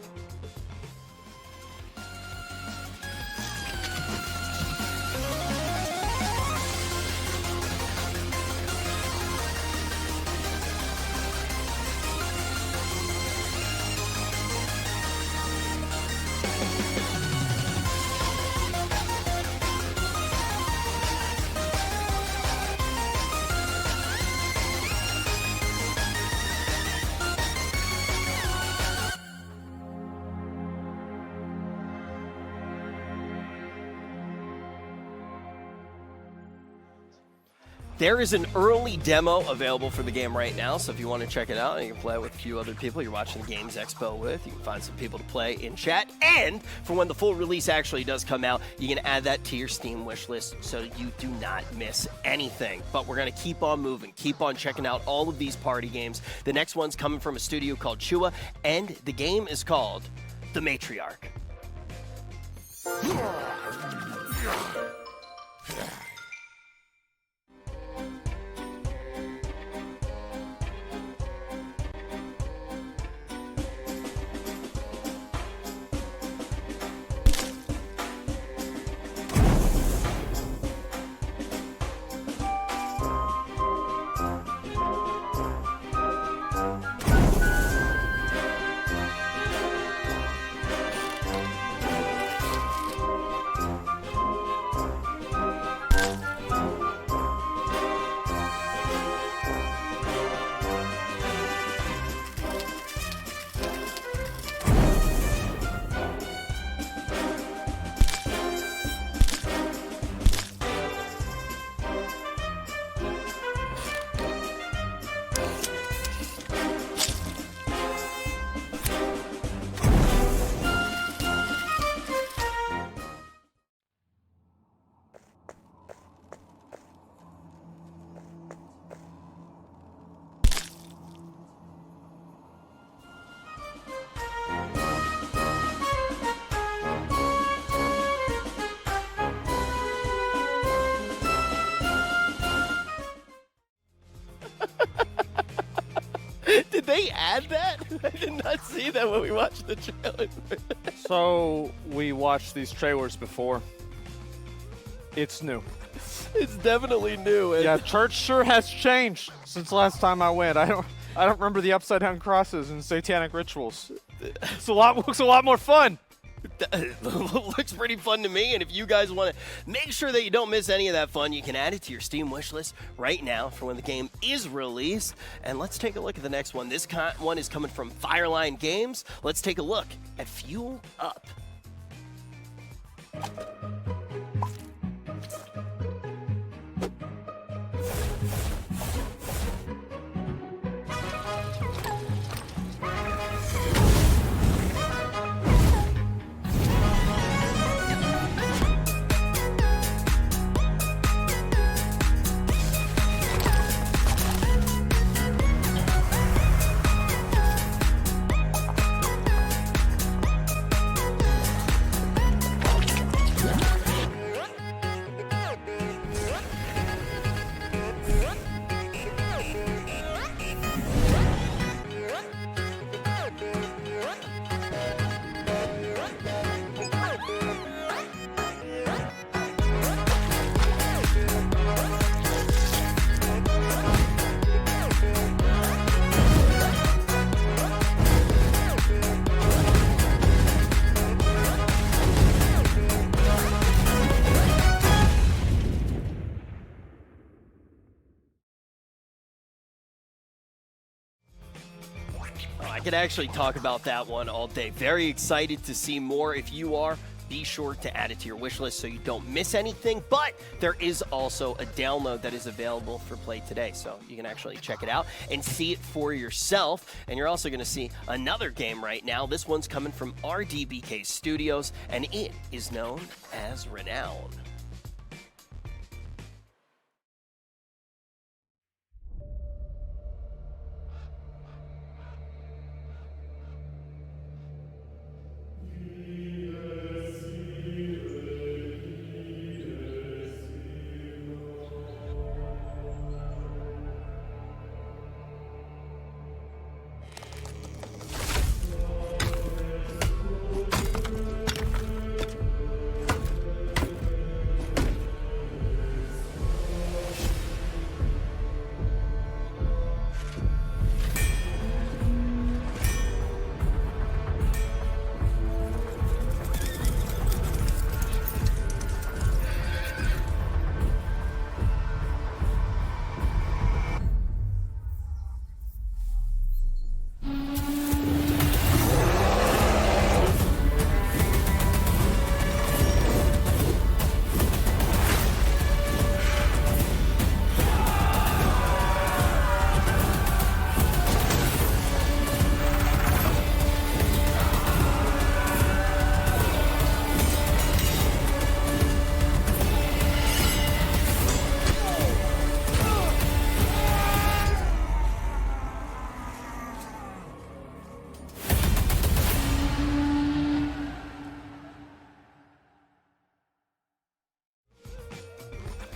There is an early demo available for the game right now, so if you want to check it out and you can play it with a few other people you're watching the Games Expo with, you can find some people to play in chat. And for when the full release actually does come out, you can add that to your Steam wish list so you do not miss anything. But we're going to keep on moving, keep on checking out all of these party games. The next one's coming from a studio called Chua, and the game is called The Matriarch. Did they add that? I did not see that when we watched the trailer. So we watched these trailers before. It's new. It's definitely new. Yeah, church sure has changed since last time I went. I don't remember the upside down crosses and satanic rituals. Looks a lot more fun. Looks pretty fun to me, and if you guys want to make sure that you don't miss any of that fun, you can add it to your Steam wishlist right now for when the game is released. And let's take a look at the next one. This one is coming from Fireline Games. Let's take a look at Fuel Up. I could actually talk about that one all day. Very excited to see more. If you are, be sure to add it to your wish list so you don't miss anything. But there is also a download that is available for play today, so you can actually check it out and see it for yourself. And you're also going to see another game right now. This one's coming from RDBK Studios, and it is known as Renown.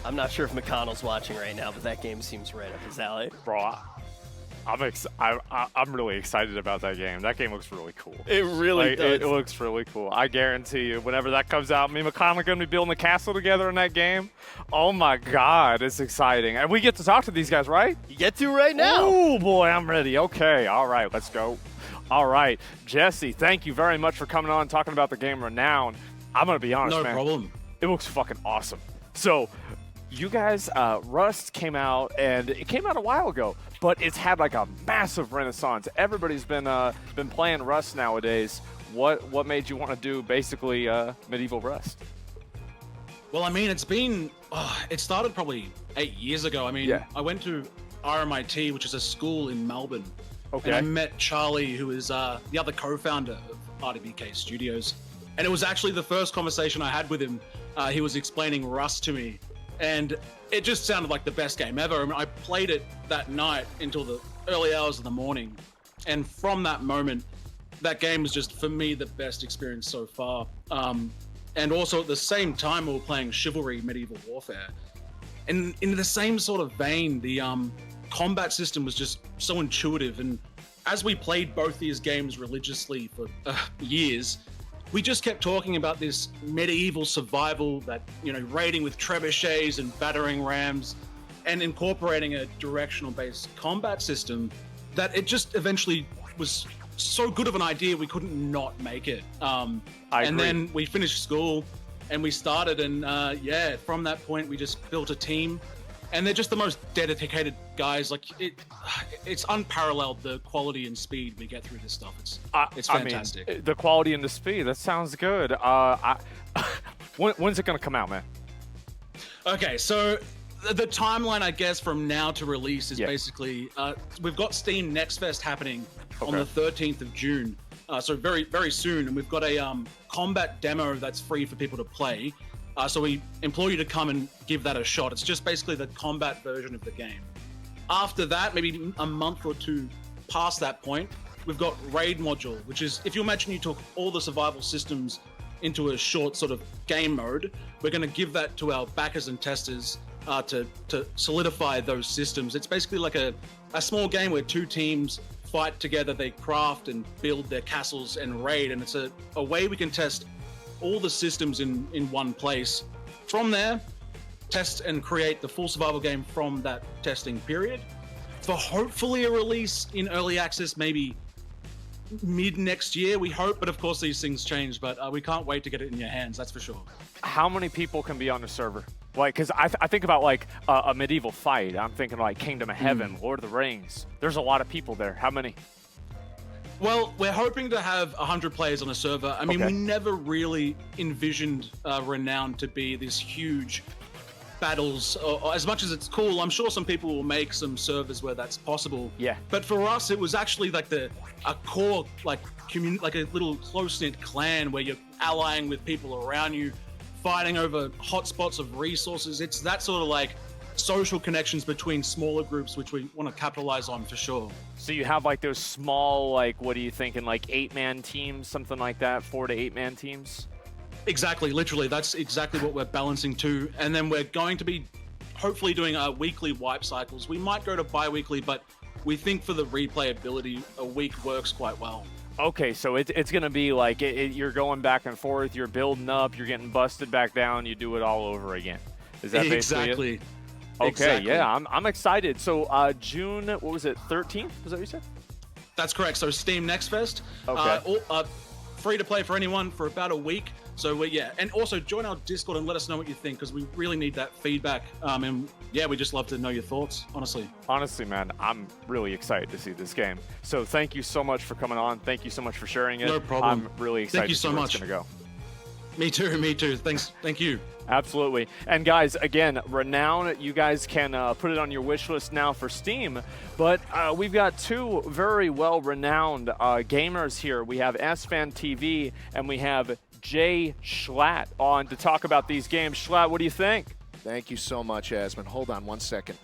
I'm not sure if McConnell's watching right now, but that game seems right up his alley. Bro, I'm really excited about that game. That game looks really cool. It really does. It looks really cool. I guarantee you, whenever that comes out, me and McConnell are going to be building a castle together in that game. Oh my God, it's exciting. And we get to talk to these guys, right? You get to right now. Oh boy, I'm ready. Okay, all right, let's go. All right, Jesse, thank you very much for coming on and talking about the game Renown. I'm going to be honest, man. No problem. It looks fucking awesome. So, you guys, Rust came out, and it came out a while ago, but it's had like a massive renaissance. Everybody's been playing Rust nowadays. What made you want to do basically medieval Rust? Well, I mean, it started probably 8 years ago. I mean, yeah. I went to RMIT, which is a school in Melbourne. Okay. And I met Charlie, who is the other co-founder of RDBK Studios. And it was actually the first conversation I had with him. He was explaining Rust to me. And it just sounded like the best game ever. I mean, I played it that night until the early hours of the morning. And from that moment, that game was just, for me, the best experience so far. And also at the same time, we were playing Chivalry Medieval Warfare. And in the same sort of vein, the combat system was just so intuitive. And as we played both these games religiously for years, we just kept talking about this medieval survival that, raiding with trebuchets and battering rams and incorporating a directional-based combat system that it just eventually was so good of an idea we couldn't not make it. And then we finished school and we started, and from that point we just built a team. And they're just the most dedicated guys. Like it's unparalleled, the quality and speed we get through this stuff. It's fantastic. I mean, the quality and the speed. That sounds good. When's it gonna come out, man? Okay, so the timeline, I guess, from now to release is basically we've got Steam Next Fest happening on the 13th of June. So very, very soon, and we've got a combat demo that's free for people to play. So we implore you to come and give that a shot. It's just basically the combat version of the game. After that, maybe a month or two past that point, we've got Raid module, which is, if you imagine you took all the survival systems into a short sort of game mode, we're going to give that to our backers and testers to solidify those systems. It's basically like a small game where two teams fight together, they craft and build their castles and raid, and it's a way we can test all the systems in one place. From there, test and create the full survival game from that testing period for hopefully a release in early access maybe mid next year, we hope. But of course these things change, but we can't wait to get it in your hands, that's for sure. How many people can be on the server? Like, because I think about like a medieval fight. I'm thinking like Kingdom of Heaven, Lord of the Rings. There's a lot of people there. How many? Well, we're hoping to have 100 players on a server. I mean, we never really envisioned Renown to be this huge battles. Or as much as it's cool, I'm sure some people will make some servers where that's possible. Yeah. But for us, it was actually like a core, like like a little close-knit clan where you're allying with people around you, fighting over hotspots of resources. It's that sort of like social connections between smaller groups, which we want to capitalize on for sure. So you have like those small, like, what are you thinking, like 8-man teams, something like that, 4 to 8-man teams? Exactly, literally. That's exactly what we're balancing to. And then we're going to be hopefully doing weekly wipe cycles. We might go to bi-weekly, but we think for the replayability, a week works quite well. Okay, so it's going to be like you're going back and forth, you're building up, you're getting busted back down, you do it all over again. Is that basically it? Okay, exactly. Yeah, I'm excited. So June, what was it, 13th? Was that what you said? That's correct. So Steam Next Fest. Okay. Free to play for anyone for about a week. So yeah, and also join our Discord and let us know what you think, because we really need that feedback. And yeah, we just love to know your thoughts, honestly. Honestly, man, I'm really excited to see this game. So thank you so much for coming on. Thank you so much for sharing it. No problem. I'm really excited Thank you to see so where much. it's going to go. Me too. Thanks. Thank you. Absolutely. And guys, again, Renown, you guys can put it on your wish list now for Steam. But we've got two very well-renowned gamers here. We have SFan TV and we have Jay Schlatt on to talk about these games. Schlatt, what do you think? Thank you so much, Asmon. Hold on 1 second.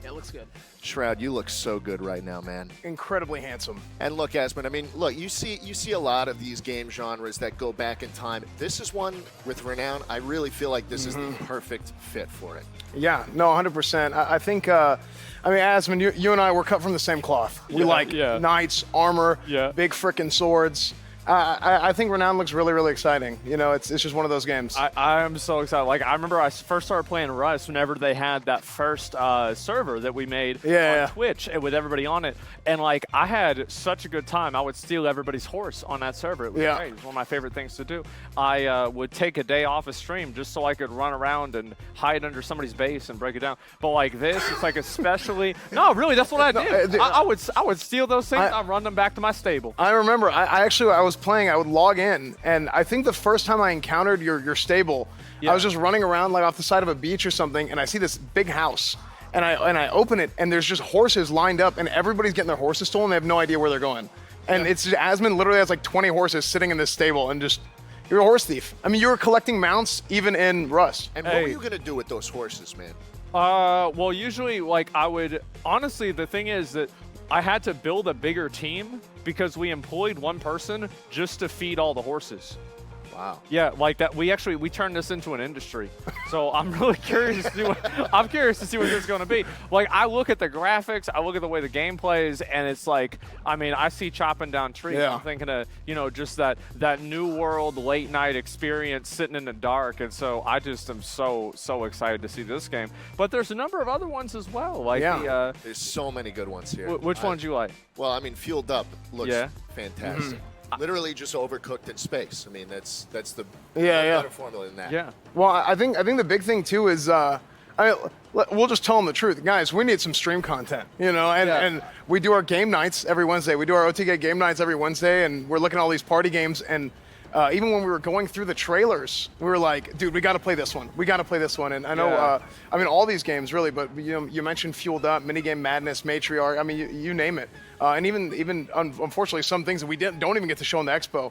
It looks good. Shroud, you look so good right now, man. Incredibly handsome. And look, Asmon, I mean, look, you see a lot of these game genres that go back in time. This is one with Renown. I really feel like this is the perfect fit for it. Yeah, no, 100%. I think, I mean, Asmon, you and I were cut from the same cloth. We like knights, armor, big frickin' swords. I think Renown looks really, really exciting. You know, it's just one of those games. I'm so excited. Like, I remember I first started playing Rust whenever they had that first server that we made on Twitch with everybody on it. And, like, I had such a good time. I would steal everybody's horse on that server. It was great. It was one of my favorite things to do. I would take a day off of stream just so I could run around and hide under somebody's base and break it down. But, like, this, it's like especially... No, really, that's what I did. I would steal those things. I'd run them back to my stable. I remember. I was playing, I would log in, and I think the first time I encountered your stable, I was just running around like off the side of a beach or something, and I see this big house, and I open it, and there's just horses lined up, and everybody's getting their horses stolen. They have no idea where they're going, and it's just, Asmon literally has like 20 horses sitting in this stable, and just you're a horse thief. I mean, you were collecting mounts even in Rust. And what were you gonna do with those horses, man? Well, usually, like, I would honestly. The thing is that I had to build a bigger team because we employed one person just to feed all the horses. Wow. Yeah, like that. We turned this into an industry. So I'm really curious to see what this is going to be. Like, I look at the graphics, I look at the way the game plays, and it's like, I mean, I see chopping down trees. I'm thinking of, you know, just that new world late night experience sitting in the dark. And so I just am so excited to see this game. But there's a number of other ones as well. Like there's so many good ones here. Which ones do you like? Well, I mean, Fueled Up looks fantastic. Literally just overcooked in space. I mean, that's the better formula than that. Yeah. Well, I think the big thing too is we'll just tell them the truth, guys. We need some stream content, you know, and we do our game nights every Wednesday. We do our OTK game nights every Wednesday, and we're looking at all these party games. And even when we were going through the trailers, we were like, dude, we got to play this one. We got to play this one. And I know, I mean, all these games really, but you mentioned Fueled Up, Minigame Madness, Matriarch. I mean, you name it. And even unfortunately, some things that we don't even get to show in the expo.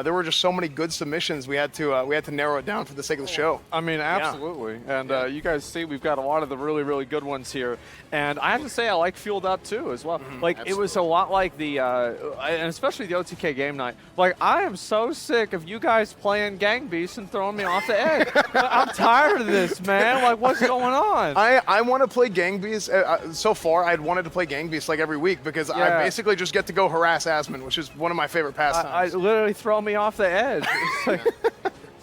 There were just so many good submissions. We had to narrow it down for the sake of the show. I mean, absolutely. And you guys see, we've got a lot of the really, really good ones here. And I have to say, I like Fueled Up too, as well. Like, it was a lot like the, and especially the OTK game night. Like, I am so sick of you guys playing Gang Beasts and throwing me off the edge. I'm tired of this, man. Like, what's going on? I want to play Gang Beasts. So far, I'd wanted to play Gang Beasts like every week because I basically just get to go harass Asmon, which is one of my favorite pastimes. I literally throw me off the edge. It's like,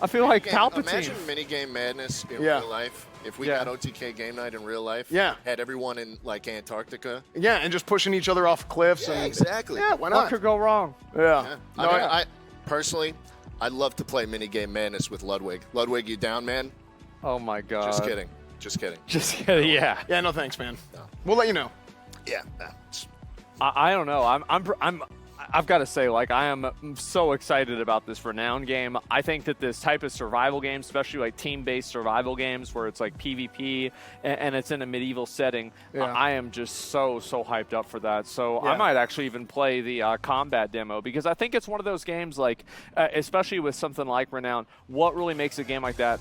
I feel like Palpatine. Imagine Minigame Madness in real life. If we got OTK Game Night in real life, had everyone in like Antarctica. Yeah, and just pushing each other off cliffs. Yeah, exactly. Yeah, why not? What could go wrong? Yeah. No, I personally, I'd love to play Minigame Madness with Ludwig. Ludwig, you down, man? Oh my God. Just kidding. Just kidding. Just kidding. Yeah. Yeah. No thanks, man. No. We'll let you know. Yeah. I don't know. I've got to say, like, I am so excited about this Renown game. I think that this type of survival game, especially like team-based survival games where it's like PvP and it's in a medieval setting, I am just so hyped up for that. So I might actually even play the combat demo because I think it's one of those games, like, especially with something like Renown, what really makes a game like that,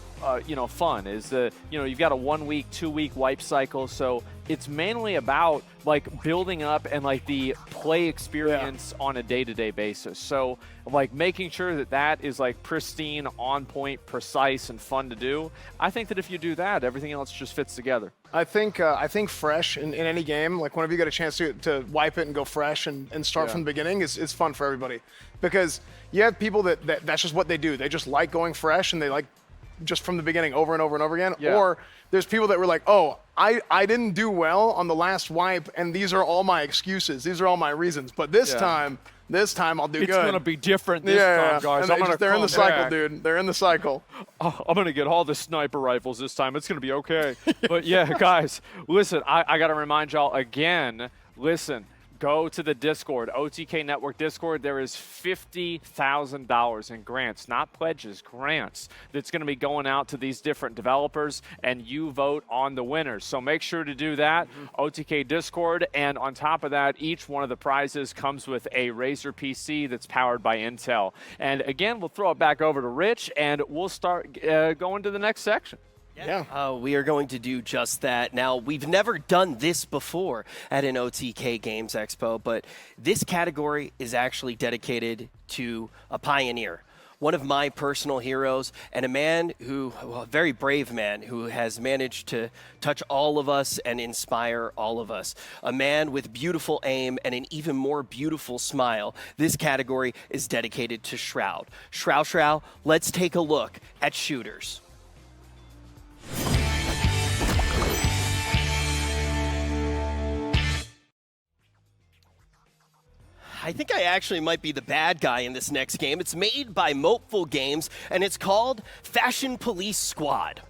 fun is you've got a 1 week, 2 week wipe cycle. So it's mainly about like building up and like the play experience on a day-to-day basis. So like making sure that that is like pristine, on point, precise, and fun to do. I think that if you do that, everything else just fits together. I think fresh in any game, like whenever you get a chance to wipe it and go fresh and start from the beginning is fun for everybody. Because you have people that's just what they do. They just like going fresh and they like just from the beginning over and over and over again. Or there's people that were like, oh, I didn't do well on the last wipe, and these are all my excuses. These are all my reasons. But this time I'll do good. It's going to be different this time, guys. And they're in the cycle, dude. They're in the cycle. Oh, I'm going to get all the sniper rifles this time. It's going to be okay. But yeah, guys, listen, I got to remind y'all again, listen, go to the Discord, OTK Network Discord. There is $50,000 in grants, not pledges, grants, that's going to be going out to these different developers, and you vote on the winners. So make sure to do that, OTK Discord. And on top of that, each one of the prizes comes with a Razer PC that's powered by Intel. And again, we'll throw it back over to Rich, and we'll start going to the next section. We are going to do just that. Now, we've never done this before at an OTK Games Expo, but this category is actually dedicated to a pioneer, one of my personal heroes, and a man who, a very brave man who has managed to touch all of us and inspire all of us. A man with beautiful aim and an even more beautiful smile. This category is dedicated to Shroud. Shroud, let's take a look at shooters. I think I actually might be the bad guy in this next game. It's made by Mopeful Games, and it's called Fashion Police Squad.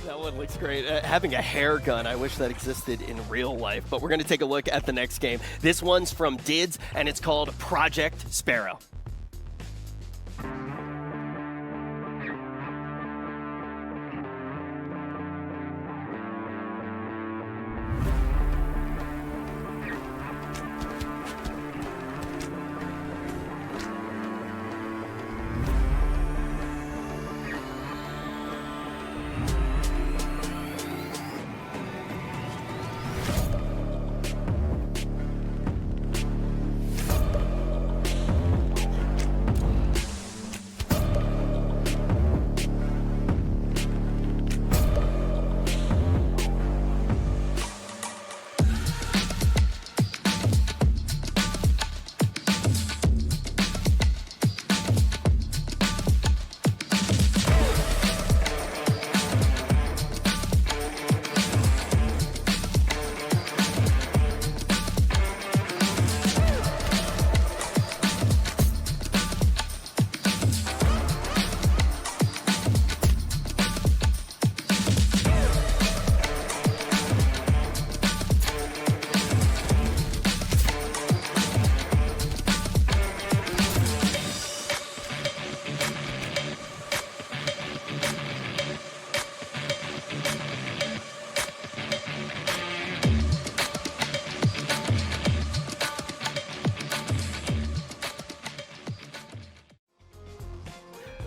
That one looks great. Having a hair gun, I wish that existed in real life. But we're going to take a look at the next game. This one's from Dids, and it's called Project Sparrow.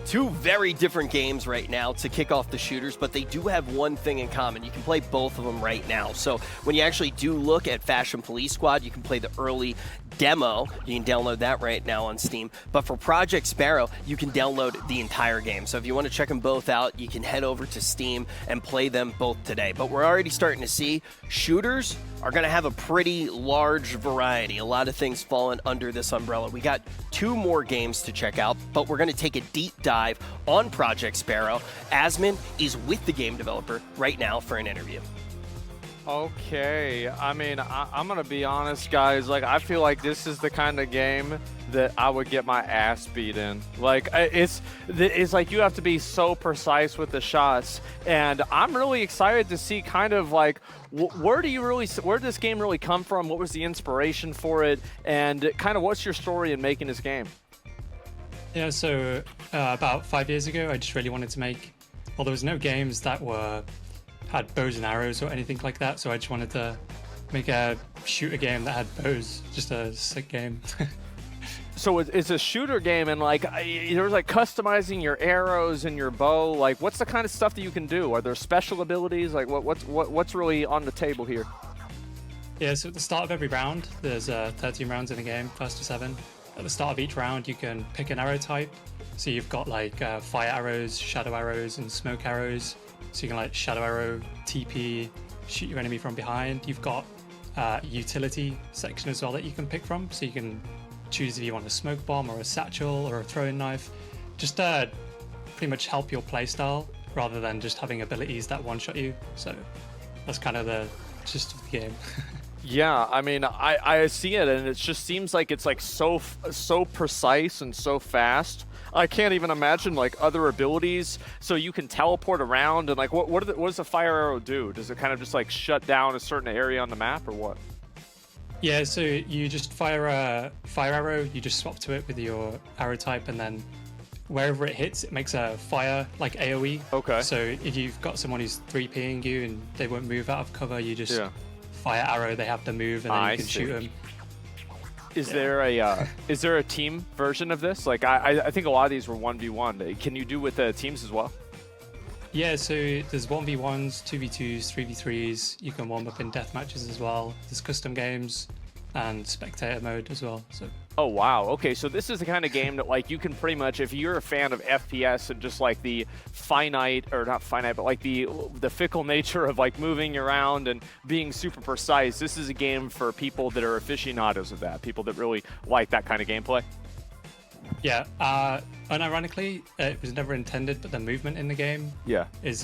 Two very different games right now to kick off the shooters, but they do have one thing in common. You can play both of them right now. So when you actually do look at Fashion Police Squad, you can play the early demo. You can download that right now on Steam. But for Project Sparrow, you can download the entire game. So if you want to check them both out, you can head over to Steam and play them both today. But we're already starting to see shooters are going to have a pretty large variety. A lot of things falling under this umbrella. We got 2 more games to check out, but we're going to take a deep dive on Project Sparrow. Asmon is with the game developer right now for an interview. Okay, I mean, I'm gonna be honest, guys. Like, I feel like this is the kind of game that I would get my ass beat in. Like, it's like you have to be so precise with the shots, and I'm really excited to see kind of like where did this game really come from? What was the inspiration for it, and kind of what's your story in making this game? Yeah, so about 5 years ago, I just really wanted to make. Well, there was no games that had bows and arrows or anything like that, so I just wanted to make a shooter game that had bows. Just a sick game. So it's a shooter game, and like there's like customizing your arrows and your bow. Like, what's the kind of stuff that you can do? Are there special abilities? Like, what's really on the table here? Yeah, so at the start of every round, there's 13 rounds in the game, first to 7. At the start of each round, you can pick an arrow type. So you've got like fire arrows, shadow arrows, and smoke arrows. So you can like shadow arrow, TP, shoot your enemy from behind. You've got utility section as well that you can pick from. So you can choose if you want a smoke bomb or a satchel or a throwing knife. Just pretty much help your playstyle rather than just having abilities that one-shot you. So that's kind of the gist of the game. Yeah, I mean, I see it, and it just seems like it's like so precise and so fast. I can't even imagine like other abilities. So you can teleport around, and like what does a fire arrow do? Does it kind of just like shut down a certain area on the map, or what? Yeah, so you just fire a fire arrow, you just swap to it with your arrow type, and then wherever it hits, it makes a fire, like AoE. Okay. So if you've got someone who's 3Ping you and they won't move out of cover, you just fire arrow, they have to move, and then you can shoot them. Is there a team version of this? Like I think a lot of these were 1v1. Can you do with the teams as well? Yeah, so there's 1v1s, 2v2s, 3v3s. You can warm up in death matches as well. There's custom games and spectator mode as well. So. Oh wow. Okay, so this is the kind of game that like you can pretty much, if you're a fan of FPS and just like the finite, or not finite, but like the fickle nature of like moving around and being super precise, this is a game for people that are aficionados of that, people that really like that kind of gameplay. Yeah, unironically, it was never intended, but the movement in the game is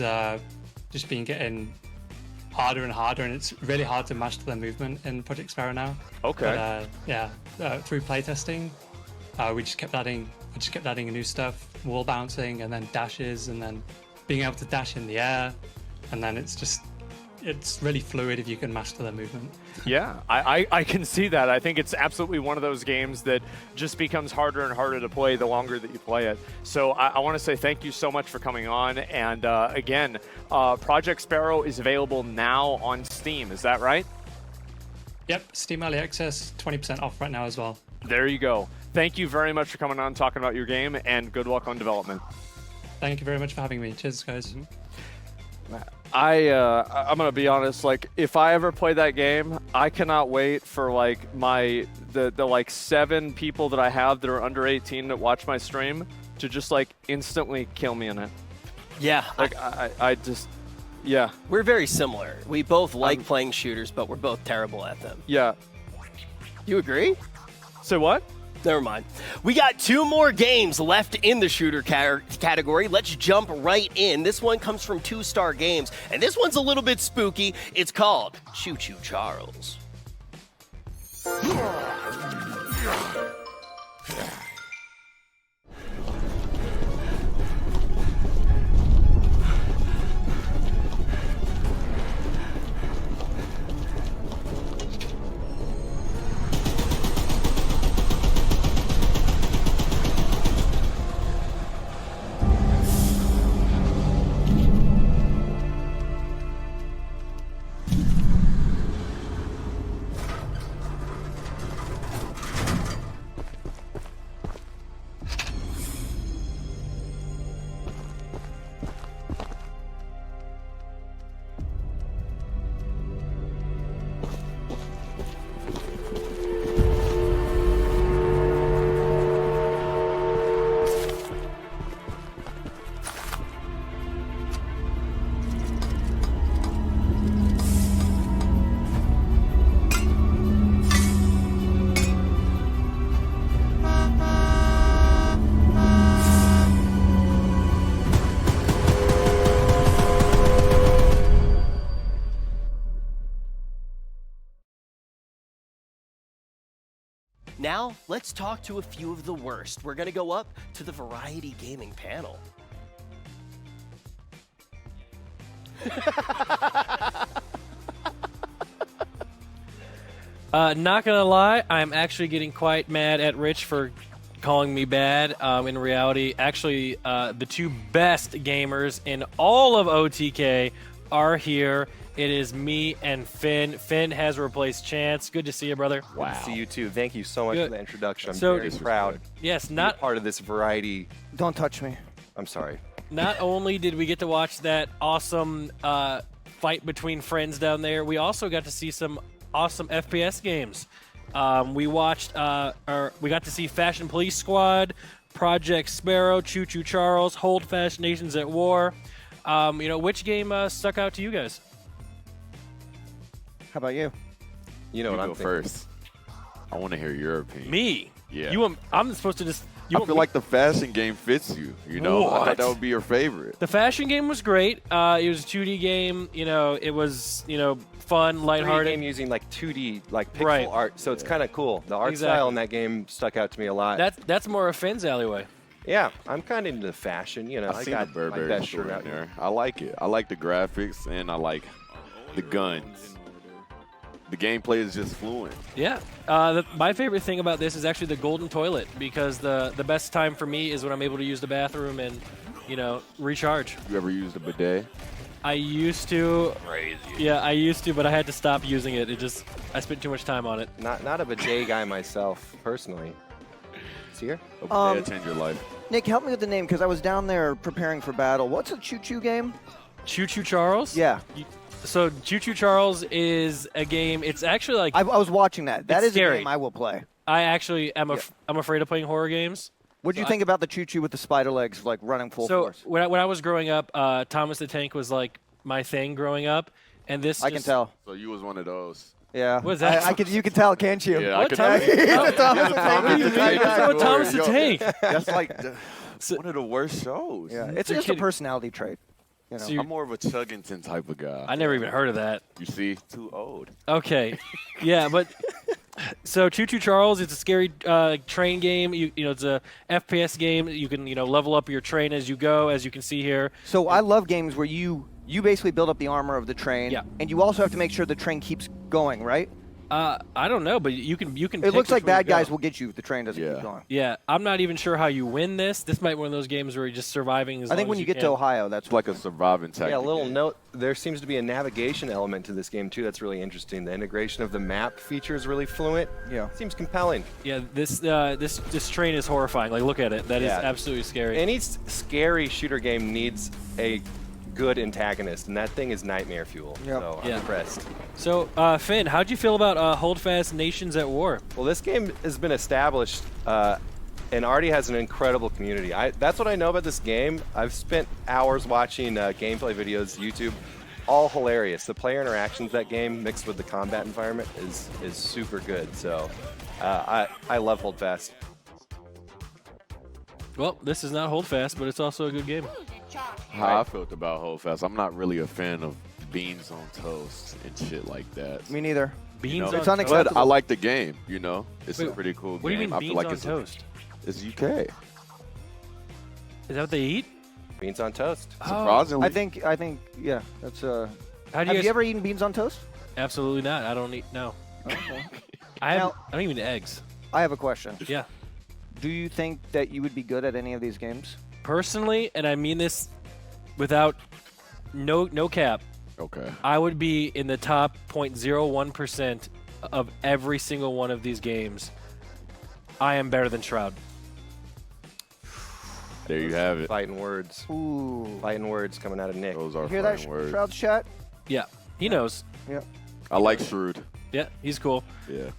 just been getting harder and harder, and it's really hard to master the movement in Project Sparrow now. Okay. But, through playtesting, we just kept adding new stuff, wall bouncing, and then dashes, and then being able to dash in the air, and then it's really fluid if you can master the movement. Yeah, I can see that. I think it's absolutely one of those games that just becomes harder and harder to play the longer that you play it. So I want to say thank you so much for coming on. And again, Project Sparrow is available now on Steam. Is that right? Yep, Steam Early Access, 20% off right now as well. There you go. Thank you very much for coming on, talking about your game, and good luck on development. Thank you very much for having me. Cheers, guys. Mm-hmm. I'm gonna be honest, like if I ever play that game, I cannot wait for like the like 7 people that I have that are under 18 that watch my stream to just like instantly kill me in it. Yeah. Like I just, yeah. We're very similar. We both like playing shooters, but we're both terrible at them. Yeah. You agree? So what? Never mind. We got 2 more games left in the shooter category. Let's jump right in. This one comes from 2 Star Games, and this one's a little bit spooky. It's called Choo Choo Charles. Now, let's talk to a few of the worst. We're going to go up to the Variety Gaming panel. Not gonna lie, I'm actually getting quite mad at Rich for calling me bad. In reality, actually, the two best gamers in all of OTK are here. It is me and Finn. Finn has replaced Chance. Good to see you, brother. Wow. Good to see you too. Thank you so much for the introduction. I'm So- very proud. Yes, to be not a part of this variety. Don't touch me. I'm sorry. Not only did we get to watch that awesome fight between friends down there, we also got to see some awesome FPS games. We watched, we got to see Fashion Police Squad, Project Sparrow, Choo Choo Charles, Hold Fast Nations at War. You know, which game stuck out to you guys? How about you? You know what I'm go thinking. first. I want to hear your opinion. Me? Yeah. I'm supposed to just. You I want feel me- like the fashion game fits you. You know, I What? thought that would be your favorite. The fashion game was great. It was a 2D game. You know, it was fun, 3D lighthearted. game using like 2D, like pixel Right. art, so it's kind of cool. The art Exactly. style in that game stuck out to me a lot. That's more of Finn's alleyway. Yeah, I'm kind of into fashion. You know, I I seen the got my Burberry best store shirt in out there. I like it. I like the graphics and I like the guns. The gameplay is just fluent. Yeah. My favorite thing about this is actually the golden toilet, because the best time for me is when I'm able to use the bathroom and, recharge. You ever used a bidet? I used to. Crazy. Yeah, I used to, but I had to stop using it. I spent too much time on it. Not a bidet guy myself, personally. See here? A bidet change your life. Nick, help me with the name, because I was down there preparing for battle. What's a choo-choo game? Choo Choo Charles? Yeah. So Choo Choo Charles is a game. It's actually like I was watching that. That it's is scary. a game I will play. I actually am. I'm afraid of playing horror games. What do you think about the choo-choo with the spider legs, like running full force? When I was growing up, Thomas the Tank was like my thing growing up, and this I can tell. So you was one of those. Yeah. What's that? You can tell, can't you? Yeah, What I Thomas? can tell. Thomas the Tank. What do you mean? What's Thomas the Tank? That's like one of the worst shows. Yeah, it's You're just kidding. a personality trait. You know? So I'm more of a Chuggington type of guy. I never even heard of that. You see, too old. Okay, yeah, but so Choo Choo Charles, it's a scary train game. It's a FPS game. You can level up your train as you go, as you can see here. So I love games where you basically build up the armor of the train, Yeah. and you also have to make sure the train keeps going, right? I don't know, but you can. It pick looks like which way to bad guys go. will get you if the train doesn't keep going. Yeah, I'm not even sure how you win this. This might be one of those games where you're just surviving. I think when you get to Ohio, that's like a surviving tactic. Yeah, a little note. There seems to be a navigation element to this game too. That's really interesting. The integration of the map feature is really fluent. Yeah, seems compelling. Yeah, this train is horrifying. Like, look at it. That is absolutely scary. Any scary shooter game needs a good antagonist, and that thing is nightmare fuel. Yep. So I'm Yeah. impressed. So, Finn, how'd you feel about Hold Fast Nations at War? Well, this game has been established and already has an incredible community. That's what I know about this game. I've spent hours watching gameplay videos, YouTube, all hilarious. The player interactions that game mixed with the combat environment is super good. So I love Hold Fast. Well, this is not Hold Fast, but it's also a good game. How I felt about Hold Fast, I'm not really a fan of beans on toast and shit like that. Me neither. Beans It's on unacceptable. But I like the game, It's Wait, a pretty cool what do you game. mean I beans feel like on it's toast? It's UK. Is that what they eat? Beans on toast. Surprisingly. I think, yeah, that's How do Have guys- you ever eaten beans on toast? Absolutely not. I don't eat. No. Okay. I Now- don't even eat eggs. I have a question. Yeah. Do you think that you would be good at any of these games? Personally, and I mean this without no cap. Okay. I would be in the top 0.01% of every single one of these games. I am better than Shroud. There you have it. Fighting words. Ooh. Fighting words coming out of Nick. Those are Hear that, fighting words. Shroud's chat? Yeah, he knows. Yeah. I like Shrewd. Yeah, he's cool. Yeah.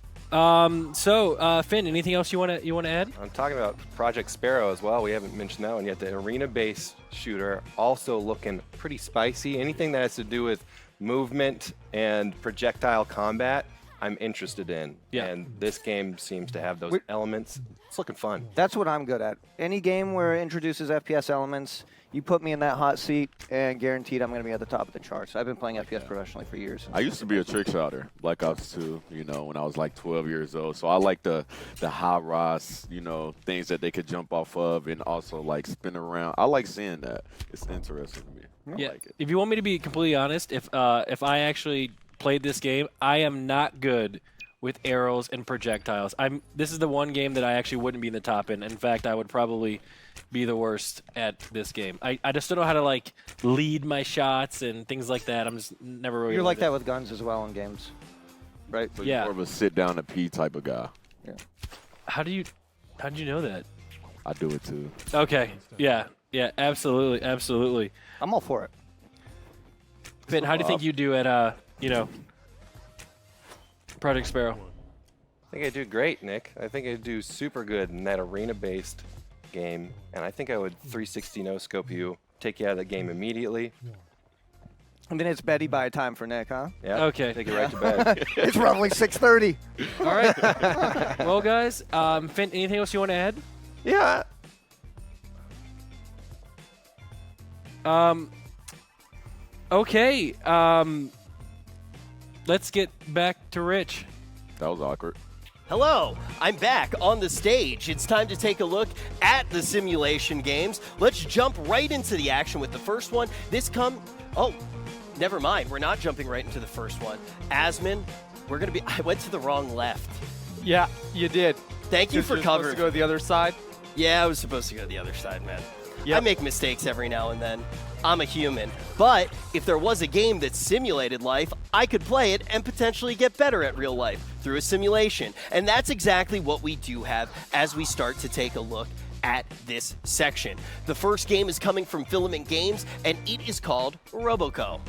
So Finn, anything else you want to add? I'm talking about Project Sparrow as well. We haven't mentioned that one yet. The arena-based shooter, also looking pretty spicy. Anything that has to do with movement and projectile combat I'm interested in. Yeah. And this game seems to have those elements. It's looking fun. That's what I'm good at. Any game where it introduces FPS elements, you put me in that hot seat, and guaranteed I'm going to be at the top of the charts. I've been playing FPS professionally for years. I used to be a trick shotter, Black Ops 2, when I was like 12 years old. So I like the high rise, things that they could jump off of and also like spin around. I like seeing that. It's interesting to me. I like it. If you want me to be completely honest, if I actually played this game, I am not good with arrows and projectiles. This is the one game that I actually wouldn't be in the top in. In fact, I would probably be the worst at this game. I just don't know how to like lead my shots and things like that. I'm just never really. You're like that with guns as well in games, right? So you're more of a sit down and pee type of guy. Yeah. How did you know that? I do it too. Okay. Yeah. Yeah. Absolutely. Absolutely. I'm all for it. Finn, how do you think you do at Project Sparrow? I think I do great, Nick. I think I do super good in that arena-based game, and I think I would 360 no-scope you, take you out of the game immediately. And then it's beddy by time for Nick, huh? Yeah. Okay. Take you right to bed. It's roughly 6:30. All right. Well, guys, Finn, anything else you want to add? Yeah. Okay. Let's get back to Rich. That was awkward. Hello, I'm back on the stage. It's time to take a look at the simulation games. Let's jump right into the action with the first one. Oh, never mind. We're not jumping right into the first one. Asmon, I went to the wrong left. Yeah, you did. Thank you for covering. To go to the other side? Yeah, I was supposed to go to the other side, man. Yep. I make mistakes every now and then. I'm a human. But if there was a game that simulated life, I could play it and potentially get better at real life through a simulation. And that's exactly what we do have as we start to take a look at this section. The first game is coming from Filament Games, and it is called Roboco.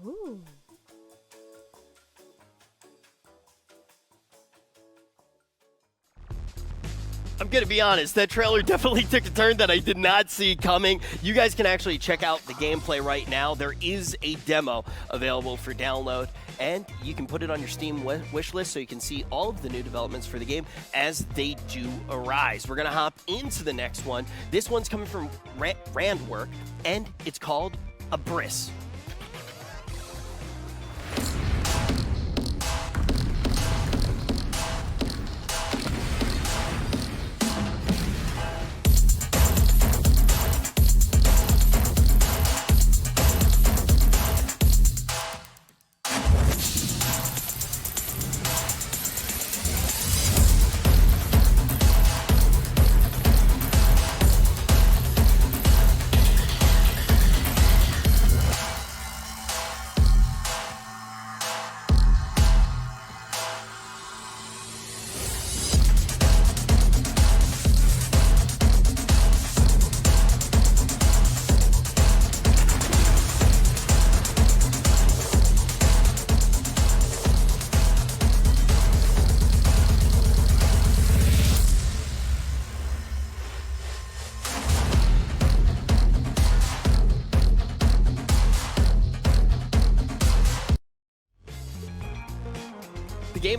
Ooh. I'm going to be honest, that trailer definitely took a turn that I did not see coming. You guys can actually check out the gameplay right now. There is a demo available for download, and you can put it on your Steam wish list so you can see all of the new developments for the game as they do arise. We're going to hop into the next one. This one's coming from Randwork, and it's called Abyss.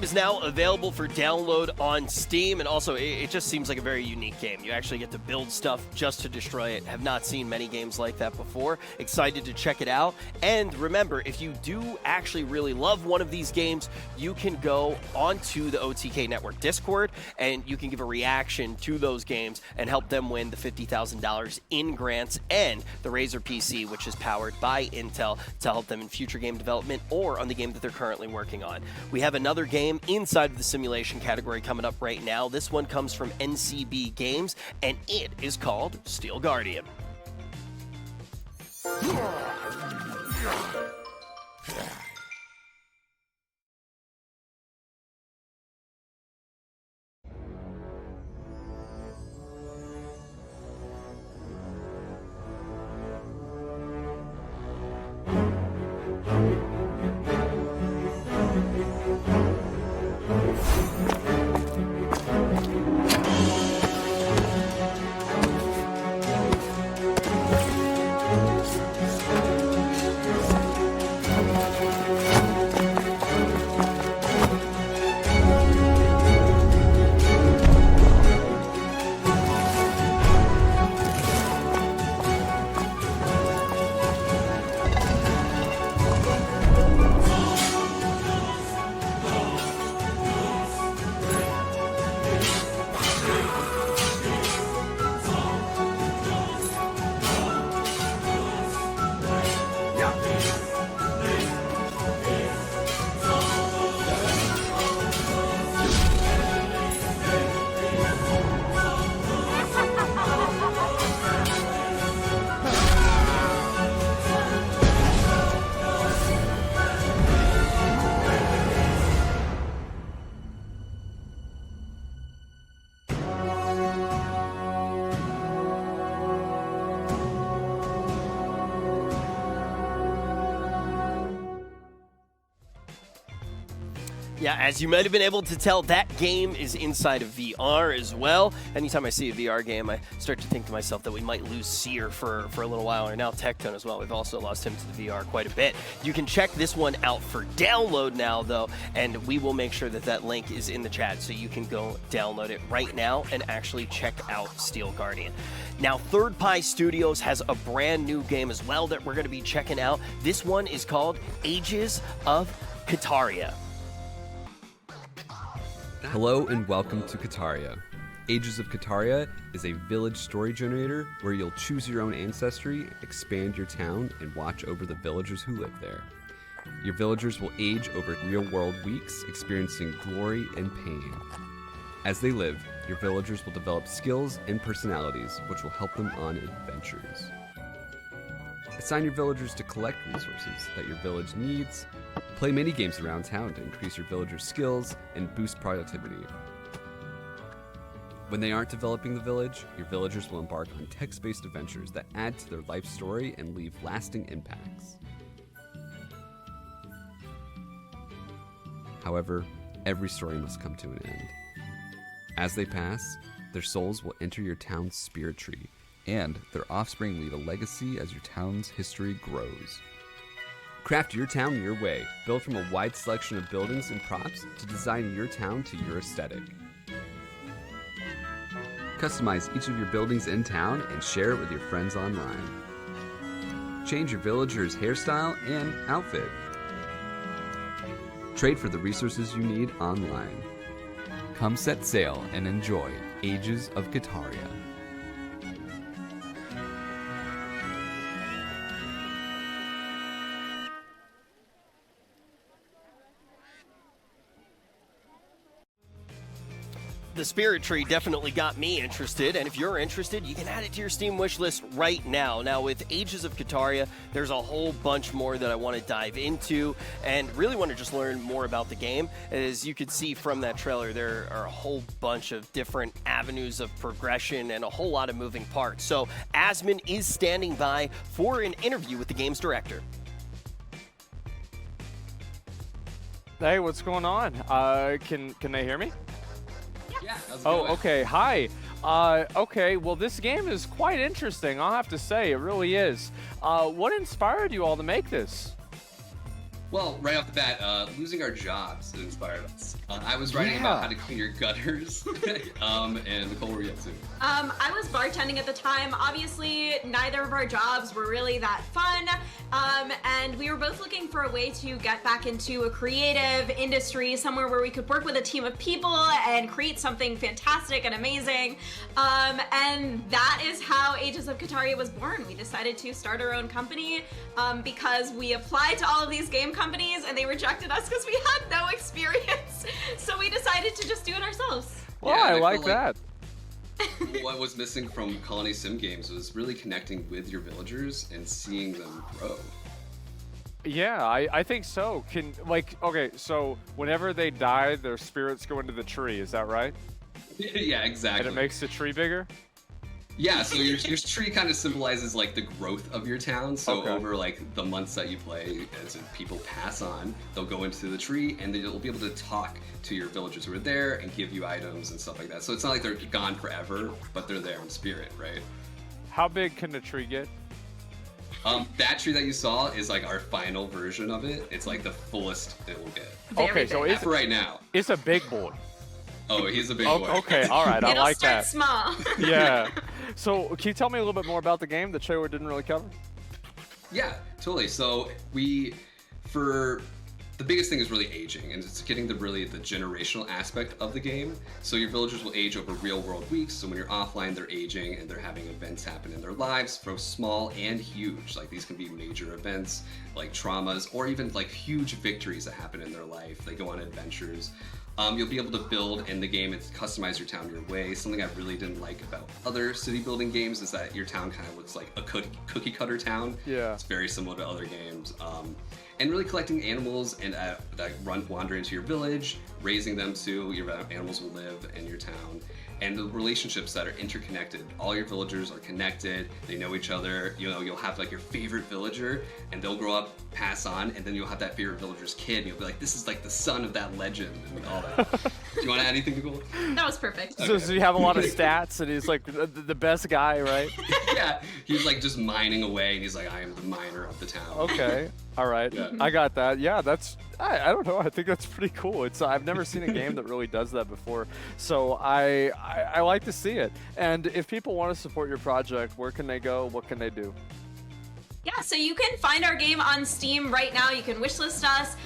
is now available for download on Steam, and also it just seems like a very unique game. You actually get to build stuff just to destroy it. Have not seen many games like that before. Excited to check it out. And remember, if you do actually really love one of these games, you can go onto the OTK Network Discord and you can give a reaction to those games and help them win the $50,000 in grants and the Razer PC, which is powered by Intel, to help them in future game development or on the game that they're currently working on. We have another game inside of the simulation category coming up right now. This one comes from NCB Games, and it is called Steel Guardian. Yeah, as you might have been able to tell, that game is inside of VR as well. Anytime I see a VR game, I start to think to myself that we might lose Seer for a little while, or now Tectone as well. We've also lost him to the VR quite a bit. You can check this one out for download now, though, and we will make sure that that link is in the chat so you can go download it right now and actually check out Steel Guardian. Now, Third Pie Studios has a brand new game as well that we're going to be checking out. This one is called Ages of Kataria. Hello and welcome to Kataria. Ages of Kataria is a village story generator where you'll choose your own ancestry, expand your town, and watch over the villagers who live there. Your villagers will age over real-world weeks, experiencing glory and pain. As they live, your villagers will develop skills and personalities which will help them on adventures. Assign your villagers to collect resources that your village needs. Play mini-games around town to increase your villagers' skills and boost productivity. When they aren't developing the village, your villagers will embark on text-based adventures that add to their life story and leave lasting impacts. However, every story must come to an end. As they pass, their souls will enter your town's spirit tree, and their offspring leave a legacy as your town's history grows. Craft your town your way, built from a wide selection of buildings and props to design your town to your aesthetic. Customize each of your buildings in town and share it with your friends online. Change your villager's hairstyle and outfit. Trade for the resources you need online. Come set sail and enjoy Ages of Kataria. The Spirit Tree definitely got me interested, and if you're interested, you can add it to your Steam wish list right now. Now, with Ages of Kataria, there's a whole bunch more that I want to dive into and really want to just learn more about the game. As you could see from that trailer, there are a whole bunch of different avenues of progression and a whole lot of moving parts. So, Asmon is standing by for an interview with the game's director. Hey, what's going on? Can they hear me? Yeah. Oh, okay. Hi. Okay, well, this game is quite interesting, I'll have to say. It really is. What inspired you all to make this? Well, right off the bat, losing our jobs inspired us. I was writing about how to clean your gutters, and Nicole, were you up to? I was bartending at the time. Obviously, neither of our jobs were really that fun, and we were both looking for a way to get back into a creative industry, somewhere where we could work with a team of people and create something fantastic and amazing. And that is how Ages of Kataria was born. We decided to start our own company because we applied to all of these game companies and they rejected us because we had no experience. So we decided to just do it ourselves. Well, I like that. What was missing from Colony Sim games was really connecting with your villagers and seeing them grow. Yeah, I think so. Okay, so whenever they die, their spirits go into the tree, is that right? Yeah, exactly. And it makes the tree bigger? Yeah, so your tree kind of symbolizes like the growth of your town. So over like the months that you play, as people pass on, they'll go into the tree and then you'll be able to talk to your villagers who are there and give you items and stuff like that. So it's not like they're gone forever, but they're there in spirit, right? How big can the tree get? That tree that you saw is like our final version of it. It's like the fullest it will get. Okay, so it's for right now. It's a big boy. Oh, he's a big boy. Okay, all right, I like that. It'll start small. Yeah. So, can you tell me a little bit more about the game that Trevor didn't really cover? Yeah, totally. So the biggest thing is really aging, and it's getting the generational aspect of the game. So your villagers will age over real world weeks. So when you're offline, they're aging and they're having events happen in their lives, both small and huge. Like these can be major events, like traumas, or even like huge victories that happen in their life. They go on adventures. You'll be able to build in the game and customize your town your way. Something I really didn't like about other city building games is that your town kind of looks like a cookie cutter town. Yeah. It's very similar to other games. And really collecting animals and that wander into your village, raising them so your animals will live in your town. And the relationships that are interconnected. All your villagers are connected, they know each other. You know, you'll have like your favorite villager and they'll grow up, pass on, and then you'll have that favorite villager's kid and you'll be like, this is like the son of that legend and all that. Do you want to add anything, Nicole? That was perfect. So you have a lot of stats and he's like the best guy, right? Yeah, he's like just mining away and he's like, I am the miner of the town. Okay, all right, Yeah. I got that. Yeah, I don't know, I think that's pretty cool. I've never seen a game that really does that before, so I like to see it. And if people want to support your project, where can they go? What can they do? Yeah, so you can find our game on Steam right now. You can wishlist us.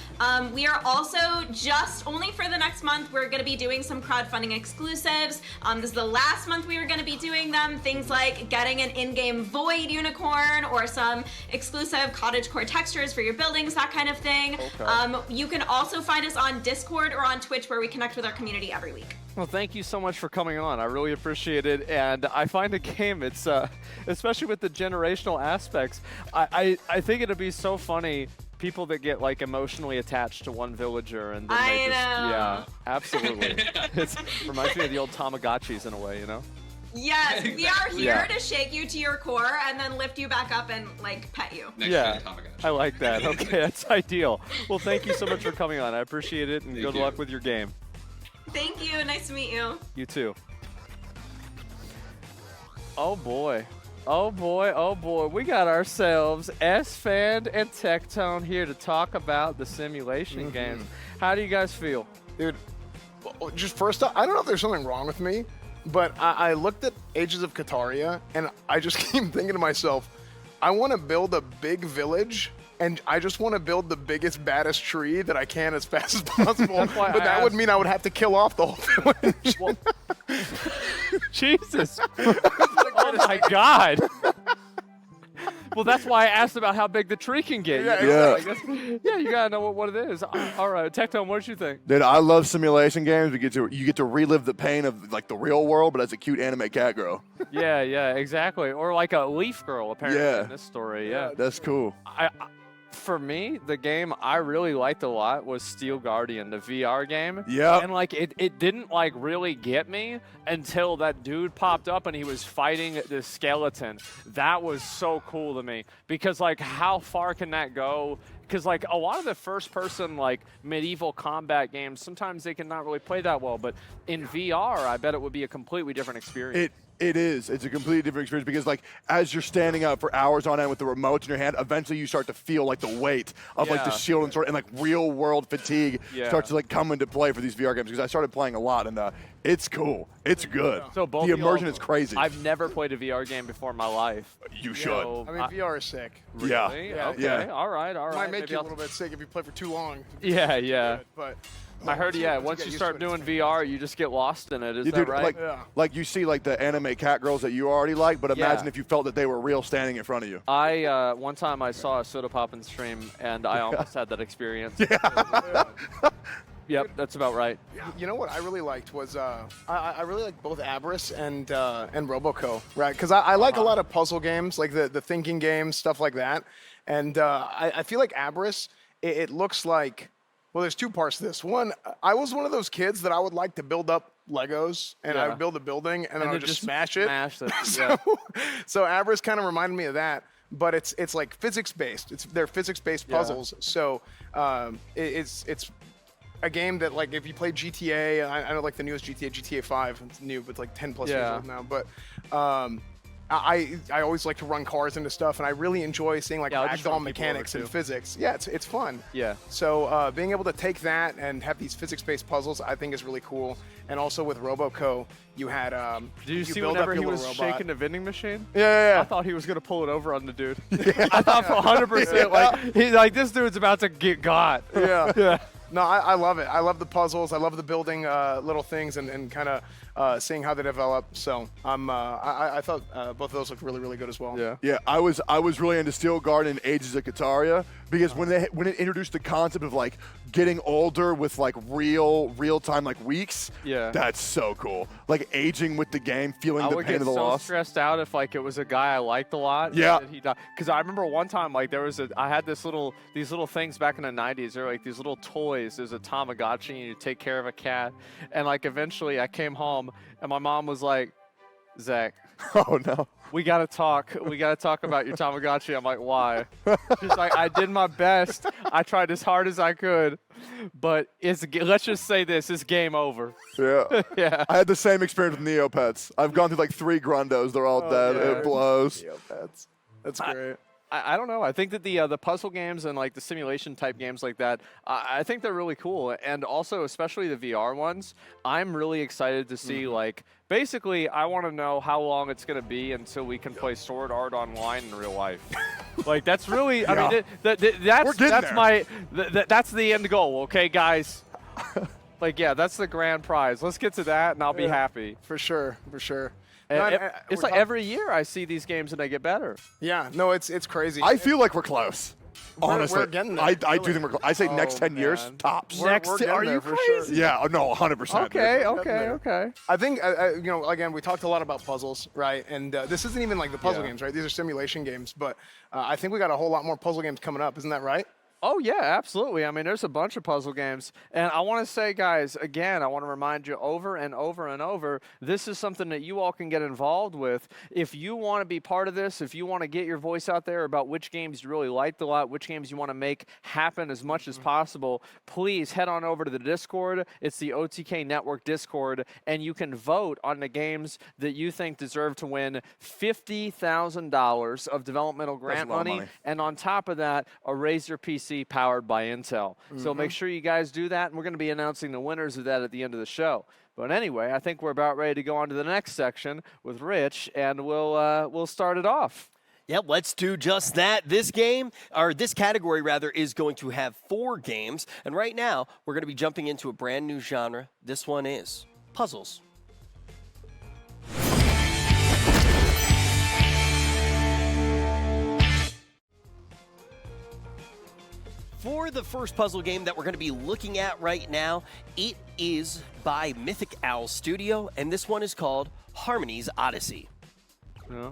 We are also just only for the next month, we're going to be doing some crowdfunding exclusives. This is the last month we are going to be doing them. Things like getting an in-game Void unicorn or some exclusive cottagecore textures for your buildings, that kind of thing. Okay. You can also find us on Discord or on Twitch, where we connect with our community every week. Well, thank you so much for coming on. I really appreciate it. And I find the game, it's especially with the generational aspects, I think it'd be so funny, people that get like emotionally attached to one villager and then they just, yeah, absolutely. It reminds me of the old Tamagotchis in a way, you know? Yes, we are here Yeah. to shake you to your core and then lift you back up and like pet you. Yeah, I like that. Okay, that's ideal. Well, thank you so much for coming on. I appreciate it, and good luck with your game. Thank you. Nice to meet you. You too. Oh boy. Oh boy, oh boy. We got ourselves S-Fan and Tectone here to talk about the simulation games. How do you guys feel? Dude, just first off, I don't know if there's something wrong with me, but I looked at Ages of Kataria and I just keep thinking to myself, I want to build a big village and I just want to build the biggest, baddest tree that I can as fast as possible. But that would mean I would have to kill off the whole village. Jesus. Oh my God. Well, that's why I asked about how big the tree can get. Yeah. Yeah, you gotta know what it is. All right, Tectone, what did you think? Dude, I love simulation games. You get to relive the pain of like the real world, but as a cute anime cat girl. Yeah, exactly. Or like a leaf girl, apparently, Yeah. in this story. Yeah, That's cool. For me, the game I really liked a lot was Steel Guardian, the VR game. Yep. And like it didn't like really get me until that dude popped up and he was fighting the skeleton. That was so cool to me because like how far can that go? Because like a lot of the first person like medieval combat games, sometimes they can not really play that well, but in VR, I bet it would be a completely different experience. It is. It's a completely different experience because, like, as you're standing up for hours on end with the remote in your hand, eventually you start to feel like the weight of like the shield and sword, and like real world fatigue starts to like come into play for these VR games. Because I started playing a lot, and it's cool. It's good. So both the of y'all- immersion is crazy. I've never played a VR game before in my life. You should. So, I mean, VR is sick. Yeah. Really? Yeah. Okay. Yeah. All right. All right. Might make Maybe you a I'll- little bit sick if you play for too long. Yeah. Yeah. But I heard. Yeah. once Once you you get start used to it, doing VR, you just get lost in it. Is You that do, right? like you see like the anime cat girls that you already like, but imagine if you felt that they were real standing in front of you. I one time I saw a Soda Poppin' stream, and I almost had that experience. Yep, that's about right. You know what I really liked was I really like both Abris and Roboco, right? Because I like a lot of puzzle games, like the thinking games, stuff like that. And I feel like Abris, it looks like, well, there's two parts to this. One, I was one of those kids that I would like to build up Legos, and I would build a building, and then I would just smash it. So Abris kind of reminded me of that. But it's like physics based. They're physics based puzzles. So it's a game that, like, if you play GTA, I know like the newest GTA 5, it's new, but it's like 10 plus years old now. But I always like to run cars into stuff, and I really enjoy seeing like ragdoll mechanics and physics. Yeah, it's fun. Yeah. So being able to take that and have these physics-based puzzles, I think is really cool. And also with Roboco, you had Did you see build whenever up your he was little robot. shaking the vending machine? Yeah. I thought he was gonna pull it over on the dude. I thought for 100%, like he's like, this dude's about to get got. Yeah. No, I love it. I love the puzzles. I love the building little things and kind of seeing how they develop. So I thought both of those looked really, really good as well. Yeah, I was really into Steel Guard and Ages of Kataria because when it introduced the concept of like getting older with like real time like weeks, that's so cool. Like aging with the game, feeling the pain of the I would get so loss. stressed out if like it was a guy I liked a lot. Yeah. And he died. Because I remember one time like I had these little things back in the 90s. They're like these little toys. There's a Tamagotchi and you take care of a cat. And like eventually I came home and my mom was like, Zach. Oh no. We gotta talk. We gotta talk about your Tamagotchi. I'm like, why? She's like, I did my best. I tried as hard as I could, but let's just say this: it's game over. Yeah. Yeah. I had the same experience with Neopets. I've gone through like 3 Grundos. They're all dead. yeah. It blows. Neopets. That's great. I don't know. I think that the puzzle games and like the simulation type games like that, I think they're really cool. And also, especially the VR ones, I'm really excited to see like, basically, I want to know how long it's going to be until we can play Sword Art Online in real life. Like, that's really, I mean, that's the end goal, okay, guys? Like, yeah, that's the grand prize. Let's get to that, and I'll be happy. For sure. It's like every year I see these games and they get better. Yeah, no, it's crazy. I feel like we're close. Honestly, we're getting there. I do think we're close. I say next 10 years tops. We're getting there for sure. Yeah, no, 100%. Okay. I think, you know, again, we talked a lot about puzzles, right? And this isn't even like the puzzle games, right? These are simulation games. But I think we got a whole lot more puzzle games coming up. Isn't that right? Oh, yeah, absolutely. I mean, there's a bunch of puzzle games. And I want to say, guys, again, I want to remind you over and over and over, this is something that you all can get involved with. If you want to be part of this, if you want to get your voice out there about which games you really liked a lot, which games you want to make happen as much as possible, please head on over to the Discord. It's the OTK Network Discord, and you can vote on the games that you think deserve to win $50,000 of developmental grant money. And on top of that, a Razer PC powered by Intel. So make sure you guys do that, and we're going to be announcing the winners of that at the end of the show. But anyway, I think we're about ready to go on to the next section with Rich, and we'll start it off. Yep, let's do just that. This category rather, is going to have 4 games, and right now we're going to be jumping into a brand new genre. This one is puzzles. For the first puzzle game that we're going to be looking at right now, it is by Mythic Owl Studio, and this one is called Harmony's Odyssey. Yeah.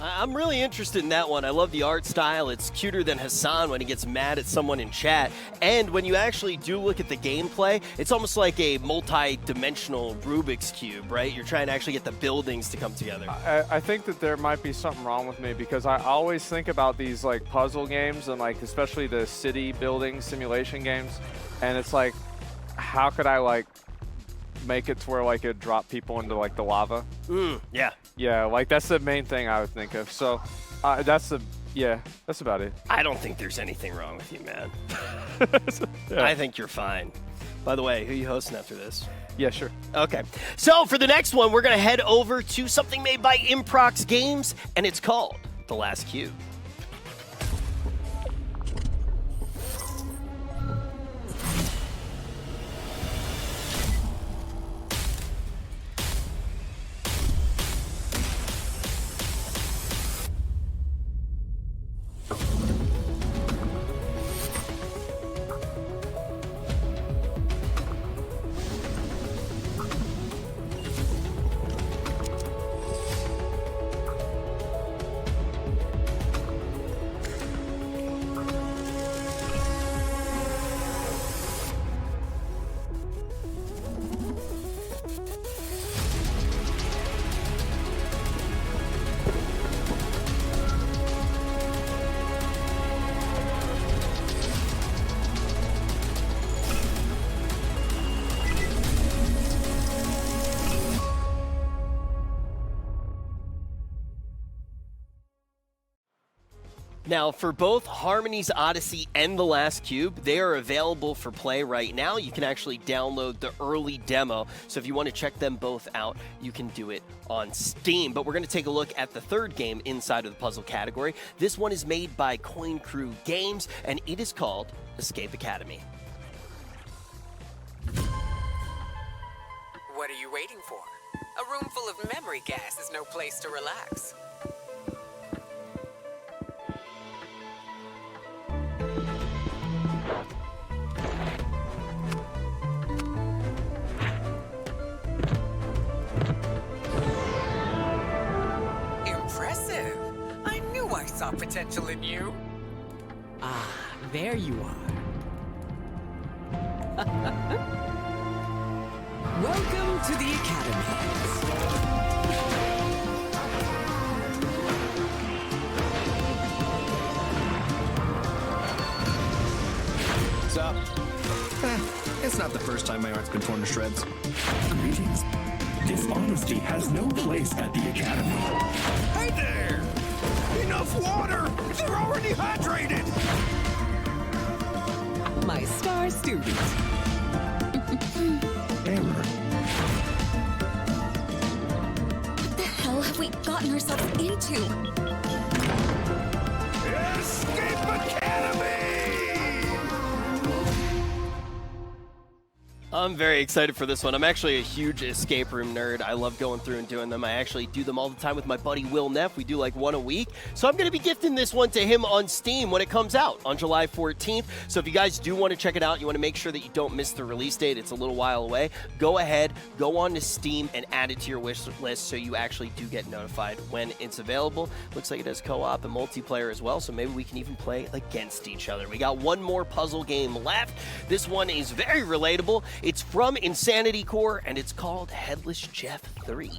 I'm really interested in that one. I love the art style. It's cuter than Hassan when he gets mad at someone in chat. And when you actually do look at the gameplay, it's almost like a multi-dimensional Rubik's Cube, right? You're trying to actually get the buildings to come together. I think that there might be something wrong with me because I always think about these like puzzle games and like especially the city building simulation games, and it's like, how could I like make it to where like it drop people into like the lava? Yeah. Yeah, like that's the main thing I would think of. So that's about it. I don't think there's anything wrong with you, man. I think you're fine. By the way, who are you hosting after this? Yeah, sure. Okay. So for the next one, we're going to head over to something made by Improx Games, and it's called The Last Cube. Now, for both Harmony's Odyssey and The Last Cube, they are available for play right now. You can actually download the early demo. So if you want to check them both out, you can do it on Steam. But we're going to take a look at the third game inside of the puzzle category. This one is made by Coin Crew Games, and it is called Escape Academy. What are you waiting for? A room full of memory gas is no place to relax. Impressive. I knew I saw potential in you. Ah, there you are. Welcome to the Academy. What's up? It's not the first time my art's been torn to shreds. Greetings. Dishonesty has no place at the Academy. Hey there! Enough water! They're already hydrated! My star student. Error. What the hell have we gotten ourselves into? Escape Academy! I'm very excited for this one. I'm actually a huge escape room nerd. I love going through and doing them. I actually do them all the time with my buddy Will Neff. We do like one a week. So I'm going to be gifting this one to him on Steam when it comes out on July 14th. So if you guys do want to check it out, you want to make sure that you don't miss the release date. It's a little while away. Go ahead, go on to Steam and add it to your wish list so you actually do get notified when it's available. Looks like it has co-op and multiplayer as well, so maybe we can even play against each other. We got one more puzzle game left. This one is very relatable. It's from Insanity Core, and it's called Headless Jeff 3.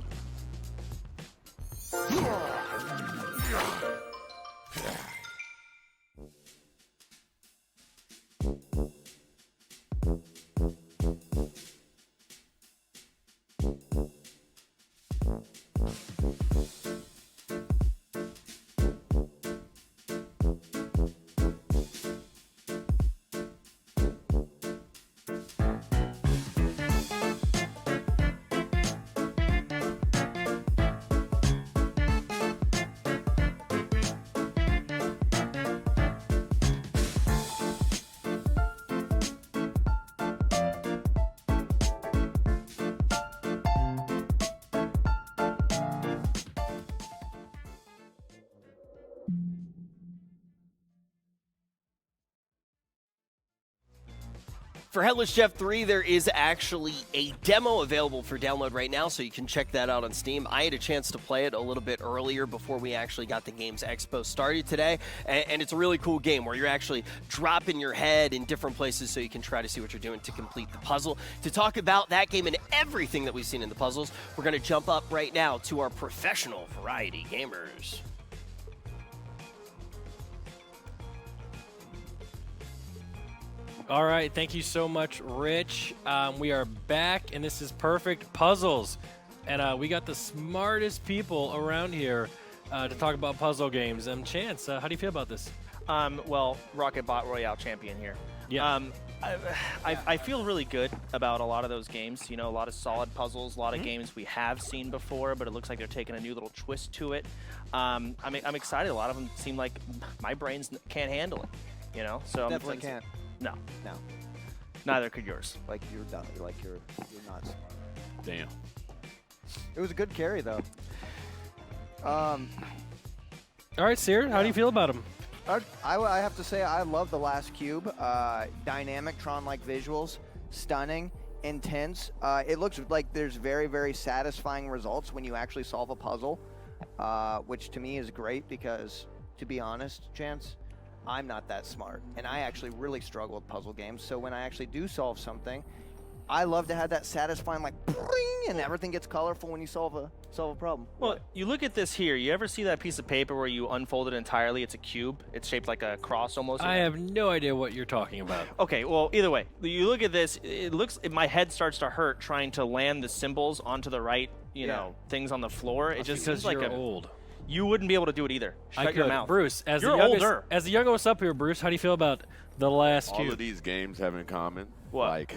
For Headless Jeff 3, there is actually a demo available for download right now, so you can check that out on Steam. I had a chance to play it a little bit earlier before we actually got the Games Expo started today, and it's a really cool game where you're actually dropping your head in different places so you can try to see what you're doing to complete the puzzle. To talk about that game and everything that we've seen in the puzzles, we're going to jump up right now to our professional variety gamers. All right, thank you so much, Rich. We are back, and this is Perfect Puzzles. And we got the smartest people around here to talk about puzzle games. Chance, how do you feel about this? Well, Rocket Bot Royale champion here. Yeah. I feel really good about a lot of those games. You know, a lot of solid puzzles, a lot of games we have seen before, but it looks like they're taking a new little twist to it. I'm excited. A lot of them seem like my brains can't handle it. You know, so Definitely can't. No. No. Neither could yours. Like you're done. Like you're nuts. Damn. It was a good carry though. All right, Seer, how do you feel about him? I have to say I love the last cube. Dynamic Tron-like visuals, stunning, intense. It looks like there's very, very satisfying results when you actually solve a puzzle, which to me is great because, to be honest, Chance, I'm not that smart, and I actually really struggle with puzzle games. So when I actually do solve something, I love to have that satisfying, like, bring, and everything gets colorful when you solve a problem. Well, you look at this here. You ever see that piece of paper where you unfold it entirely? It's a cube. It's shaped like a cross almost. I have no idea what you're talking about. Okay, well, either way, you look at this. It looks. My head starts to hurt trying to land the symbols onto the right, you know, things on the floor. It just seems like you're old. You wouldn't be able to do it either. Shut your mouth. Bruce, as you're the youngest, older. As the youngest up here, Bruce, how do you feel about the last cube? All of these games have in common. What? Like,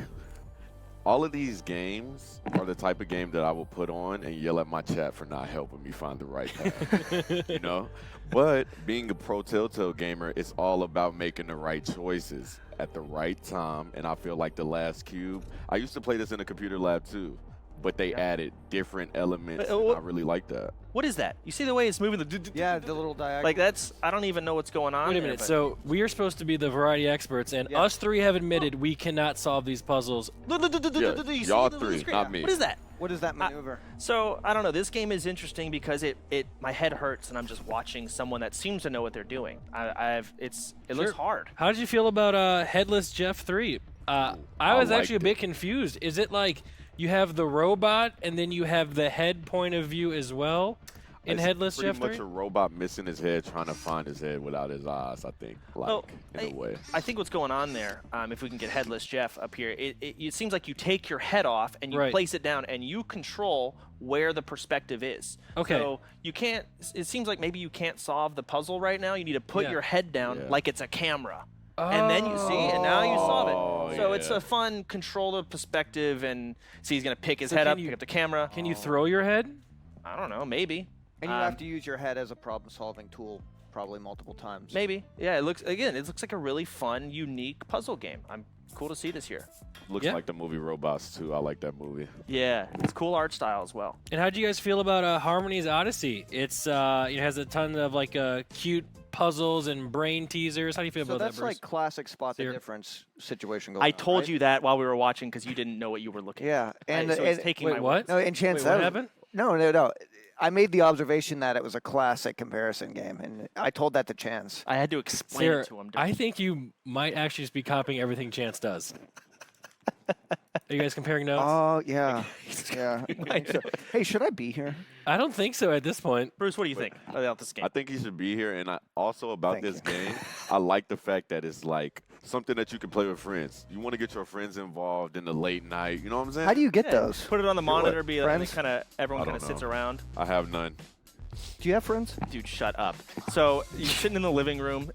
all of these games are the type of game that I will put on and yell at my chat for not helping me find the right path. You know? But being a pro Telltale gamer, it's all about making the right choices at the right time. And I feel like the last cube, I used to play this in a computer lab too, but they added different elements. And I really like that. What is that? You see the way it's moving? Yeah, the little diagonal. Like that's, I don't even know what's going on. Wait a minute. So we are supposed to be the variety experts, and us three have admitted we cannot solve these puzzles. Y'all three, not me. What is that? What is that maneuver? So I don't know. This game is interesting because my head hurts and I'm just watching someone that seems to know what they're doing. It looks hard. How did you feel about Headless Jeff 3? I was actually a bit confused. Is it like you have the robot and then you have the head point of view as well in Headless Jeff 3? Pretty much a robot missing his head, trying to find his head without his eyes, I think, like, in a way. I think what's going on there, if we can get Headless Jeff up here, it seems like you take your head off and you place it down and you control where the perspective is. Okay. So you can't, it seems like maybe you can't solve the puzzle right now. You need to put your head down like it's a camera. And then you see, and now you solve it. So it's a fun control the perspective, and see he's gonna pick his head up, pick up the camera. Can you throw your head? I don't know, maybe. And you have to use your head as a problem-solving tool, probably multiple times. Maybe. Yeah. It looks like a really fun, unique puzzle game. I'm cool to see this here. Looks like the movie Robots too. I like that movie. Yeah, it's cool art style as well. And how do you guys feel about Harmony's Odyssey? It's it has a ton of like cute puzzles and brain teasers. How do you feel about that, Bruce? So that's like classic spot the difference situation going I on, told right? you that while we were watching because you didn't know what you were looking at. Yeah, and so it's taking my what? No, and Chance, what happened? No. I made the observation that it was a classic comparison game, and I told that to Chance. I had to explain it to him. I think you might actually just be copying everything Chance does. Are you guys comparing notes? Oh, yeah. Yeah. Hey, should I be here? I don't think so at this point. Bruce, what do you think about this game? I think he should be here, and also about this game, I like the fact that it's like something that you can play with friends. You want to get your friends involved in the late night. You know what I'm saying? How do you get those? Put it on the monitor, be like friends? everyone kind of sits around. I have none. Do you have friends? Dude, shut up. So you're sitting in the living room.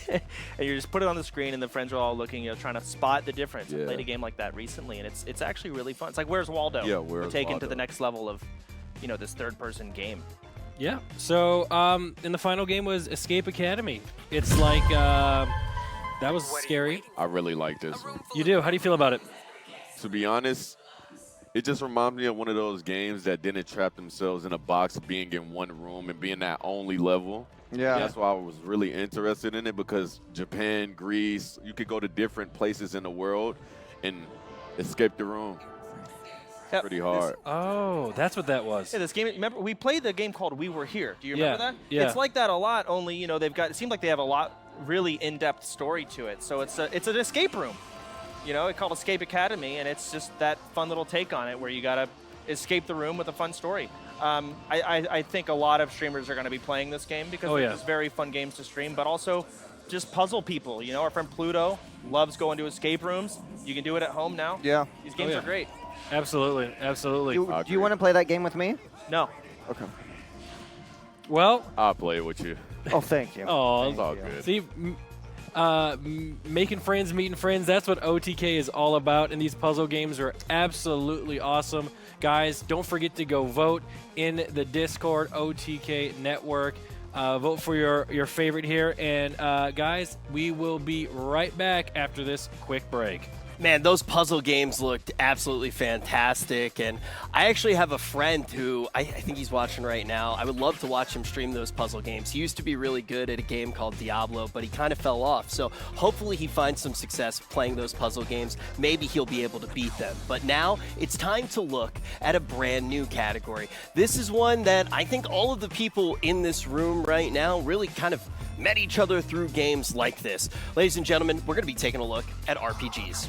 And you just put it on the screen, and the friends are all looking, trying to spot the difference. I played a game like that recently, and it's actually really fun. It's like Where's Waldo? Yeah, Where's taken Waldo? to the next level of, this third-person game. Yeah. So, and the final game was Escape Academy. It's like that was scary. I really like this one. You do? How do you feel about it? To be honest, It just reminds me of one of those games that didn't trap themselves in a box, being in one room and being that only level. Yeah. That's why I was really interested in it, because Japan, Greece, you could go to different places in the world and escape the room. Yep. Pretty hard. Oh, that's what that was. Yeah, this game. Remember, we played the game called We Were Here. Do you remember that? Yeah. It's like that a lot. Only they've got. It seemed like they have a lot really in-depth story to it. So it's an escape room. It's called Escape Academy, and it's just that fun little take on it where you gotta escape the room with a fun story. I think a lot of streamers are going to be playing this game because they're just very fun games to stream, but also just puzzle people. Our friend Pluto loves going to escape rooms. You can do it at home now. Yeah. These games are great. Absolutely, absolutely. Do you want to play that game with me? No. Okay. Well, I'll play it with you. Oh, thank you. Oh, it's all good. See, making friends, meeting friends, that's what OTK is all about, and these puzzle games are absolutely awesome. Guys, don't forget to go vote in the Discord OTK network. Vote for your favorite here, and guys, we will be right back after this quick break. Man, those puzzle games looked absolutely fantastic, and I actually have a friend who, I think he's watching right now. I would love to watch him stream those puzzle games. He used to be really good at a game called Diablo, but he kind of fell off, so hopefully he finds some success playing those puzzle games. Maybe he'll be able to beat them. But now, it's time to look at a brand new category. This is one that I think all of the people in this room right now really kind of met each other through games like this. Ladies and gentlemen, we're going to be taking a look at RPGs.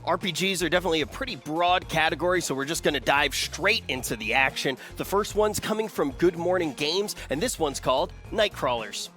RPGs are definitely a pretty broad category, so we're just going to dive straight into the action. The first one's coming from Good Morning Games, and this one's called Nightcrawlers.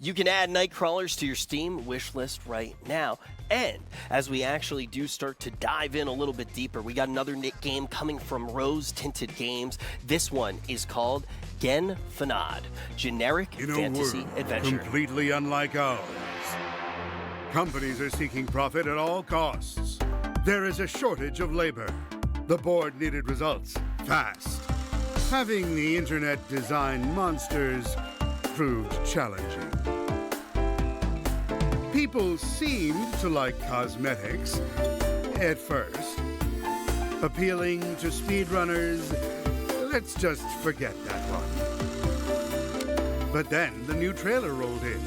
You can add Nightcrawlers to your Steam wish list right now. And as we actually do start to dive in a little bit deeper, we got another game coming from Rose Tinted Games. This one is called Gen Fanad, generic fantasy adventure. Completely unlike ours. Companies are seeking profit at all costs. There is a shortage of labor. The board needed results fast. Having the internet design monsters proved challenging. People seemed to like cosmetics at first. Appealing to speedrunners, let's just forget that one. But then the new trailer rolled in.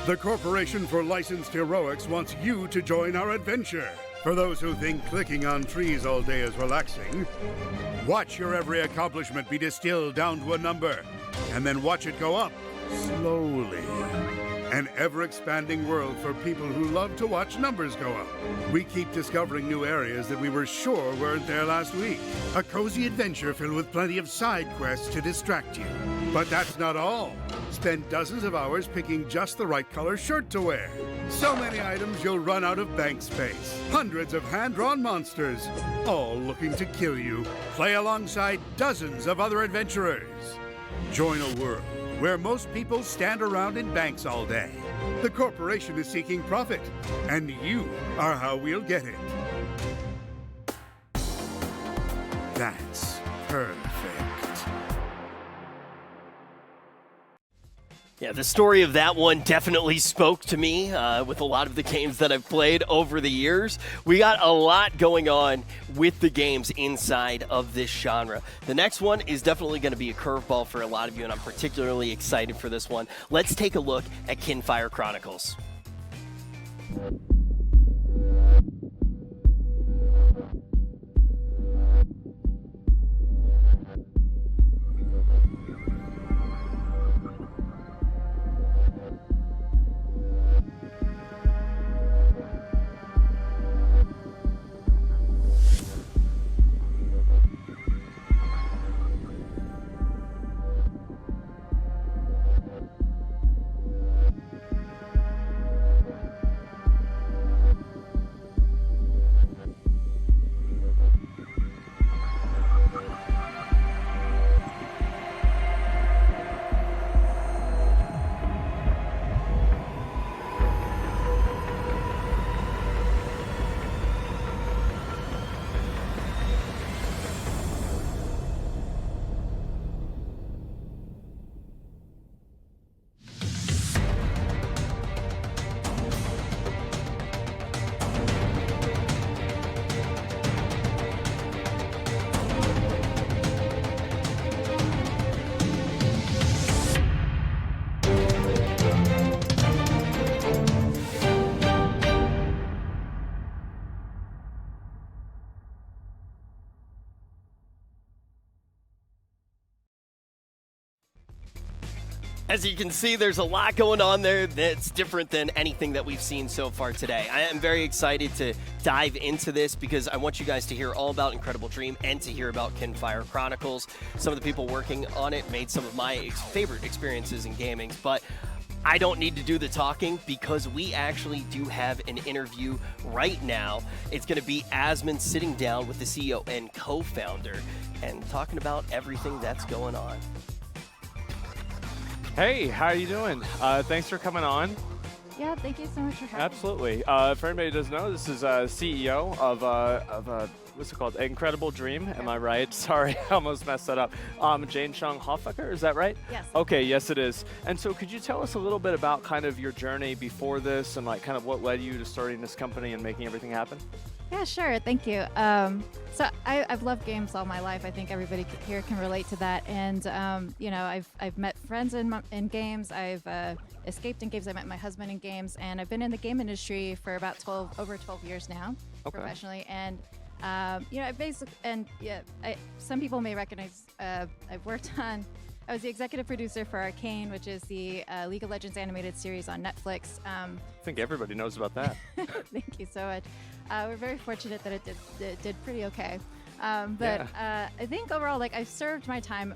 The Corporation for Licensed Heroics wants you to join our adventure. For those who think clicking on trees all day is relaxing, watch your every accomplishment be distilled down to a number, and then watch it go up slowly. An ever-expanding world for people who love to watch numbers go up. We keep discovering new areas that we were sure weren't there last week. A cozy adventure filled with plenty of side quests to distract you. But that's not all. Spend dozens of hours picking just the right color shirt to wear. So many items you'll run out of bank space. Hundreds of hand-drawn monsters, all looking to kill you. Play alongside dozens of other adventurers. Join a world where most people stand around in banks all day. The corporation is seeking profit, and you are how we'll get it. That's perfect. Yeah, the story of that one definitely spoke to me with a lot of the games that I've played over the years. We got a lot going on with the games inside of this genre. The next one is definitely going to be a curveball for a lot of you, and I'm particularly excited for this one. Let's take a look at Kinfire Chronicles. As you can see, there's a lot going on there that's different than anything that we've seen so far today. I am very excited to dive into this because I want you guys to hear all about Incredible Dream and to hear about Kinfire Chronicles. Some of the people working on it made some of my favorite experiences in gaming, but I don't need to do the talking because we actually do have an interview right now. It's going to be Asmon sitting down with the CEO and co-founder and talking about everything that's going on. Hey, how are you doing? Thanks for coming on. Yeah, thank you so much for having me. Absolutely. For anybody who doesn't know, this is CEO of what's it called? Incredible Dream. Am I right? Sorry, I almost messed that up. Jane Chung Hoffaker, is that right? Yes. Okay, yes it is. And so could you tell us a little bit about kind of your journey before this and like kind of what led you to starting this company and making everything happen? Yeah, sure. Thank you. So I've loved games all my life. I think everybody here can relate to that. And you know, I've met friends in games. I've escaped in games. I met my husband in games, and I've been in the game industry for about over 12 years now, professionally. And you know, some people may recognize I've worked on. I was the executive producer for Arcane, which is the League of Legends animated series on Netflix. I think everybody knows about that. Thank you so much. We're very fortunate that it did pretty okay. I think overall, like, I've served my time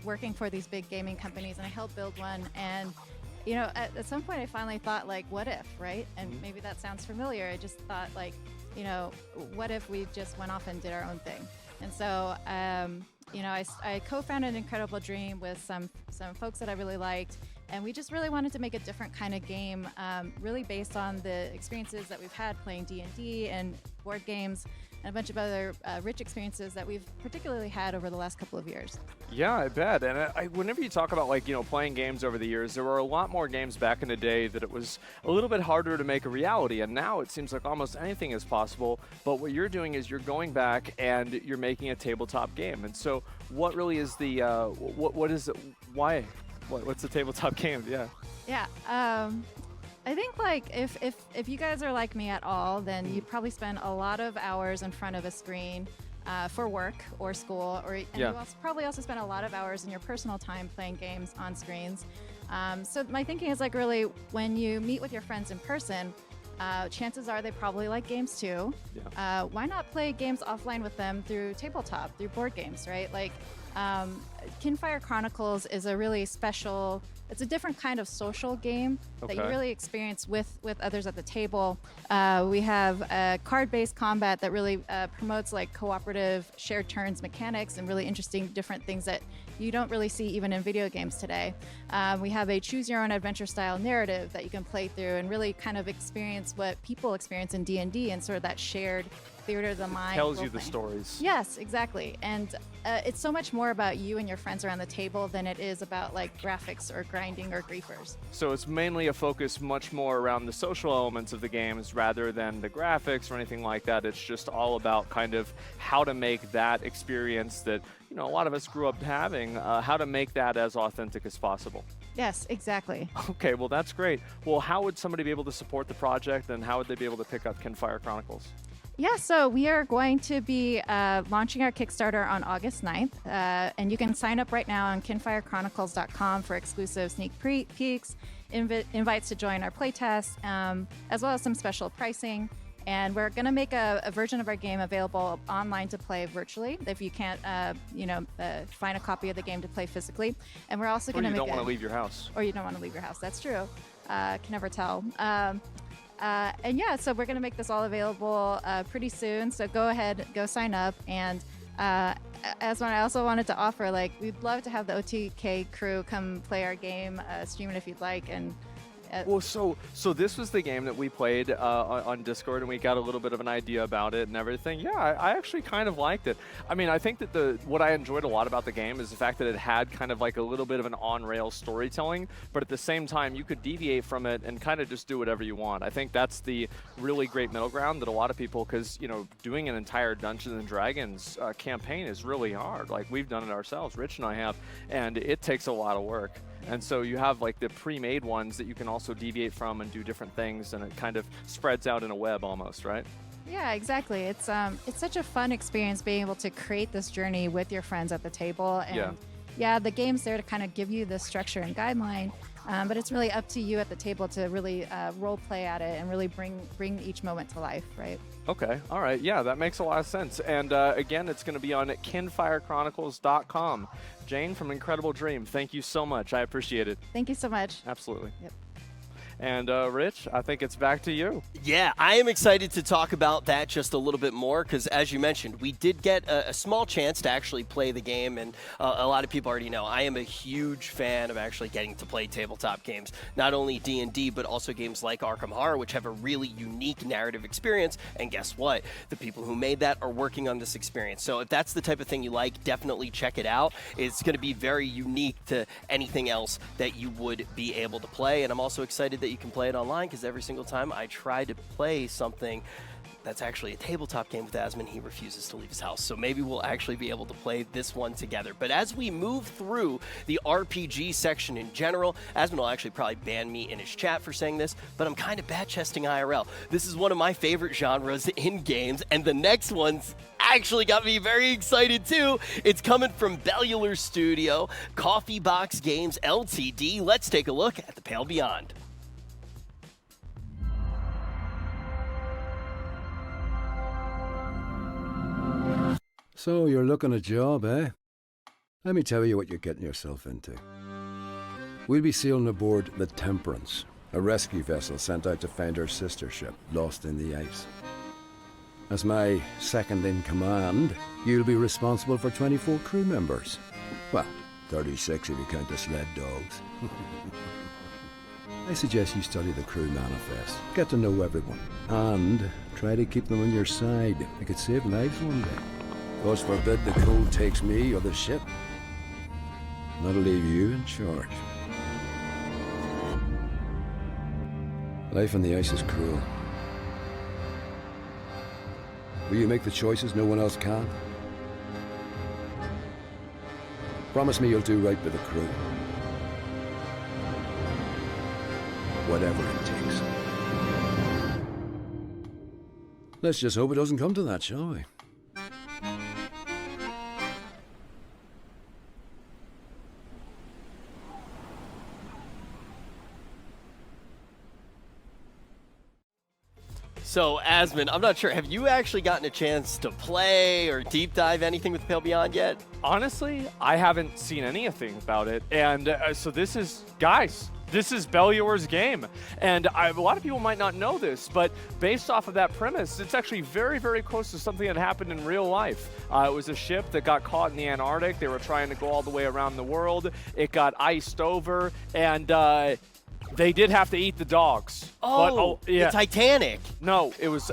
working for these big gaming companies, and I helped build one. And you know, at some point, I finally thought, like, what if, right? And maybe that sounds familiar. I just thought, like, you know, what if we just went off and did our own thing? And so, you know, I co-founded Incredible Dream with some folks that I really liked, and we just really wanted to make a different kind of game, really based on the experiences that we've had playing D&D and board games and a bunch of other rich experiences that we've particularly had over the last couple of years. Yeah, I bet. And whenever you talk about, like, you know, playing games over the years, there were a lot more games back in the day that it was a little bit harder to make a reality. And now it seems like almost anything is possible. But what you're doing is you're going back and you're making a tabletop game. And so what really is the, what is it, why? What's the tabletop game? Yeah. Yeah. I think, like, if you guys are like me at all, then you probably spend a lot of hours in front of a screen for work or school, you probably also spend a lot of hours in your personal time playing games on screens. So my thinking is, like, really, when you meet with your friends in person, chances are they probably like games too. Yeah. Why not play games offline with them through tabletop, through board games, right? Like, Kinfire Chronicles is a really special, it's a different kind of social game that you really experience with others at the table. We have a card-based combat that really promotes, like, cooperative shared turns mechanics and really interesting different things that you don't really see even in video games today. We have a choose-your-own-adventure style narrative that you can play through and really kind of experience what people experience in D&D and sort of that shared theater of the mind. Tells you the stories. Yes, exactly. And it's so much more about you and your friends around the table than it is about like graphics or grinding or griefers. So it's mainly a focus much more around the social elements of the games rather than the graphics or anything like that. It's just all about kind of how to make that experience that, you know, a lot of us grew up having, how to make that as authentic as possible. Yes, exactly. Okay, well, that's great. Well, how would somebody be able to support the project, and how would they be able to pick up Kinfire Chronicles? Yeah, so we are going to be launching our Kickstarter on August 9th, and you can sign up right now on kinfirechronicles.com for exclusive sneak peeks, invites to join our playtest, as well as some special pricing. And we're going to make a version of our game available online to play virtually if you can't, find a copy of the game to play physically. And we're also going to make Or you don't want to leave your house. Or you don't want to leave your house. That's true. Can never tell. And yeah, so we're going to make this all available pretty soon. So go ahead, go sign up. And as I also wanted to offer, like, we'd love to have the OTK crew come play our game, stream it if you'd like. And well, so this was the game that we played on Discord, and we got a little bit of an idea about it and everything. Yeah, I actually kind of liked it. I mean, I think that what I enjoyed a lot about the game is the fact that it had kind of like a little bit of an on-rails storytelling, but at the same time, you could deviate from it and kind of just do whatever you want. I think that's the really great middle ground that a lot of people, because, you know, doing an entire Dungeons & Dragons campaign is really hard. Like, we've done it ourselves, Rich and I have, and it takes a lot of work. And so you have like the pre-made ones that you can also deviate from and do different things, and it kind of spreads out in a web almost, right? Yeah, exactly. It's such a fun experience being able to create this journey with your friends at the table. And yeah, the game's there to kind of give you the structure and guideline, but it's really up to you at the table to really role play at it and really bring each moment to life, right? Okay, all right, yeah, that makes a lot of sense. And again, it's going to be on kinfirechronicles.com. Jane from Incredible Dream, thank you so much. I appreciate it. Thank you so much. Absolutely. Yep. And Rich, I think it's back to you. Yeah, I am excited to talk about that just a little bit more because, as you mentioned, we did get a small chance to actually play the game, and a lot of people already know I am a huge fan of actually getting to play tabletop games. Not only D&D, but also games like Arkham Horror, which have a really unique narrative experience, and guess what? The people who made that are working on this experience. So if that's the type of thing you like, definitely check it out. It's going to be very unique to anything else that you would be able to play, and I'm also excited that you can play it online because every single time I try to play something that's actually a tabletop game with Asmon, he refuses to leave his house. So maybe we'll actually be able to play this one together. But as we move through the RPG section in general, Asmon will actually probably ban me in his chat for saying this, but I'm kind of bat-chesting IRL. This is one of my favorite genres in games, and the next one's actually got me very excited too. It's coming from Bellular Studio, Coffee Box Games Ltd. Let's take a look at The Pale Beyond. So you're looking a job, eh? Let me tell you what you're getting yourself into. We'll be sailing aboard the Temperance, a rescue vessel sent out to find her sister ship, lost in the ice. As my second in command, you'll be responsible for 24 crew members. Well, 36 if you count the sled dogs. I suggest you study the crew manifest, get to know everyone, and try to keep them on your side. It could save lives one day. God forbid the cold takes me or the ship. That'll leave you in charge. Life on the ice is cruel. Will you make the choices no one else can? Promise me you'll do right by the crew. Whatever it takes. Let's just hope it doesn't come to that, shall we? So, Asmon, I'm not sure, have you actually gotten a chance to play or deep dive anything with Pale Beyond yet? Honestly, I haven't seen anything about it. And so this is, guys, this is Belluar's game. And a lot of people might not know this, but based off of that premise, it's actually very, very close to something that happened in real life. It was a ship that got caught in the Antarctic. They were trying to go all the way around the world. It got iced over, and they did have to eat the dogs. Oh, but, yeah. The Titanic. No, it was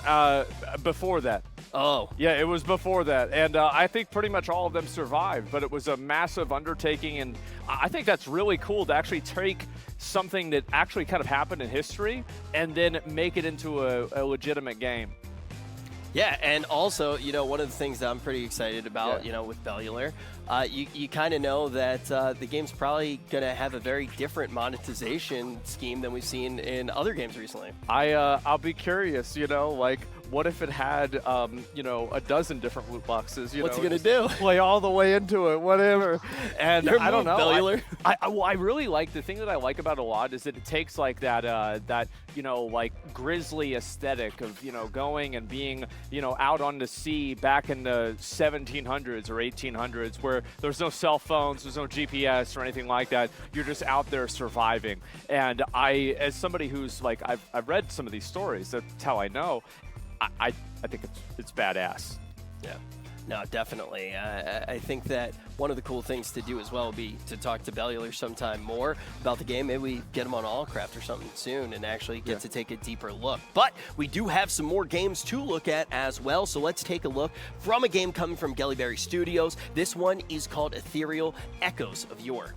before that. Oh. Yeah, it was before that. And I think pretty much all of them survived, but it was a massive undertaking. And I think that's really cool to actually take something that actually kind of happened in history and then make it into a legitimate game. Yeah, and also, you know, one of the things that I'm pretty excited about, you know, with Bellular, you kind of know that the game's probably going to have a very different monetization scheme than we've seen in other games recently. I'll be curious, you know, like, what if it had, you know, a dozen different loot boxes? What's know, it going to do? Play all the way into it, whatever. And Your I don't know. Bellular. Well, I really like, the thing that I like about it a lot is that it takes like that, you know, like grisly aesthetic of, you know, going and being, you know, out on the sea back in the 1700s or 1800s where there's no cell phones, there's no GPS or anything like that. You're just out there surviving. And as somebody who's like, I've read some of these stories, that's how I know. I think it's badass. Yeah. No, definitely. I think that one of the cool things to do as well would be to talk to Bellular sometime more about the game. Maybe we get him on Allcraft or something soon and actually get to take a deeper look. But we do have some more games to look at as well, so let's take a look from a game coming from Gellyberry Studios. This one is called Ethereal Echoes of Yore.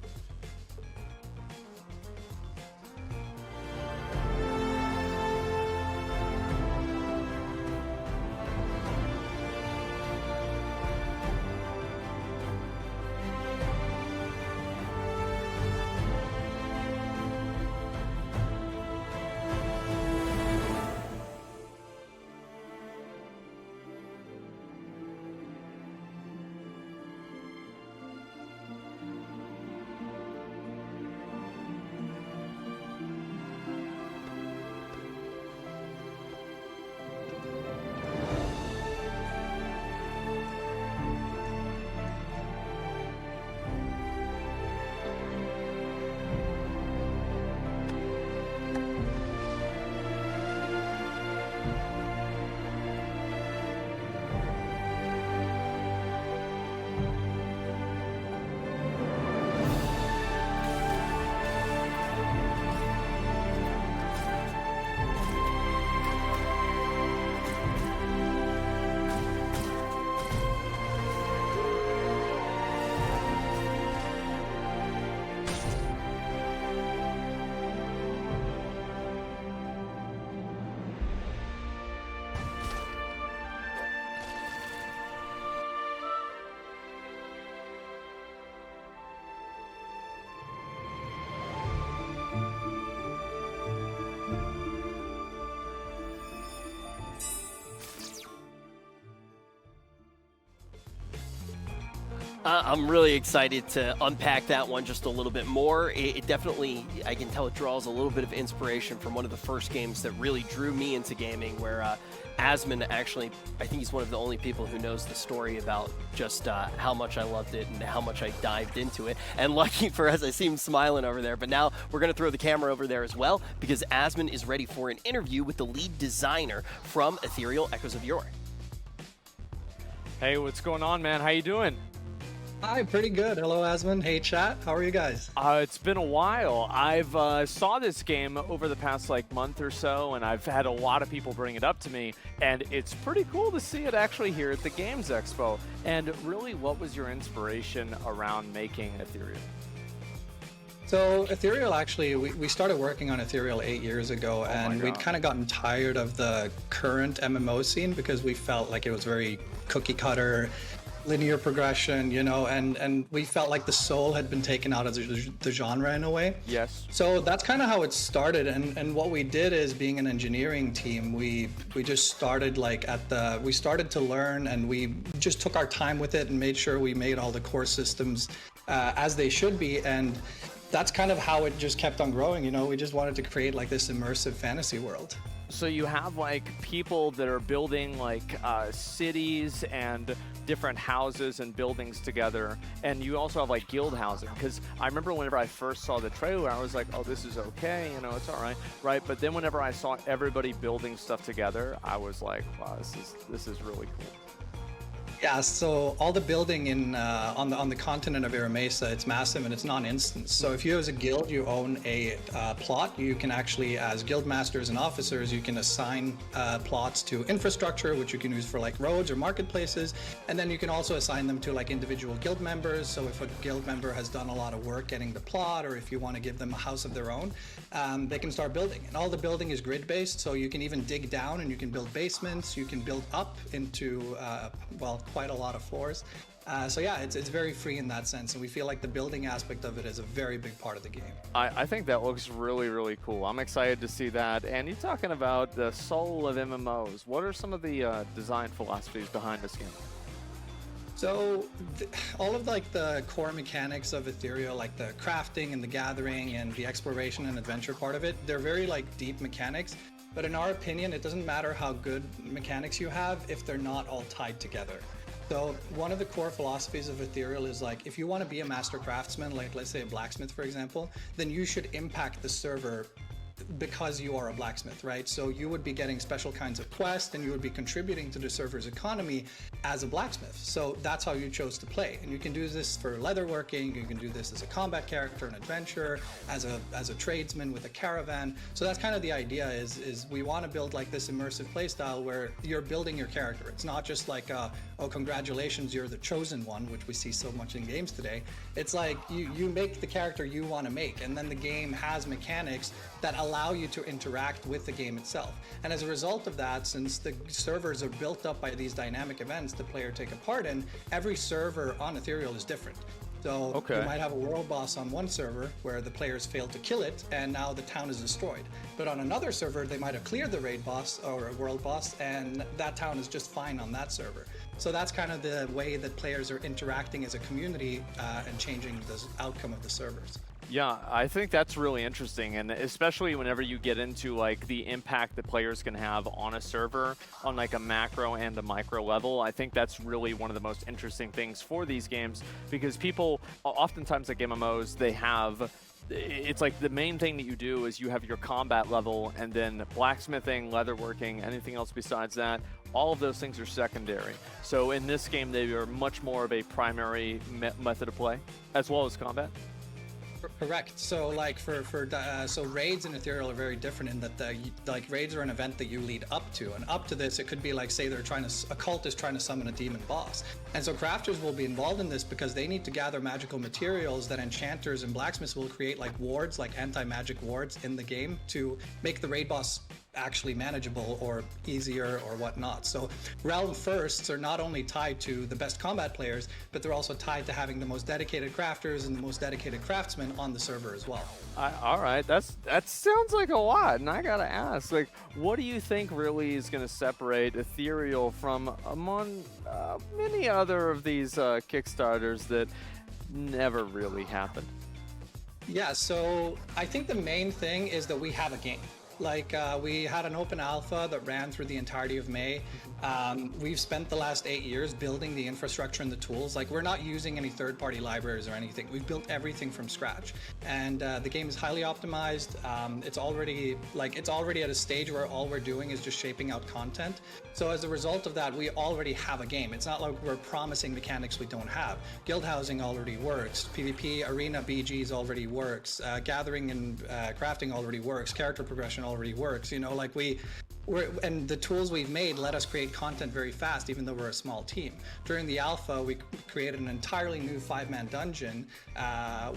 I'm really excited to unpack that one just a little bit more. It definitely, I can tell it draws a little bit of inspiration from one of the first games that really drew me into gaming, where Asmon actually, I think he's one of the only people who knows the story about just how much I loved it and how much I dived into it. And lucky for us, I see him smiling over there. But now we're going to throw the camera over there as well, because Asmon is ready for an interview with the lead designer from Ethereal Echoes of Yore. Hey, what's going on, man? How you doing? Hi, pretty good. Hello, Asmon. Hey, chat. How are you guys? It's been a while. I've saw this game over the past like month or so, and I've had a lot of people bring it up to me, and it's pretty cool to see it actually here at the Games Expo. And really, what was your inspiration around making Ethereal? So Ethereal, actually, we started working on Ethereal 8 years ago, and we'd kind of gotten tired of the current MMO scene because we felt like it was very cookie cutter, linear progression, you know, and we felt like the soul had been taken out of the genre in a way. Yes. So that's kind of how it started, and what we did is, being an engineering team, we just started like we started to learn, and we just took our time with it and made sure we made all the core systems as they should be, and that's kind of how it just kept on growing, you know. We just wanted to create like this immersive fantasy world. So you have like people that are building like cities and different houses and buildings together, and you also have like guild housing, because I remember whenever I first saw the trailer, I was like, oh, this is okay, you know, it's all right? But then whenever I saw everybody building stuff together, I was like, wow, this is really cool. Yeah, so all the building in on the continent of Iramesa, it's massive and it's non-instance. So if you as a guild, you own a plot, you can actually, as guild masters and officers, you can assign plots to infrastructure, which you can use for like roads or marketplaces, and then you can also assign them to like individual guild members. So if a guild member has done a lot of work getting the plot, or if you want to give them a house of their own, they can start building. And all the building is grid-based, so you can even dig down and you can build basements, you can build up into, well, quite a lot of floors. So yeah, it's very free in that sense, and we feel like the building aspect of it is a very big part of the game. I think that looks really, really cool. I'm excited to see that. And you're talking about the soul of MMOs. What are some of the design philosophies behind this game? So all of like the core mechanics of Ethereal, like the crafting and the gathering and the exploration and adventure part of it, they're very like deep mechanics. But in our opinion, it doesn't matter how good mechanics you have if they're not all tied together. So one of the core philosophies of Ethereal is like, if you want to be a master craftsman, like let's say a blacksmith, for example, then you should impact the server because you are a blacksmith, right? So you would be getting special kinds of quests and you would be contributing to the server's economy as a blacksmith. So that's how you chose to play. And you can do this for leatherworking, you can do this as a combat character, an adventurer, as a tradesman with a caravan. So that's kind of the idea is we want to build like this immersive playstyle where you're building your character. It's not just like, oh, congratulations, you're the chosen one, which we see so much in games today. It's like you make the character you want to make, and then the game has mechanics that allow you to interact with the game itself. And as a result of that, since the servers are built up by these dynamic events the player take a part in, every server on Ethereal is different. So you might have a world boss on one server where the players failed to kill it and now the town is destroyed. But on another server, they might have cleared the raid boss or a world boss and that town is just fine on that server. So that's kind of the way that players are interacting as a community and changing the outcome of the servers. Yeah, I think that's really interesting, and especially whenever you get into like the impact that players can have on a server on like a macro and a micro level. I think that's really one of the most interesting things for these games, because people oftentimes like MMOs, they have, it's like the main thing that you do is you have your combat level, and then blacksmithing, leatherworking, anything else besides that, all of those things are secondary. So in this game, they are much more of a primary method of play, as well as combat. Correct. So like so raids in Ethereal are very different in that like raids are an event that you lead up to, and up to this it could be like, say a cult is trying to summon a demon boss, and so crafters will be involved in this because they need to gather magical materials that enchanters and blacksmiths will create like wards, like anti-magic wards in the game to make the raid boss actually manageable or easier or whatnot. So realm firsts are not only tied to the best combat players, but they're also tied to having the most dedicated crafters and the most dedicated craftsmen on the server as well. All right, that sounds like a lot, and I gotta ask, like, what do you think really is gonna separate Ethereal from among many other of these Kickstarters that never really happened? Yeah, so I think the main thing is that we have a game. Like we had an open alpha that ran through the entirety of May. We've spent the last 8 years building the infrastructure and the tools. Like we're not using any third-party libraries or anything. We've built everything from scratch, and the game is highly optimized. It's already at a stage where all we're doing is just shaping out content. So as a result of that, we already have a game. It's not like we're promising mechanics we don't have. Guild housing already works. PvP, arena, BGs already works. Gathering and crafting already works. Character progression already works. You know, like and the tools we've made let us create content very fast, even though we're a small team. During the alpha, we created an entirely new 5-man dungeon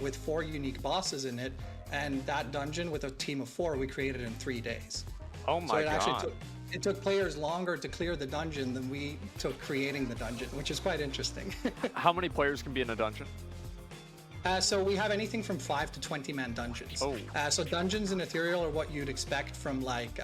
with 4 unique bosses in it, and that dungeon with a team of 4 we created in 3 days. Oh my God. It took players longer to clear the dungeon than we took creating the dungeon, which is quite interesting. How many players can be in a dungeon? So we have anything from 5 to 20-man dungeons. Oh. So dungeons in Ethereal are what you'd expect from like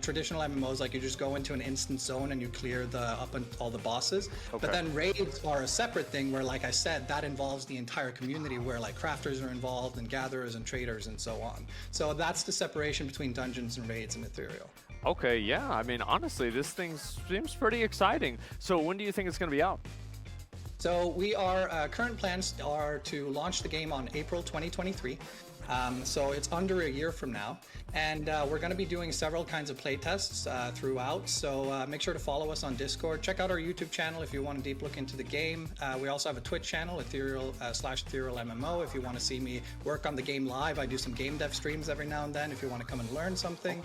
traditional MMOs. Like you just go into an instance zone and you clear up and all the bosses. Okay. But then raids are a separate thing where, like I said, that involves the entire community, where like crafters are involved and gatherers and traders and so on. So that's the separation between dungeons and raids in Ethereal. Okay, yeah. I mean, honestly, this thing seems pretty exciting. So when do you think it's going to be out? So we are current plans are to launch the game on April 2023. So it's under a year from now. And we're going to be doing several kinds of play tests throughout. So make sure to follow us on Discord. Check out our YouTube channel if you want a deep look into the game. We also have a Twitch channel, Ethereal/Ethereal MMO. If you want to see me work on the game live, I do some game dev streams every now and then if you want to come and learn something.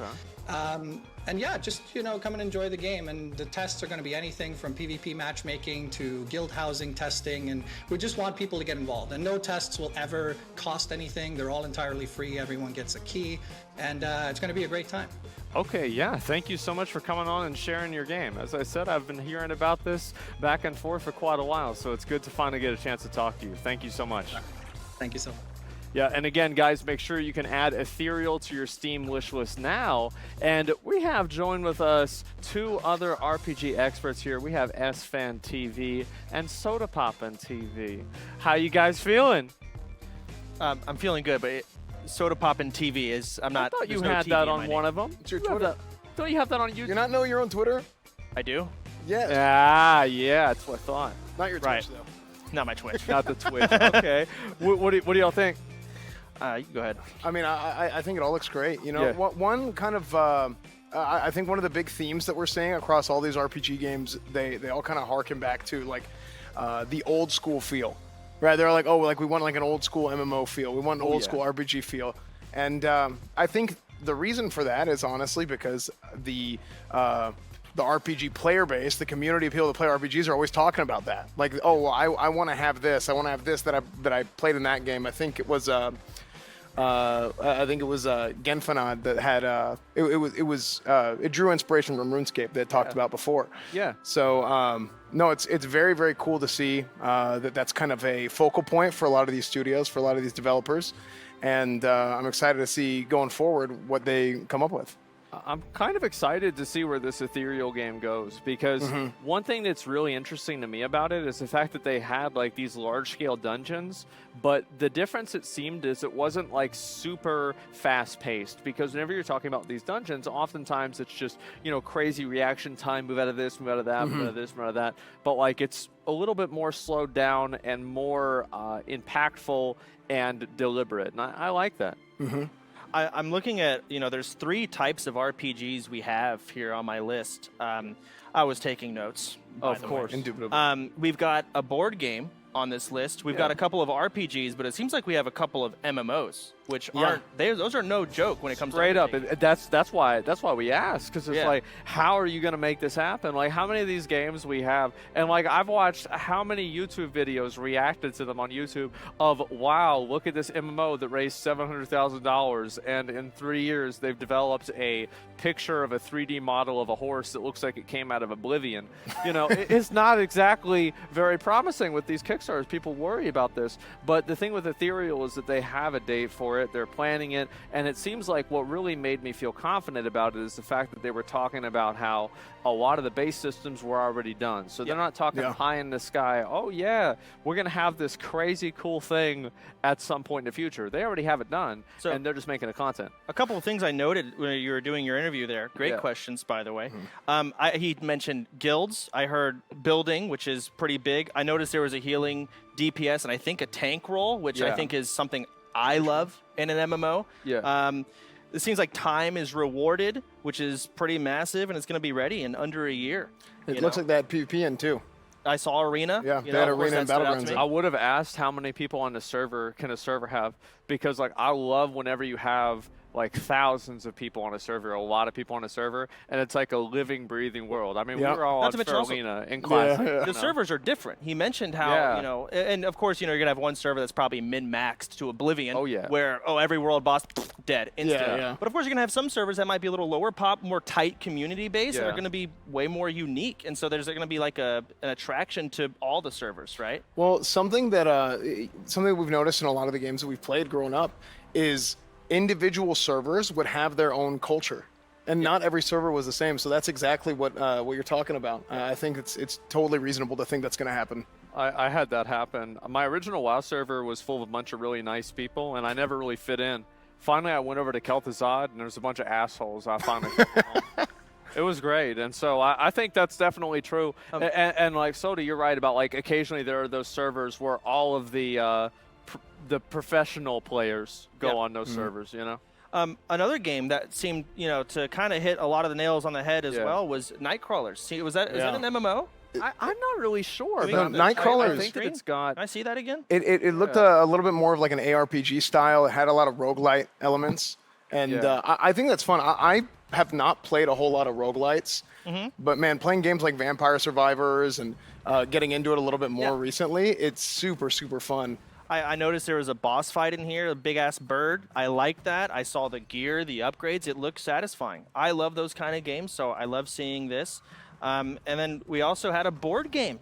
And yeah, just, come and enjoy the game. And the tests are going to be anything from PvP matchmaking to guild housing testing. And we just want people to get involved. And no tests will ever cost anything. They're all entirely free. Everyone gets a key. And it's going to be a great time. Okay, yeah, thank you so much for coming on and sharing your game. As I said, I've been hearing about this back and forth for quite a while, so it's good to finally get a chance to talk to you. Thank you so much. Thank you so much. Yeah, and again, guys, make sure you can add Ethereal to your Steam wish list now. And we have joined with us 2 other RPG experts here. We have SFan TV and Soda Poppin' TV. How you guys feeling? I'm feeling good, but Soda Poppin' TV is, I'm not. I thought you no had TV that in on my one name. of them. It's your Twitter. Don't you have that on YouTube? You not know your own Twitter? I do? Yes. Ah, yeah, that's what I thought. Not your Right. Twitch, though. Not my Twitch. Not the Twitch. Okay. What do y'all think? You can go ahead. I mean, I think it all looks great. Yeah. One kind of, I think one of the big themes that we're seeing across all these RPG games, they all kind of harken back to like the old school feel. Right? They're like, oh, like we want like an old school MMO feel. We want an old school RPG feel. And I think the reason for that is honestly because the RPG player base, the community appeal to play RPGs are always talking about that. Like, oh, well, I want to have this. I want to have this that I played in that game. I think it was Genfanad that had it drew inspiration from RuneScape that I talked about before. Yeah. So no, it's very, very cool to see that's kind of a focal point for a lot of these studios, for a lot of these developers, and I'm excited to see going forward what they come up with. I'm kind of excited to see where this Ethereal game goes because one thing that's really interesting to me about it is the fact that they had like these large-scale dungeons, but the difference it seemed is it wasn't like super fast-paced because whenever you're talking about these dungeons, oftentimes it's just, crazy reaction time, move out of this, move out of that, move out of this, move out of that, but like it's a little bit more slowed down and more impactful and deliberate, and I like that. I'm looking at, there's 3 types of RPGs we have here on my list. I was taking notes. Of course. Indubitably. We've got a board game on this list. We've got a couple of RPGs, but it seems like we have a couple of MMOs, which aren't. Those are no joke when it comes Straight to up. That's why we ask, because it's like, how are you going to make this happen? Like, how many of these games we have, and like I've watched how many YouTube videos reacted to them on YouTube of, wow, look at this MMO that raised $700,000, and in 3 years they've developed a picture of a 3D model of a horse that looks like it came out of Oblivion. It's not exactly very promising with these Kickstarters. People worry about this, but the thing with Ethereal is that they have a date for it, they're planning it, and it seems like what really made me feel confident about it is the fact that they were talking about how a lot of the base systems were already done. So they're not talking pie in the sky, oh yeah, we're going to have this crazy cool thing at some point in the future. They already have it done, and they're just making the content. A couple of things I noted when you were doing your interview there. Great questions, by the way. He mentioned guilds. I heard building, which is pretty big. I noticed there was a healing DPS and I think a tank role, which I think is something I love in an MMO. It seems like time is rewarded, which is pretty massive, and it's going to be ready in under a year. It looks like that PvP in too. I saw Arena. Yeah, they had Arena and Battlegrounds. I would have asked how many people on the server can a server have, because like I love whenever you have like thousands of people on a server, a lot of people on a server, and it's like a living, breathing world. I mean, we were all on Arena in class. The servers are different. He mentioned how, and of course, you're going to have one server that's probably min-maxed to Oblivion, where, every world boss, dead, instantly. But of course, you're going to have some servers that might be a little lower pop, more tight community base, and they're going to be way more unique. And so there's going to be like an attraction to all the servers, right? Well, something that we've noticed in a lot of the games that we've played growing up is individual servers would have their own culture, and not every server was the same. So that's exactly what you're talking about. I think it's totally reasonable to think that's going to happen. I had that happen. My original WoW server was full of a bunch of really nice people, and I never really fit in. Finally, I went over to Kel'Thuzad, and there was a bunch of assholes. I finally fit in. It was great, and so I think that's definitely true. And like Soda, you're right about like occasionally there are those servers where all of the the professional players go on those servers, you know? Another game that seemed, to kind of hit a lot of the nails on the head as well was Nightcrawlers. See, is that an MMO? I'm not really sure. No, But Nightcrawlers. I think that it's got. Can I see that again? It looked a little bit more of like an ARPG style. It had a lot of roguelite elements. And I think that's fun. I have not played a whole lot of roguelites. But, man, playing games like Vampire Survivors and getting into it a little bit more recently, it's super, super fun. I noticed there was a boss fight in here, a big-ass bird. I like that. I saw the gear, the upgrades. It looked satisfying. I love those kind of games, so I love seeing this. And then we also had a board game.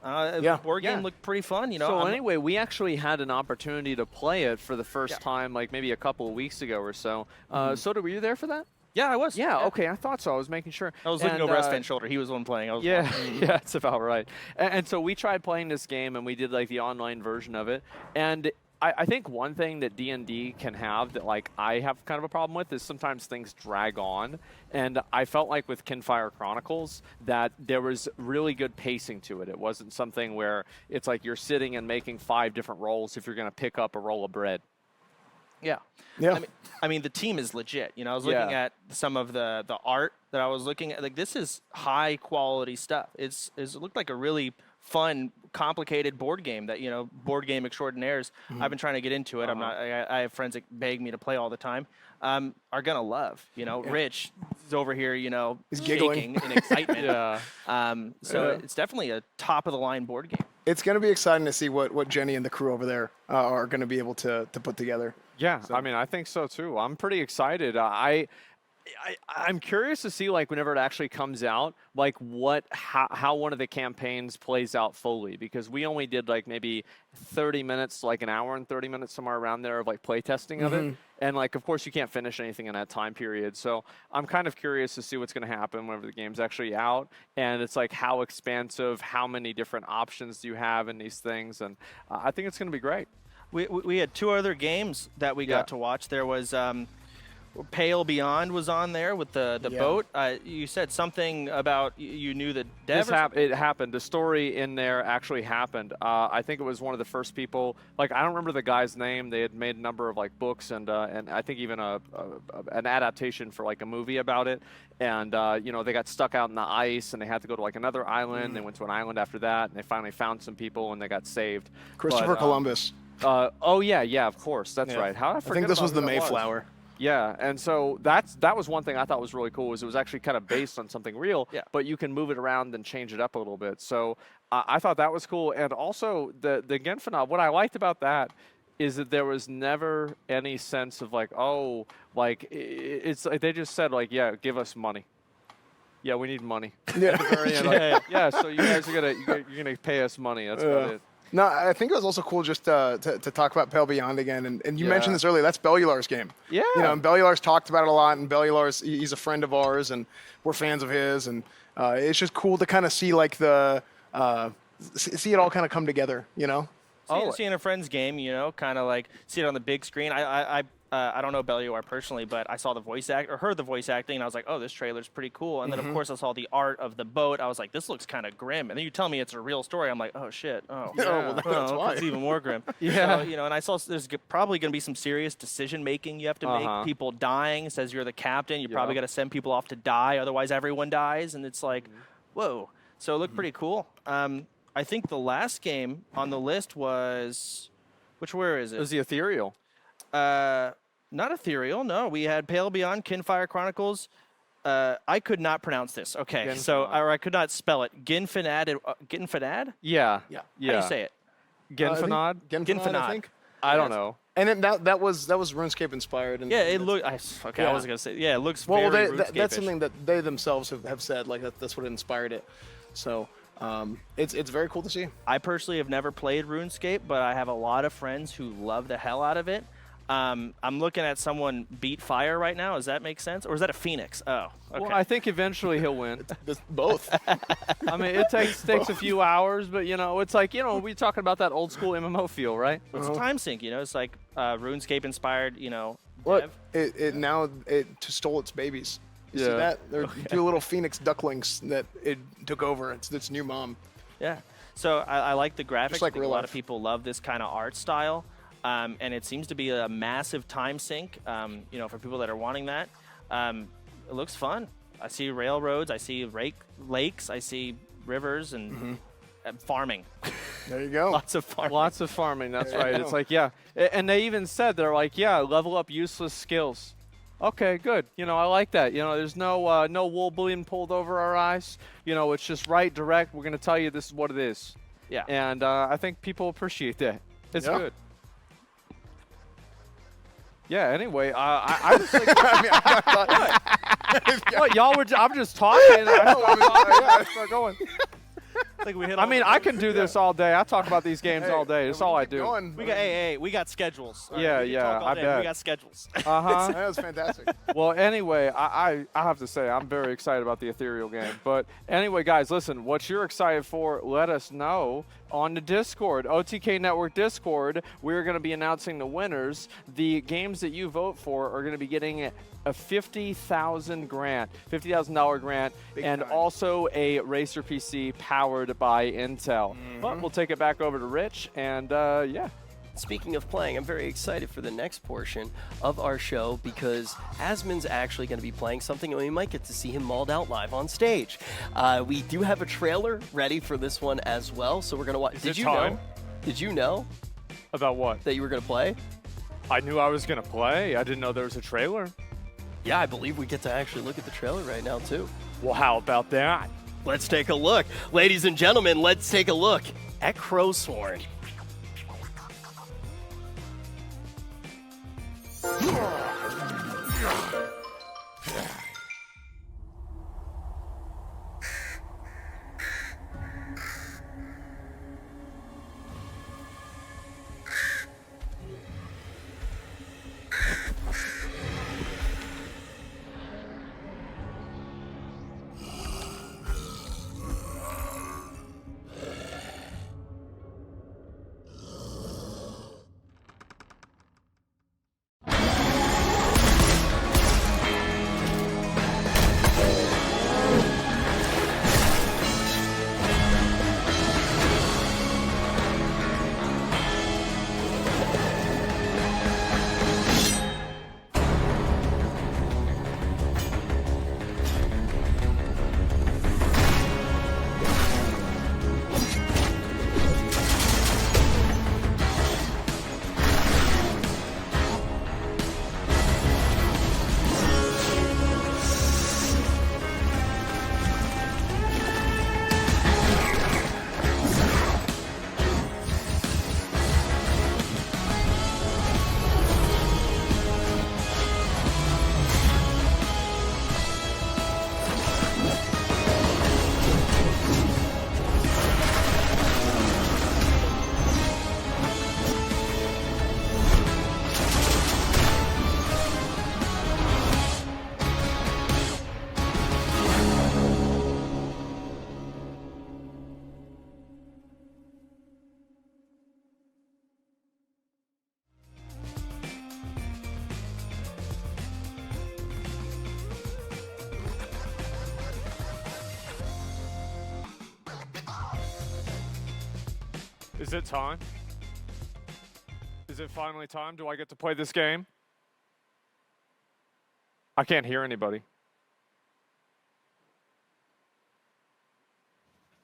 The board game looked pretty fun. So anyway, we actually had an opportunity to play it for the first time, like maybe a couple of weeks ago or so. Soda, were you there for that? Yeah, I was. Yeah, okay, I thought so. I was making sure. I was looking over Sven's shoulder. He was the one playing. I was yeah, that's about right. And so we tried playing this game, and we did like the online version of it. And I think one thing that D&D can have that like I have kind of a problem with is sometimes things drag on. And I felt like with Kinfire Chronicles that there was really good pacing to it. It wasn't something where it's like you're sitting and making 5 different rolls if you're going to pick up a roll of bread. Yeah. I mean, the team is legit. I was looking at some of the art that I was looking at. Like, this is high quality stuff. It looked like a really fun, complicated board game that, board game extraordinaires. I've been trying to get into it. I have friends that beg me to play all the time. Are gonna love. Rich is over here, he's giggling in excitement. So it's definitely a top of the line board game. It's going to be exciting to see what Jenny and the crew over there are going to be able to put together. Yeah, I mean, I think so too. I'm pretty excited. I'm curious to see, like, whenever it actually comes out, like how one of the campaigns plays out fully, because we only did like maybe 30 minutes, like an hour and 30 minutes, somewhere around there of like play testing of it. And like, of course, you can't finish anything in that time period. So I'm kind of curious to see what's going to happen whenever the game's actually out. And it's like how expansive, how many different options do you have in these things. And I think it's going to be great. We had 2 other games that we got to watch. There was Pale Beyond was on there with the boat. You said something about you knew the dev. It happened. The story in there actually happened. I think it was one of the first people. Like, I don't remember the guy's name. They had made a number of like books and I think even an adaptation for like a movie about it. And they got stuck out in the ice and they had to go to like another island. They went to an island after that, and they finally found some people and they got saved. Christopher Columbus. Oh yeah, of course, that's right. How did I forget? I think this about was the who that Mayflower. Yeah, and so that was one thing I thought was really cool, was it was actually kind of based on something real, but you can move it around and change it up a little bit. So I thought that was cool. And also the Genfenod, what I liked about that is that there was never any sense of like, oh, like it's like they just said like, yeah, give us money. Yeah, we need money. Yeah. At the very end, like, yeah, so you guys you're gonna pay us money. That's about it. No, I think it was also cool just to talk about Pale Beyond again. And you mentioned this earlier. That's Bellular's game. Yeah. And Bellular's talked about it a lot. And Bellular's, he's a friend of ours, and we're fans of his. And it's just cool to kind of see like see it all kind of come together, Seeing a friend's game, kind of like see it on the big screen. I don't know Bellular personally, but I saw the voice act or heard the voice acting, and I was like, oh, this trailer's pretty cool. And then, of course, I saw the art of the boat. I was like, this looks kind of grim. And then you tell me it's a real story. I'm like, oh, shit. Oh, well, that's why. It's even more grim. Yeah. So, and I saw there's probably going to be some serious decision-making you have to make. People dying. It says you're the captain. You probably got to send people off to die. Otherwise, everyone dies. And it's like, whoa. So it looked pretty cool. I think the last game on the list was, where is it? It was the Ethereal. Not Ethereal, no. We had Pale Beyond, Kinfire Chronicles. I could not pronounce this. Okay, or I could not spell it. Ginfinad. Ginfinad? Yeah. How do you say it? Ginfinad? Ginfinad, I think. I don't know. And then that was RuneScape inspired. And it looked. I was gonna say. Yeah, it looks well. Very RuneScape-ish. That's something that they themselves have said. Like that's what inspired it. So. It's very cool to see. I personally have never played RuneScape, but I have a lot of friends who love the hell out of it. I'm looking at someone beat Fire right now. Does that make sense? Or is that a Phoenix? Oh, okay. Well, I think eventually he'll win. Both. I mean, it takes a few hours, but, it's like, we're talking about that old school MMO feel, right? It's a time sink, It's like RuneScape inspired, Look, it stole its babies. You see that? They're 2 little Phoenix ducklings that it took over. It's its new mom. Yeah. So I like the graphics. Just like I think a lot of people love this kind of art style. and it seems to be a massive time sink, you know, for people that are wanting that. It looks fun. I see railroads, I see lakes, I see rivers, and farming. There you go. Lots of farming. Lots of farming, that's right. It's like, yeah. And they even said, they're like, yeah, level up useless skills. Okay, good. You know, I like that. You know, there's no no wool being pulled over our eyes. You know, it's just right, direct. We're going to tell you this is what it is. Yeah. And I think people appreciate that. It's good. Yeah, anyway, I was like, what, y'all were, I'm just talking. I start going. I mean, I can do this all day. I talk about these games all day. That's all I do. We got we got schedules. Yeah, we can talk all I day. bet. We got schedules. Uh-huh. That was fantastic. Well, anyway, I have to say I'm very excited about the ethereal game. But anyway, guys, listen, what you're excited for, let us know on the Discord, OTK Network Discord. We're going to be announcing the winners. The games that you vote for are going to be getting a $50,000 grant, $50,000 grant, and also a Racer PC powered by Intel. But we'll take it back over to Rich, and yeah. Speaking of playing, I'm very excited for the next portion of our show because Asmon's actually going to be playing something and we might get to see him mauled out live on stage. We do have a trailer ready for this one as well, so we're going to watch. Did you know? Did you know? About what? That you were going to play? I knew I was going to play. I didn't know there was a trailer. Yeah, I believe we get to actually look at the trailer right now, too. Well, how about that? Let's take a look. Ladies and gentlemen, let's take a look at Crowsworn. Is it time? Is it finally time? Do I get to play this game? I can't hear anybody.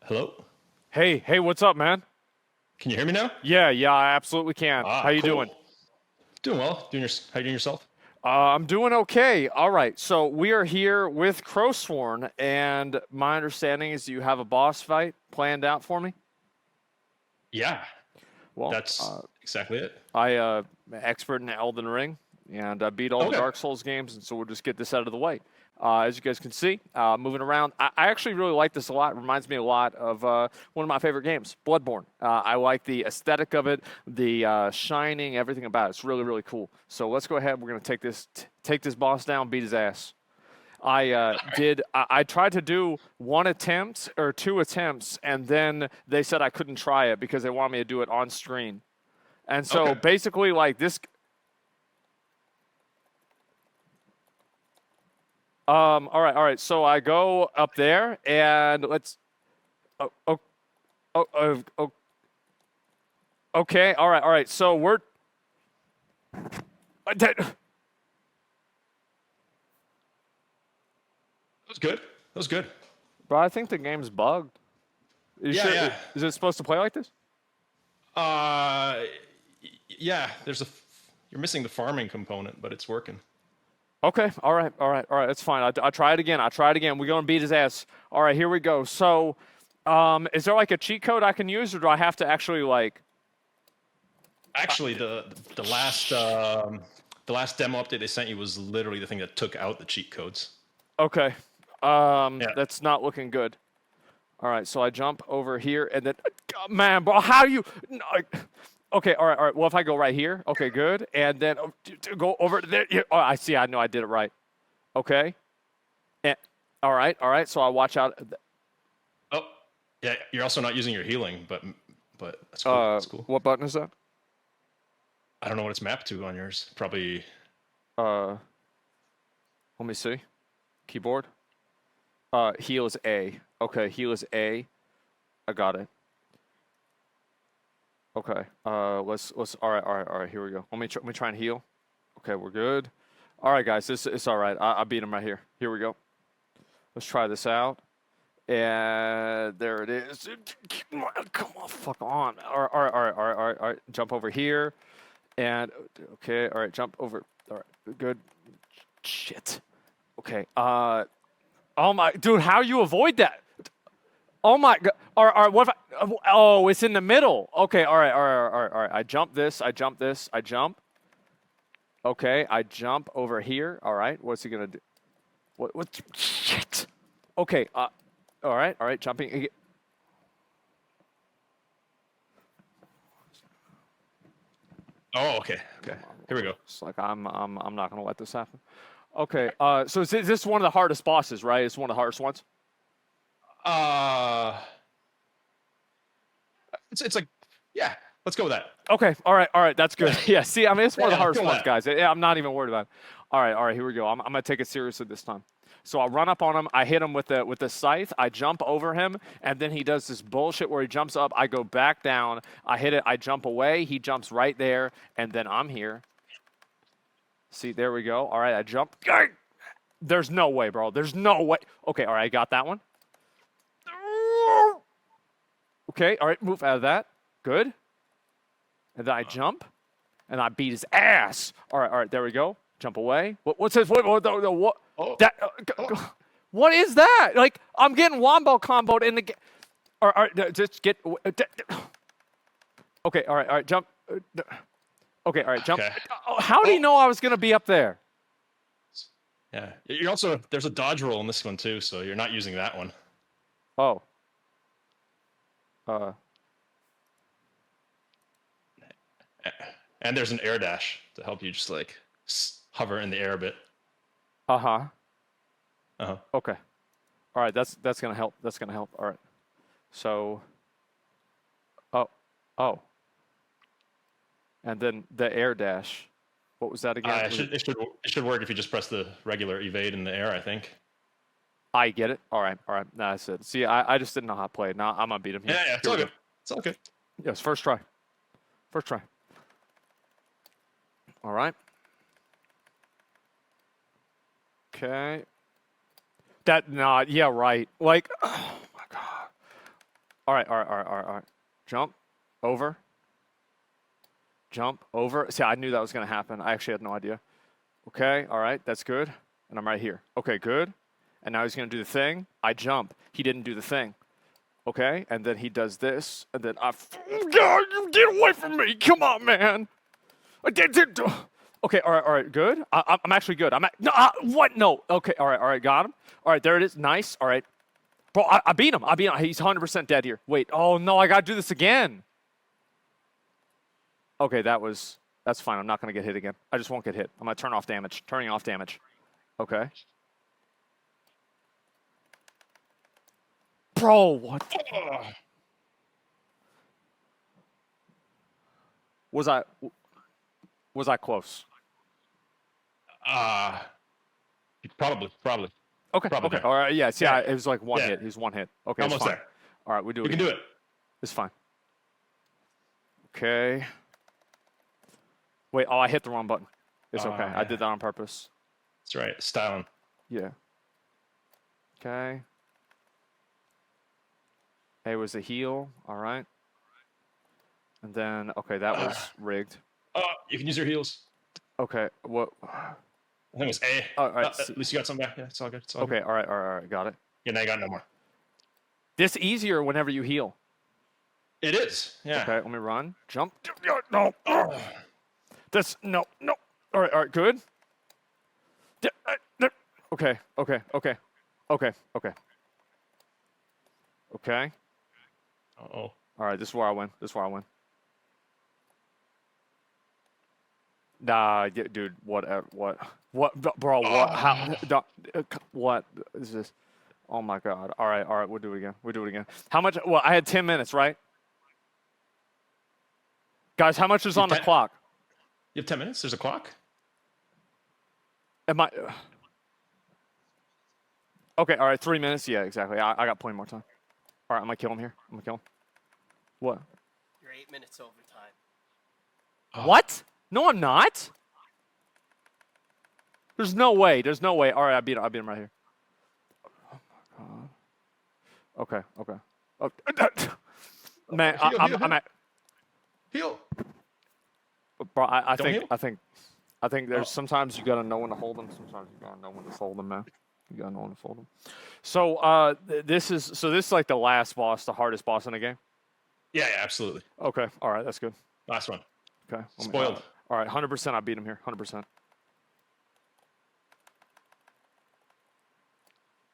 Hello? Hey, what's up, man? Can you hear me now? Yeah, I absolutely can. How you doing? Doing well. How you doing yourself? I'm doing okay. All right, so we are here with Crowsworn, and my understanding is you have a boss fight planned out for me? Yeah. Well, that's exactly it. I'm expert in Elden Ring, and I beat all the Dark Souls games, and so we'll just get this out of the way. As you guys can see, moving around, I actually really like this a lot. It reminds me a lot of one of my favorite games, Bloodborne. I like the aesthetic of it, the shining, everything about it. It's really, really cool. So let's go ahead. We're going to take this boss down, beat his ass. I tried to do one attempt or two attempts, and then they said I couldn't try it because they want me to do it on screen. And so basically, like this. All right. So I go up there, and let's. Okay. All right. So That was good. That was good. Bro, I think the game's bugged. Yeah. Is it supposed to play like this? Yeah. You're missing the farming component, but it's working. Okay. All right. That's fine. I try it again. We're gonna beat his ass. All right. Here we go. So, is there like a cheat code I can use, or do I have to actually like? Actually, the last demo update they sent you was literally the thing that took out the cheat codes. Okay. That's not looking good. All right. So I jump over here, and then, man, bro, how you? Okay. All right. Well, if I go right here, okay, good, and then go over there. Oh, I see. I know I did it right. Okay. And all right. So I watch out. Oh, yeah. You're also not using your healing, but that's cool. That's cool. What button is that? I don't know what it's mapped to on yours. Probably. Let me see. Keyboard. Heal is A. Okay, heal is A. I got it. Okay. Let's. All right. Here we go. Let me try and heal. Okay, we're good. All right, guys. It's all right. I beat him right here. Here we go. Let's try this out. And there it is. Come on, fuck on. All right. Jump over here. And okay. All right. Jump over. All right. Good. Shit. Okay. Oh my, dude. How you avoid that? Oh my god. All right. What if oh, it's in the middle. Okay. All right. I jump this. I jump. Okay. I jump over here. All right. What's he gonna do? What? Shit. Okay. All right. Jumping. Oh, okay. Here we go. It's like I'm not gonna let this happen. Okay. So is this one of the hardest bosses, right? It's one of the hardest ones. It's like, yeah. Let's go with that. Okay. All right. That's good. Yeah. See, I mean, it's one of the hardest ones, that. guys. Yeah, I'm not even worried about it. All right. Here we go. I'm gonna take it seriously this time. So I run up on him. I hit him with the scythe. I jump over him, and then he does this bullshit where he jumps up. I go back down. I hit it. I jump away. He jumps right there, and then I'm here. See, there we go. All right, I jump. There's no way, bro. There's no way. Okay, all right, I got that one. Okay, all right, move out of that. Good. And then I jump, and I beat his ass. All right, there we go. Jump away. What's this? What? What is that? Like, I'm getting wombo comboed in the game. All right, just get. Okay, all right, jump. Okay, all right, jump. Okay. How do you know I was going to be up there? Yeah. You're also, there's a dodge roll in this one too, so you're not using that one. Oh. And there's an air dash to help you just like hover in the air a bit. Uh-huh. Uh-huh. Okay. All right, that's going to help. That's going to help. All right. So, oh. And then the air dash. What was that again? It should work if you just press the regular evade in the air, I think. I get it. All right. No, that's it. See, I just didn't know how to play it. Now I'm going to beat him. Yeah, it's all good. It's all good. Yes, first try. All right. Okay. Yeah, right. Like, oh my god. All right. Jump over. See, I knew that was going to happen. I actually had no idea. Okay, all right, that's good. And I'm right here. Okay, good. And now he's going to do the thing. I jump. He didn't do the thing. Okay, and then he does this. And then God, you get away from me. Come on, man. Okay, all right, good. I'm actually good. What? No. Okay, all right, got him. All right, there it is. Nice. All right. Bro, I beat him. He's 100% dead here. Wait, oh no, I got to do this again. Okay, that's fine. I'm not going to get hit again. I just won't get hit. I'm going to turn off damage. Turning off damage. Okay. Bro, what? Was I close? Probably. Okay. Probably. All right. Yeah. See, it was like one hit. He was one hit. Okay. Almost it's fine. there. All right. We do it. You can do it. It's fine. Okay. Wait, oh, I hit the wrong button. It's okay. Yeah. I did that on purpose. That's right. Styling. Yeah. Okay. It was a heal. All right. And then, okay, that was rigged. You can use your heals. Okay. What? I think it was A. All right. At least you got some back. Yeah, it's all good. It's all Okay. good. All right. Got it. Yeah, now you got no more. This easier whenever you heal. It is. Yeah. Okay. Let me run. Jump. No. This. No. All right. Good. Okay. Uh-oh. All right. This is where I win. Nah, dude. What, bro? What? How? What is this? Oh my God! All right. We'll do it again. How much? Well, I had 10 minutes, right? Guys, how much is on the clock? You have 10 minutes. There's a clock. Am I? Okay. All right. 3 minutes. Yeah, exactly. I got plenty more time. All right. I'm gonna kill him here. What? You're 8 minutes over time. What? No, I'm not. There's no way. All right, I beat him right here. Oh my God. Okay. Oh, man, I'm at. Heal. Bro, I think there's sometimes you gotta know when to hold them. Sometimes you gotta know when to fold them, man. You gotta know when to fold them. So this is like the last boss, the hardest boss in the game. Yeah, absolutely. Okay. All right, that's good. Last one. Okay. Spoiled. All right, 100%. I beat him here. 100%.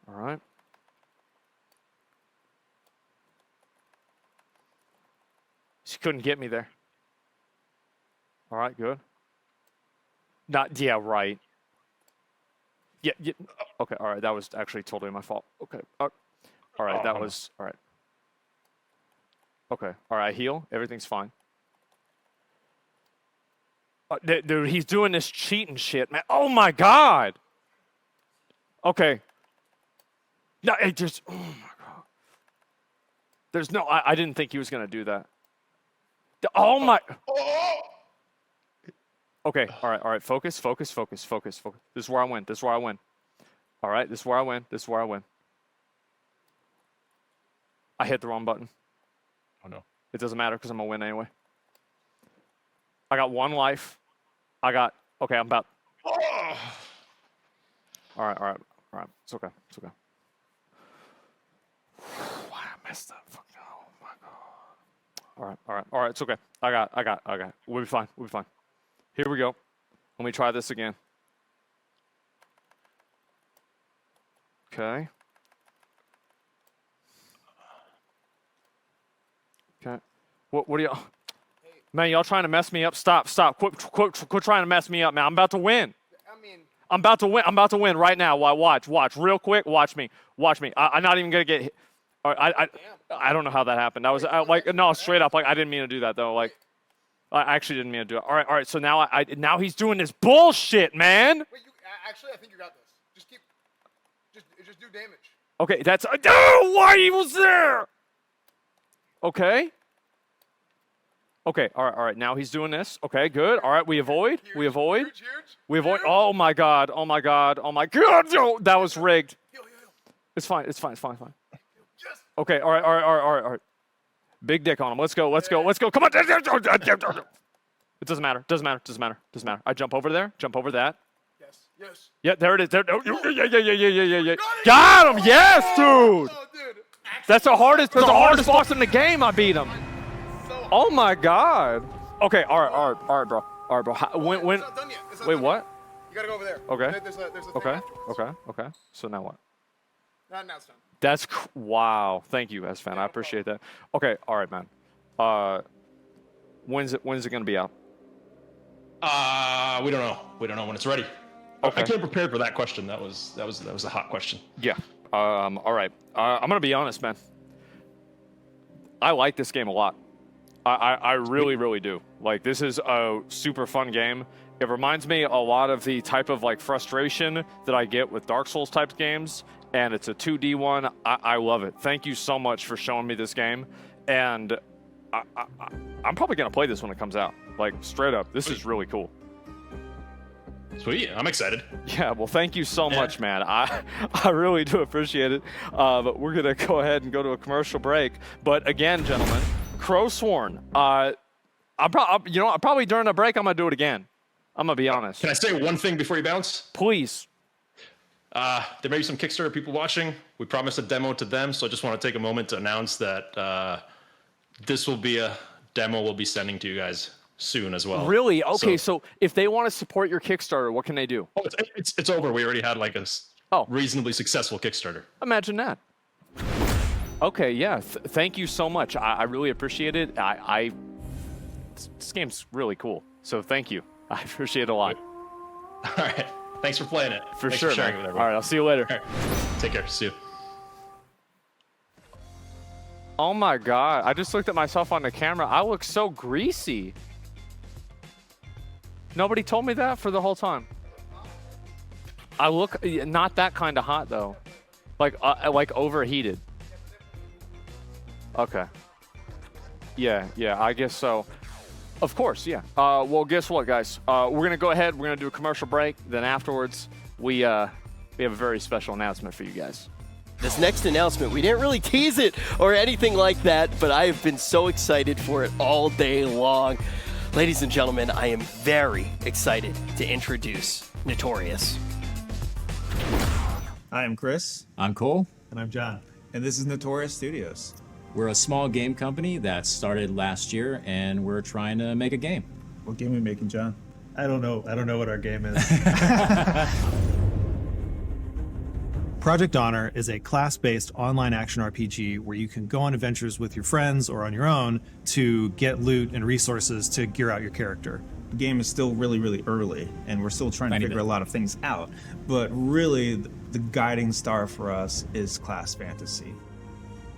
All right. She couldn't get me there. All right, good. Yeah, right. Yeah. Okay, all right. That was actually totally my fault. Okay. All right, that was all right. Okay. All right, heal. Everything's fine. Dude, he's doing this cheating shit, man. Oh my God. Okay. No, it just. Oh my God. There's no. I didn't think he was gonna do that. Oh my. Okay. All right. Focus. This is where I win. All right. This is where I win. I hit the wrong button. Oh no. It doesn't matter because I'm gonna win anyway. I got 1 life. Okay, I'm about. All right. It's okay. Why I messed up? Oh my God. All right. It's okay. I got. We'll be fine. Here we go. Let me try this again. Okay. What are y'all? Man, y'all trying to mess me up? Stop. Quit trying to mess me up, man. I'm about to win. I'm about to win right now. Watch. Real quick. Watch me. I'm not even going to get hit. I don't know how that happened. That was no, straight up. I didn't mean to do that, though. I actually didn't mean to do it. All right. So now now he's doing this bullshit, man. Wait, actually, I think you got this. Just do damage. Okay, that's. Oh, why he was there? Okay. All right. Now he's doing this. Okay, good. All right, we avoid. Oh my God. Yo, that was rigged. It's fine. Okay. All right. Big dick on him. Let's go. Come on. It doesn't matter. I jump over there. Jump over that. Yes. Yeah, there it is. Yeah. Got him. Yes, dude. That's the hardest boss in the game. I beat him. Oh my God. Okay. All right, bro. When? Wait, what? You gotta go over there. Okay. There's a Okay. So now what? Now it's done. That's wow. Thank you, S-Fan. I appreciate that. Okay. All right, man. When's it gonna be out? We don't know. We don't know when it's ready. Okay. I came prepared for that question. That was a hot question. Yeah. All right. I'm gonna be honest, man. I like this game a lot. I really do. This is a super fun game. It reminds me a lot of the type of frustration that I get with Dark Souls type games, and it's a 2D one. I love it. Thank you so much for showing me this game, and I'm probably gonna play this when it comes out. Like, straight up, this is really cool. Sweet, I'm excited. Yeah, well, thank you so much, man. I really do appreciate it. But we're gonna go ahead and go to a commercial break. But again, gentlemen, Crowsworn. Probably during a break, I'm gonna do it again. I'm gonna be honest. Can I say one thing before you bounce? Please. There may be some Kickstarter people watching. We promised a demo to them, so I just want to take a moment to announce that this will be a demo we'll be sending to you guys soon as well. Really? Okay, so if they want to support your Kickstarter, what can they do? Oh, it's over. We already had like a reasonably successful Kickstarter. Imagine that. Okay, yeah. Thank you so much. I really appreciate it. This game's really cool. So thank you. I appreciate it a lot. All right. Thanks for playing it. For Thanks sure, for sharing man. it with All everyone. right, I'll see you later. All right. Take care. See you. Oh my God, I just looked at myself on the camera. I look so greasy. Nobody told me that for the whole time. I look not that kind of hot though. Like overheated. Okay. Yeah, I guess so. Of course, yeah. Well, guess what, guys? We're going to go ahead. We're going to do a commercial break. Then afterwards, we have a very special announcement for you guys. This next announcement, we didn't really tease it or anything like that, but I have been so excited for it all day long. Ladies and gentlemen, I am very excited to introduce Notorious. Hi, I'm Chris. I'm Cole. And I'm John. And this is Notorious Studios. We're a small game company that started last year, and we're trying to make a game. What game are we making, John? I don't know what our game is. Project Honor is a class-based online action RPG where you can go on adventures with your friends or on your own to get loot and resources to gear out your character. The game is still really, really early, and we're still trying to figure a lot of things out. But really, the guiding star for us is class fantasy.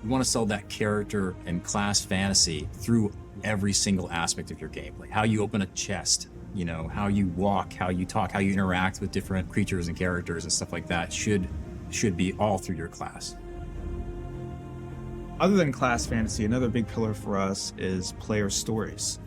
We want to sell that character and class fantasy through every single aspect of your gameplay. How you open a chest, how you walk, how you talk, how you interact with different creatures and characters and stuff like that should be all through your class. Other than class fantasy, another big pillar for us is player stories.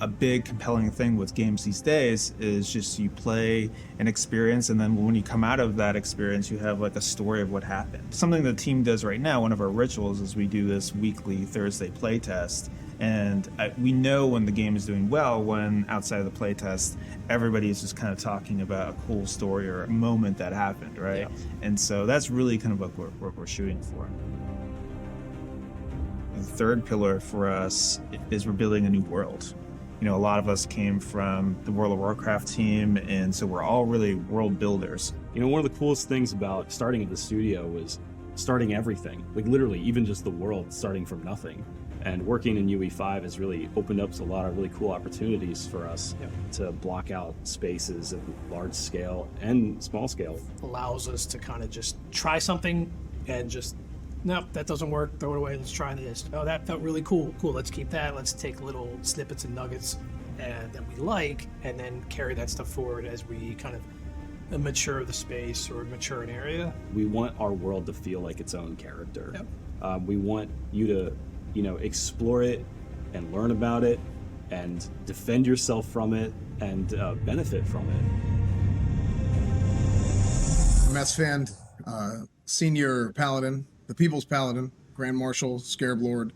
A big compelling thing with games these days is just you play an experience, and then when you come out of that experience, you have like a story of what happened. Something the team does right now, one of our rituals, is we do this weekly Thursday playtest. And we know when the game is doing well, when outside of the playtest, everybody is just kind of talking about a cool story or a moment that happened, right? Yeah. And so that's really kind of what we're shooting for. The third pillar for us is we're building a new world. A lot of us came from the World of Warcraft team, and so we're all really world builders. One of the coolest things about starting at the studio was starting everything, like literally even just the world starting from nothing. And working in UE5 has really opened up a lot of really cool opportunities for us to block out spaces at large scale and small scale. Allows us to kind of just try something and just, nope, that doesn't work, throw it away, let's try this. Oh, that felt really cool, let's keep that. Let's take little snippets and nuggets that we like and then carry that stuff forward as we kind of mature the space or mature an area. We want our world to feel like its own character. Yep. We want you to explore it and learn about it and defend yourself from it and benefit from it. I'm Esfand, Senior Paladin, the People's Paladin, Grand Marshal, Scarab Lord,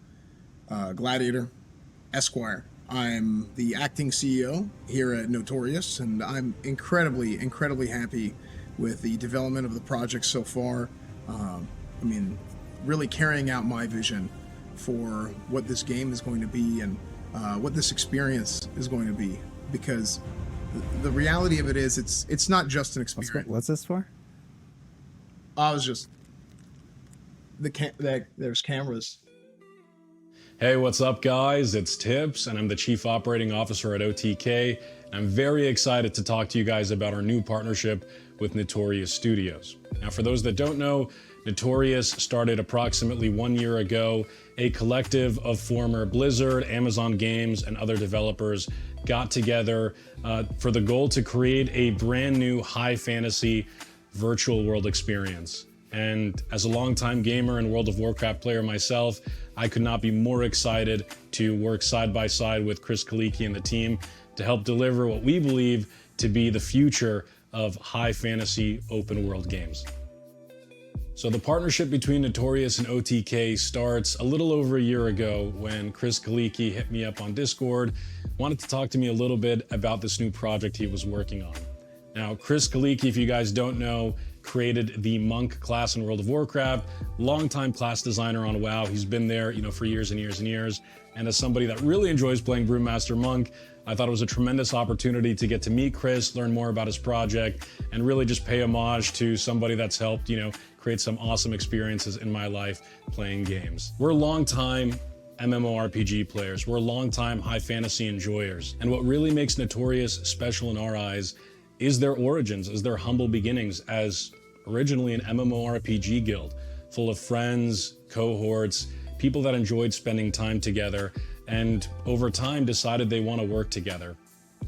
Gladiator, Esquire. I'm the acting CEO here at Notorious, and I'm incredibly, incredibly happy with the development of the project so far. Really carrying out my vision for what this game is going to be and what this experience is going to be, because the reality of it is it's not just an experience. What's this for? I was just there's cameras. Hey, what's up, guys? It's Tibbs, and I'm the Chief Operating Officer at OTK. I'm very excited to talk to you guys about our new partnership with Notorious Studios. Now, for those that don't know, Notorious started approximately 1 year ago. A collective of former Blizzard, Amazon Games, and other developers got together for the goal to create a brand new high fantasy virtual world experience. And as a longtime gamer and World of Warcraft player myself, I could not be more excited to work side by side with Chris Kaliki and the team to help deliver what we believe to be the future of high fantasy open world games. So the partnership between Notorious and OTK starts a little over a year ago when Chris Kaliki hit me up on Discord, wanted to talk to me a little bit about this new project he was working on. Now, Chris Kaliki, if you guys don't know, created the Monk class in World of Warcraft, longtime class designer on WoW. He's been there, for years and years and years. And as somebody that really enjoys playing Brewmaster Monk, I thought it was a tremendous opportunity to get to meet Chris, learn more about his project, and really just pay homage to somebody that's helped, create some awesome experiences in my life playing games. We're longtime MMORPG players. We're longtime high fantasy enjoyers. And what really makes Notorious special in our eyes is their origins, is their humble beginnings as originally an MMORPG guild, full of friends, cohorts, people that enjoyed spending time together, and over time decided they want to work together.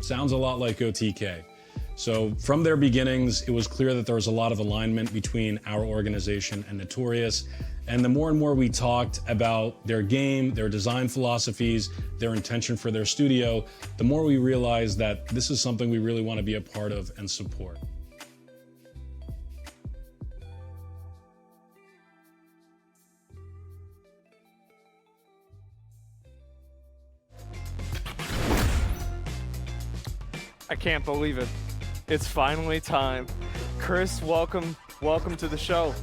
Sounds a lot like OTK. So from their beginnings, it was clear that there was a lot of alignment between our organization and Notorious. And the more and more we talked about their game, their design philosophies, their intention for their studio, the more we realized that this is something we really want to be a part of and support. I can't believe it. It's finally time. Chris, welcome to the show.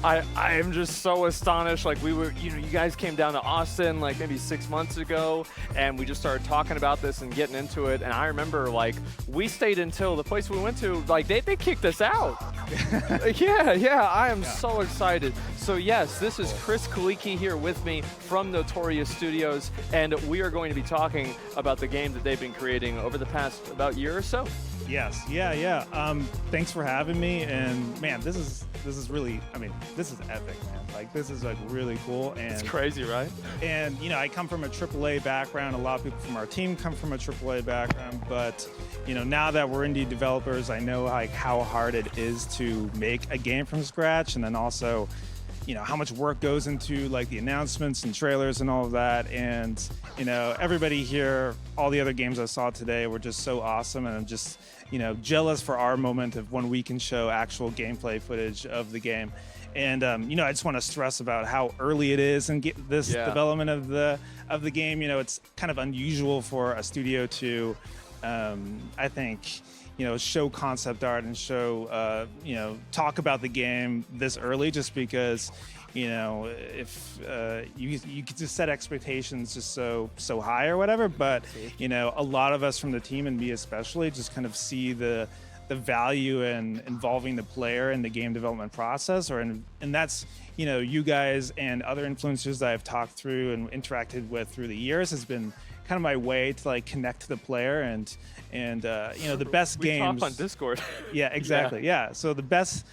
I am just so astonished. Like we were, you guys came down to Austin like maybe 6 months ago, and we just started talking about this and getting into it. And I remember like we stayed until the place we went to, like they kicked us out. Yeah, I am so excited. So yes, this is Chris Kaliki here with me from Notorious Studios, and we are going to be talking about the game that they've been creating over the past about year or so. Yes, yeah. Thanks for having me, and man, this is really, this is epic, man. Like this is like really cool, and it's crazy, right? And I come from a AAA background. A lot of people from our team come from a AAA background, but now that we're indie developers, I know like how hard it is to make a game from scratch, and then also how much work goes into like the announcements and trailers and all of that. And everybody here, all the other games I saw today were just so awesome, and I'm just jealous for our moment of when we can show actual gameplay footage of the game. And I just want to stress about how early it is in this development of the game. It's kind of unusual for a studio to I think show concept art and show talk about the game this early, just because if you could just set expectations just so high or whatever. But a lot of us from the team, and me especially, just kind of see the value in involving the player in the game development process, and that's you guys and other influencers that I've talked through and interacted with through the years has been kind of my way to like connect to the player, and the best games. We talk on Discord. Yeah, exactly. Yeah. So the best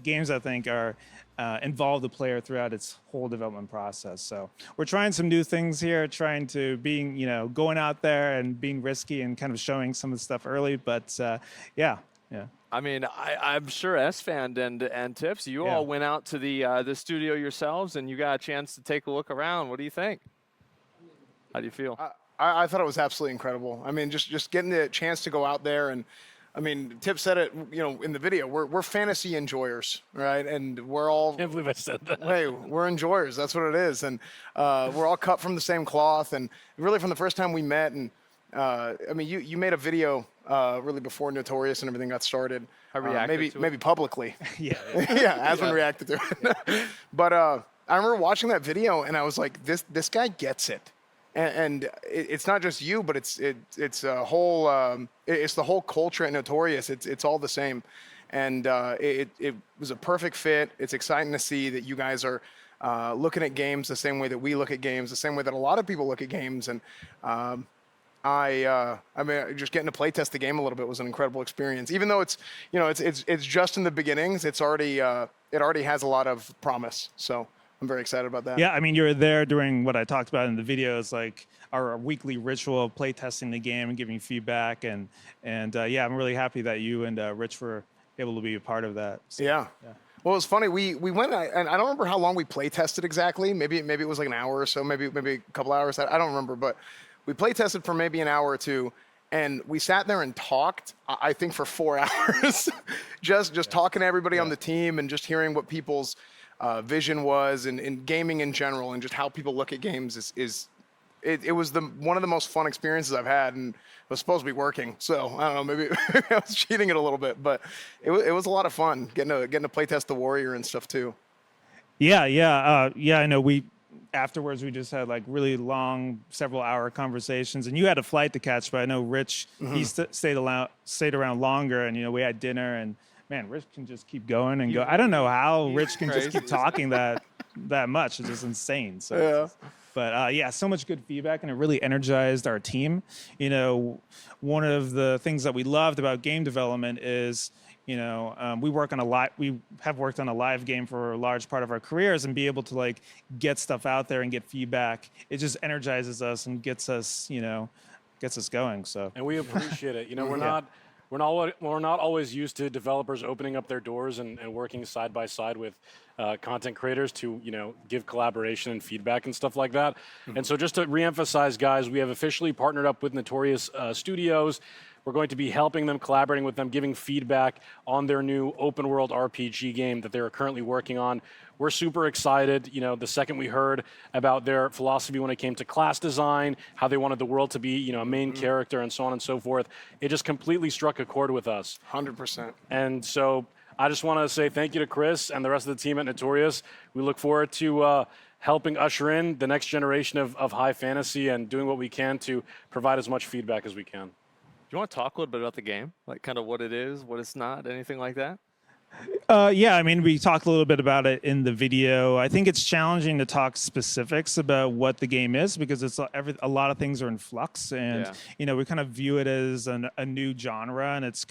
games I think are involve the player throughout its whole development process. So we're trying some new things here, trying to going out there and being risky and kind of showing some of the stuff early. But yeah. I mean, I'm sure SFan and Tips, you all went out to the studio yourselves, and you got a chance to take a look around. What do you think? How do you feel? I thought it was absolutely incredible. I mean, just getting the chance to go out there, and I mean, Tip said it, in the video. We're fantasy enjoyers, right? And we're all. I can't believe I said that. Hey, we're enjoyers. That's what it is, and we're all cut from the same cloth. And really, from the first time we met, and I mean, you made a video really before Notorious and everything got started. I reacted to it. Maybe publicly. Yeah. Asmon reacted to it. But I remember watching that video, and I was like, this guy gets it. And it's not just you, but it's a whole it's the whole culture at Notorious. It's all the same, and it was a perfect fit. It's exciting to see that you guys are looking at games the same way that we look at games, the same way that a lot of people look at games. And I mean, just getting to play test the game a little bit was an incredible experience. Even though it's it's just in the beginnings, it already has a lot of promise. So I'm very excited about that. Yeah, I mean, you were there during what I talked about in the videos, like our weekly ritual of play testing the game and giving feedback, and yeah, I'm really happy that you and Rich were able to be a part of that. So, yeah. Well, it's funny. We went, and I don't remember how long we play tested exactly. Maybe it was like an hour or so, maybe a couple hours. I don't remember, but we play tested for maybe an hour or two, and we sat there and talked. I think for 4 hours, just talking to everybody on the team and just hearing what people's vision was and gaming in general and just how people look at games it was one of the most fun experiences I've had, and it was supposed to be working. So I don't know, maybe I was cheating it a little bit, but it was a lot of fun getting to play test the Warrior and stuff too. Yeah. I know afterwards we just had like really long, several hour conversations, and you had a flight to catch, but I know Rich, he stayed around longer, and we had dinner, and man, Rich can just keep going and go. I don't know how Rich can just keep talking that much. It's just insane. So but so much good feedback, and it really energized our team. One of the things that we loved about game development is, we have worked on a live game for a large part of our careers, and be able to like get stuff out there and get feedback. It just energizes us and gets us going. So, and we appreciate it. We're not always used to developers opening up their doors and working side by side with content creators to give collaboration and feedback and stuff like that. And so just to reemphasize, guys, we have officially partnered up with Notorious Studios. We're going to be helping them, collaborating with them, giving feedback on their new open world RPG game that they're currently working on. We're super excited. The second we heard about their philosophy when it came to class design, how they wanted the world to be, a main character and so on and so forth, it just completely struck a chord with us. 100%. And so I just want to say thank you to Chris and the rest of the team at Notorious. We look forward to helping usher in the next generation of high fantasy and doing what we can to provide as much feedback as we can. Do you want to talk a little bit about the game? Like kind of what it is, what it's not, anything like that? We talked a little bit about it in the video. I think it's challenging to talk specifics about what the game is because it's a lot of things are in flux, and we kind of view it as a new genre, and it's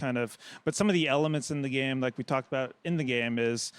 but some of the elements in the game, like we talked about in the game, is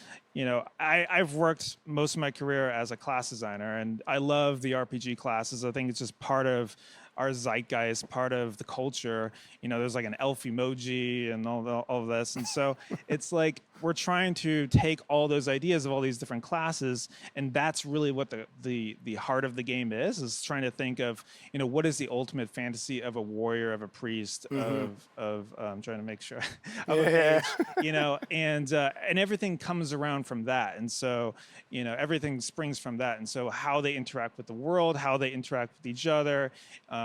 I've worked most of my career as a class designer, and I love the RPG classes. I think it's just part of our zeitgeist, part of the culture. There's like an elf emoji and all of this. And so it's like we're trying to take all those ideas of all these different classes, and that's really what the heart of the game is trying to think of, what is the ultimate fantasy of a warrior, of a priest, of I'm trying to make sure, of a mage, and everything comes around from that. And so, everything springs from that. And so how they interact with the world, how they interact with each other,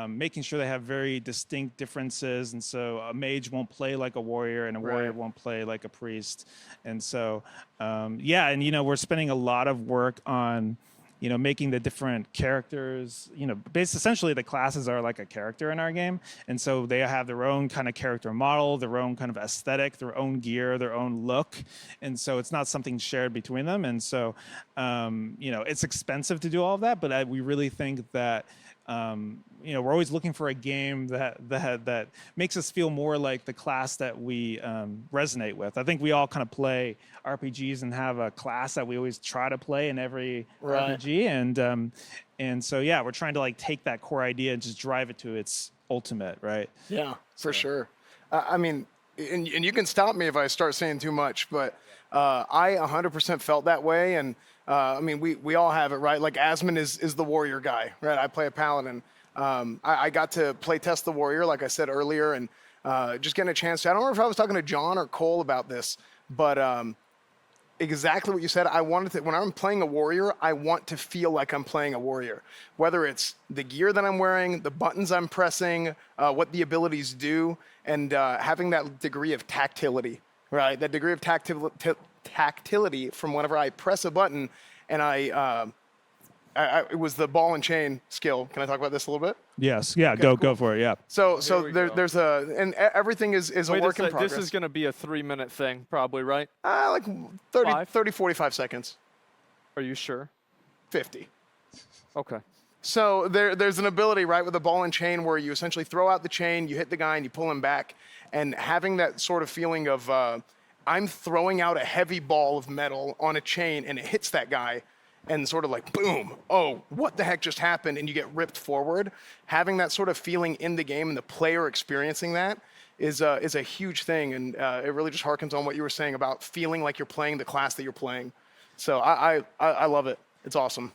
making sure they have very distinct differences. And so a mage won't play like a warrior, and a warrior won't play like a priest. And so, we're spending a lot of work on, making the different characters, essentially the classes are like a character in our game. And so they have their own kind of character model, their own kind of aesthetic, their own gear, their own look. And so it's not something shared between them. And so, it's expensive to do all of that, but we really think that, we're always looking for a game that makes us feel more like the class that we resonate with. I think we all kind of play RPGs and have a class that we always try to play in every RPG, and so we're trying to like take that core idea and just drive it to its ultimate, right? Yeah, for sure. I mean, and you can stop me if I start saying too much, but I 100% felt that way, and we all have it, right? Like Asmon is the warrior guy, right? I play a paladin. I got to play test the warrior, like I said earlier, and just getting a chance to, I don't remember if I was talking to John or Cole about this, but exactly what you said. I wanted to, when I'm playing a warrior, I want to feel like I'm playing a warrior, whether it's the gear that I'm wearing, the buttons I'm pressing, what the abilities do, and having that degree of tactility, right? That degree of tactility from whenever I press a button, and it was the ball and chain skill. Can I talk about this a little bit? Yes. Yeah. Okay, go for it. Yeah. So there's and everything is a work in progress. This is going to be a 3-minute thing, probably, right? Like 30, 45 seconds. Are you sure? 50. Okay. So there's an ability, right, with the ball and chain where you essentially throw out the chain, you hit the guy, and you pull him back, and having that sort of feeling of I'm throwing out a heavy ball of metal on a chain, and it hits that guy. And sort of like, boom, oh, what the heck just happened? And you get ripped forward. Having that sort of feeling in the game and the player experiencing that is a huge thing, and it really just harkens on what you were saying about feeling like you're playing the class that you're playing. So I love it. It's awesome.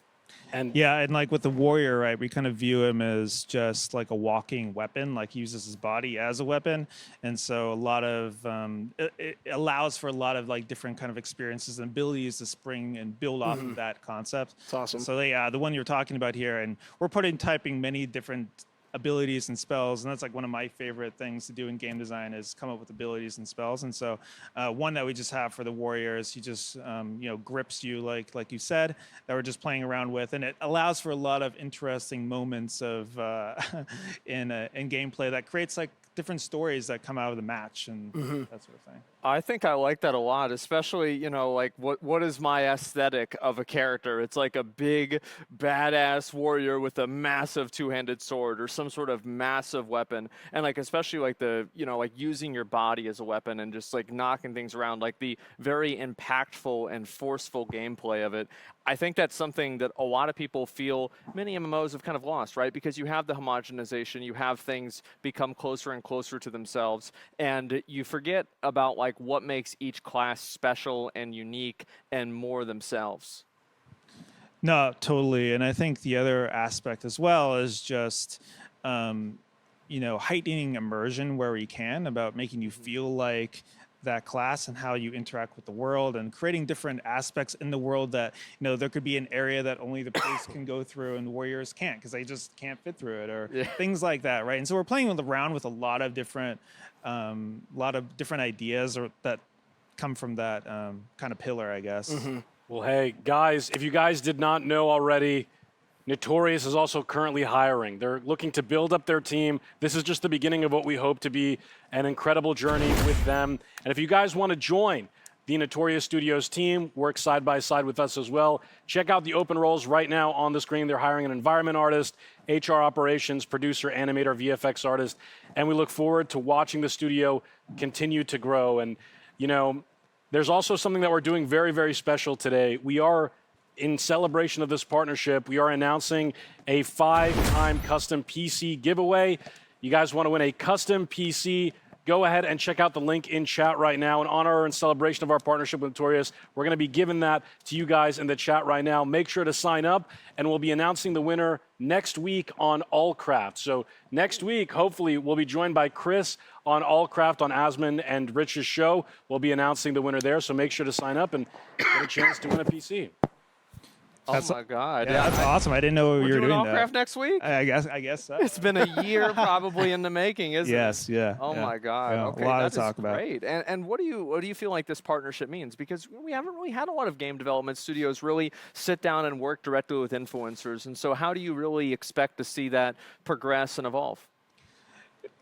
And yeah, and like with the warrior, right, we kind of view him as just like a walking weapon, like he uses his body as a weapon. And so a lot of, it allows for a lot of like different kind of experiences and abilities to spring and build off of that concept. It's awesome. So yeah, the one you're talking about here, and we're prototyping many different abilities and spells, and that's like one of my favorite things to do in game design is come up with abilities and spells. And so one that we just have for the warriors, he just you know, grips you like you said, that we're just playing around with, and it allows for a lot of interesting moments of in gameplay that creates like different stories that come out of the match and that sort of thing. I think I like that a lot, especially, you know, like what is my aesthetic of a character? It's like a big, badass warrior with a massive two-handed sword or some sort of massive weapon. And like, especially like the, you know, like using your body as a weapon and just like knocking things around, like the very impactful and forceful gameplay of it. I think that's something that a lot of people feel many MMOs have kind of lost, right? Because you have the homogenization, you have things become closer and closer to themselves, and you forget about like what makes each class special and unique and more themselves. No, totally. And I think the other aspect as well is just, you know, heightening immersion where we can, about making you feel like that class and how you interact with the world, and creating different aspects in the world that, you know, there could be an area that only the priests can go through and the warriors can't because they just can't fit through it, or things like that, right? And so we're playing around with a lot of different ideas or that come from that kind of pillar, I guess. Well, hey, guys, if you guys did not know already, Notorious is also currently hiring. They're looking to build up their team. This is just the beginning of what we hope to be an incredible journey with them. And if you guys want to join the Notorious Studios team, work side by side with us as well, check out the open roles right now on the screen. They're hiring an environment artist, HR operations, producer, animator, VFX artist, and we look forward to watching the studio continue to grow. And, you know, there's also something that we're doing very, very special today. We are, in celebration of this partnership, we are announcing a 5-time custom PC giveaway. You guys want to win a custom PC? Go ahead and check out the link in chat right now. In honor and celebration of our partnership with Notorious, we're going to be giving that to you guys in the chat right now. Make sure to sign up, and we'll be announcing the winner next week on Allcraft. So next week, hopefully, we'll be joined by Chris on Allcraft on Asmon and Rich's show. We'll be announcing the winner there, so make sure to sign up and get a chance to win a PC. Oh my God! Yeah, that's awesome. I didn't know you were doing that. Allcraft next week? I guess so. It's been a year probably in the making, isn't it? Yes, yeah. Oh my God! Yeah, okay, a lot that to talk is about. great. And what do you feel like this partnership means? Because we haven't really had a lot of game development studios really sit down and work directly with influencers. And so, how do you really expect to see that progress and evolve?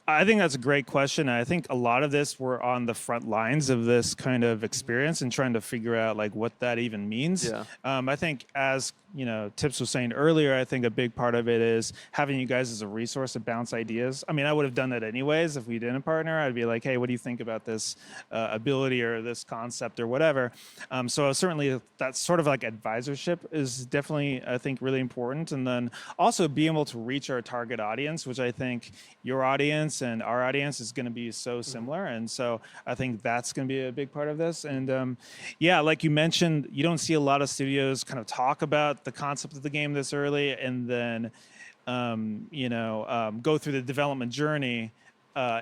I think that's a great question. I think a lot of this, we're on the front lines of this kind of experience and trying to figure out like what that even means. Yeah. I think, as you know, Tips was saying earlier, I think a big part of it is having you guys as a resource to bounce ideas. I mean, I would have done that anyways if we didn't partner. I'd be like, hey, what do you think about this ability or this concept or whatever? So certainly that sort of like advisorship is definitely, I think, really important. And then also being able to reach our target audience, which I think your audience and our audience is going to be so similar. And so I think that's going to be a big part of this. And yeah, like you mentioned, you don't see a lot of studios kind of talk about the concept of the game this early and then, you know, go through the development journey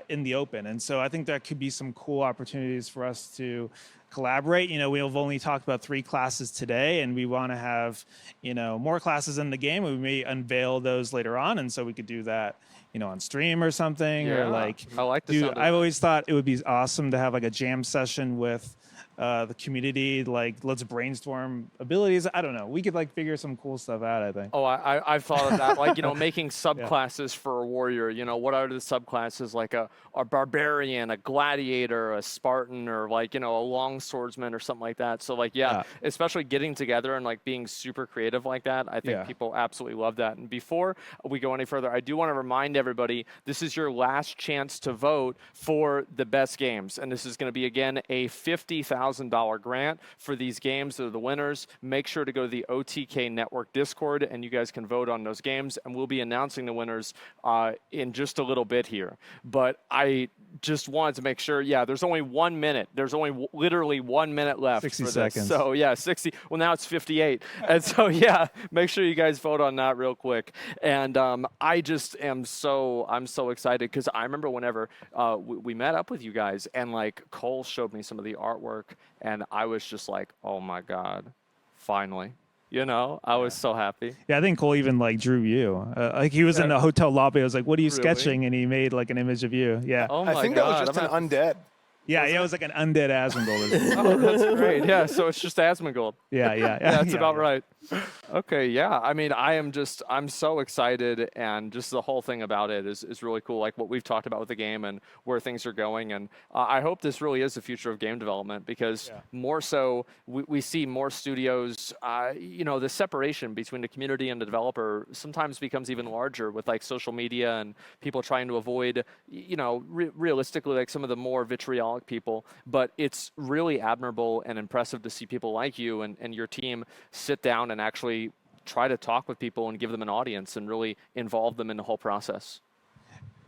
in the open. And so I think that could be some cool opportunities for us to collaborate. You know, we've only talked about 3 classes today, and we want to have, you know, more classes in the game. We may unveil those later on, and so we could do that, you know, on stream or something. Yeah, or like, I like the sound of I've always thought it would be awesome to have like a jam session with the community, like let's brainstorm abilities. I don't know. We could like figure some cool stuff out, I think. Oh, I've thought of that. Like, you know, making subclasses for a warrior. You know, what are the subclasses? Like a barbarian, a gladiator, a Spartan, or like, you know, a long swordsman or something like that. So like, yeah, especially getting together and like being super creative like that. I think people absolutely love that. And before we go any further, I do want to remind everyone everybody, this is your last chance to vote for the best games. And this is going to be, again, a $50,000 grant for these games that are the winners. Make sure to go to the OTK Network Discord, and you guys can vote on those games. And we'll be announcing the winners in just a little bit here. But I just wanted to make sure, yeah, there's only 1 minute. There's only literally 1 minute left. 60 for seconds. This. So, yeah, 60. Well, now it's 58. And so, yeah, make sure you guys vote on that real quick. And I just am I'm so excited because I remember whenever we met up with you guys and, like, Cole showed me some of the artwork, and I was just like, oh, my God, finally. You know, I was so happy. Yeah, I think Cole even like drew you. Like he was in the hotel lobby. I was like, "What are you Really? sketching?" And he made like an image of you. Yeah. Oh my God. I think that was just an undead. Yeah, it was like an undead Asmongold. Oh, that's great. Yeah, so it's just Asmongold. Yeah. That's about right. Okay, yeah. I mean, I'm so excited, and just the whole thing about it is really cool, like what we've talked about with the game and where things are going. And I hope this really is the future of game development, because more so, we see more studios, you know, the separation between the community and the developer sometimes becomes even larger with like social media and people trying to avoid, you know, realistically, like some of the more vitriolic people. But it's really admirable and impressive to see people like you and your team sit down and actually try to talk with people and give them an audience and really involve them in the whole process.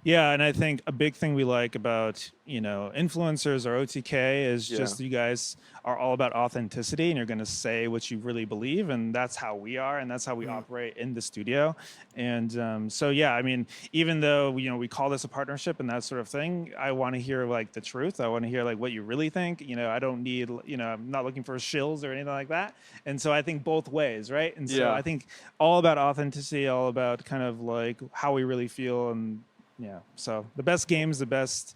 Yeah, and I think a big thing we like about, you know, influencers or OTK is just you guys are all about authenticity, and you're going to say what you really believe, and that's how we are, and that's how we operate in the studio. And so, yeah, I mean, even though, you know, we call this a partnership and that sort of thing, I want to hear, like, the truth. I want to hear, like, what you really think. You know, I don't need, you know, I'm not looking for shills or anything like that. And so I think both ways, right? And so I think all about authenticity, all about kind of, like, how we really feel. And yeah, so the best games, the best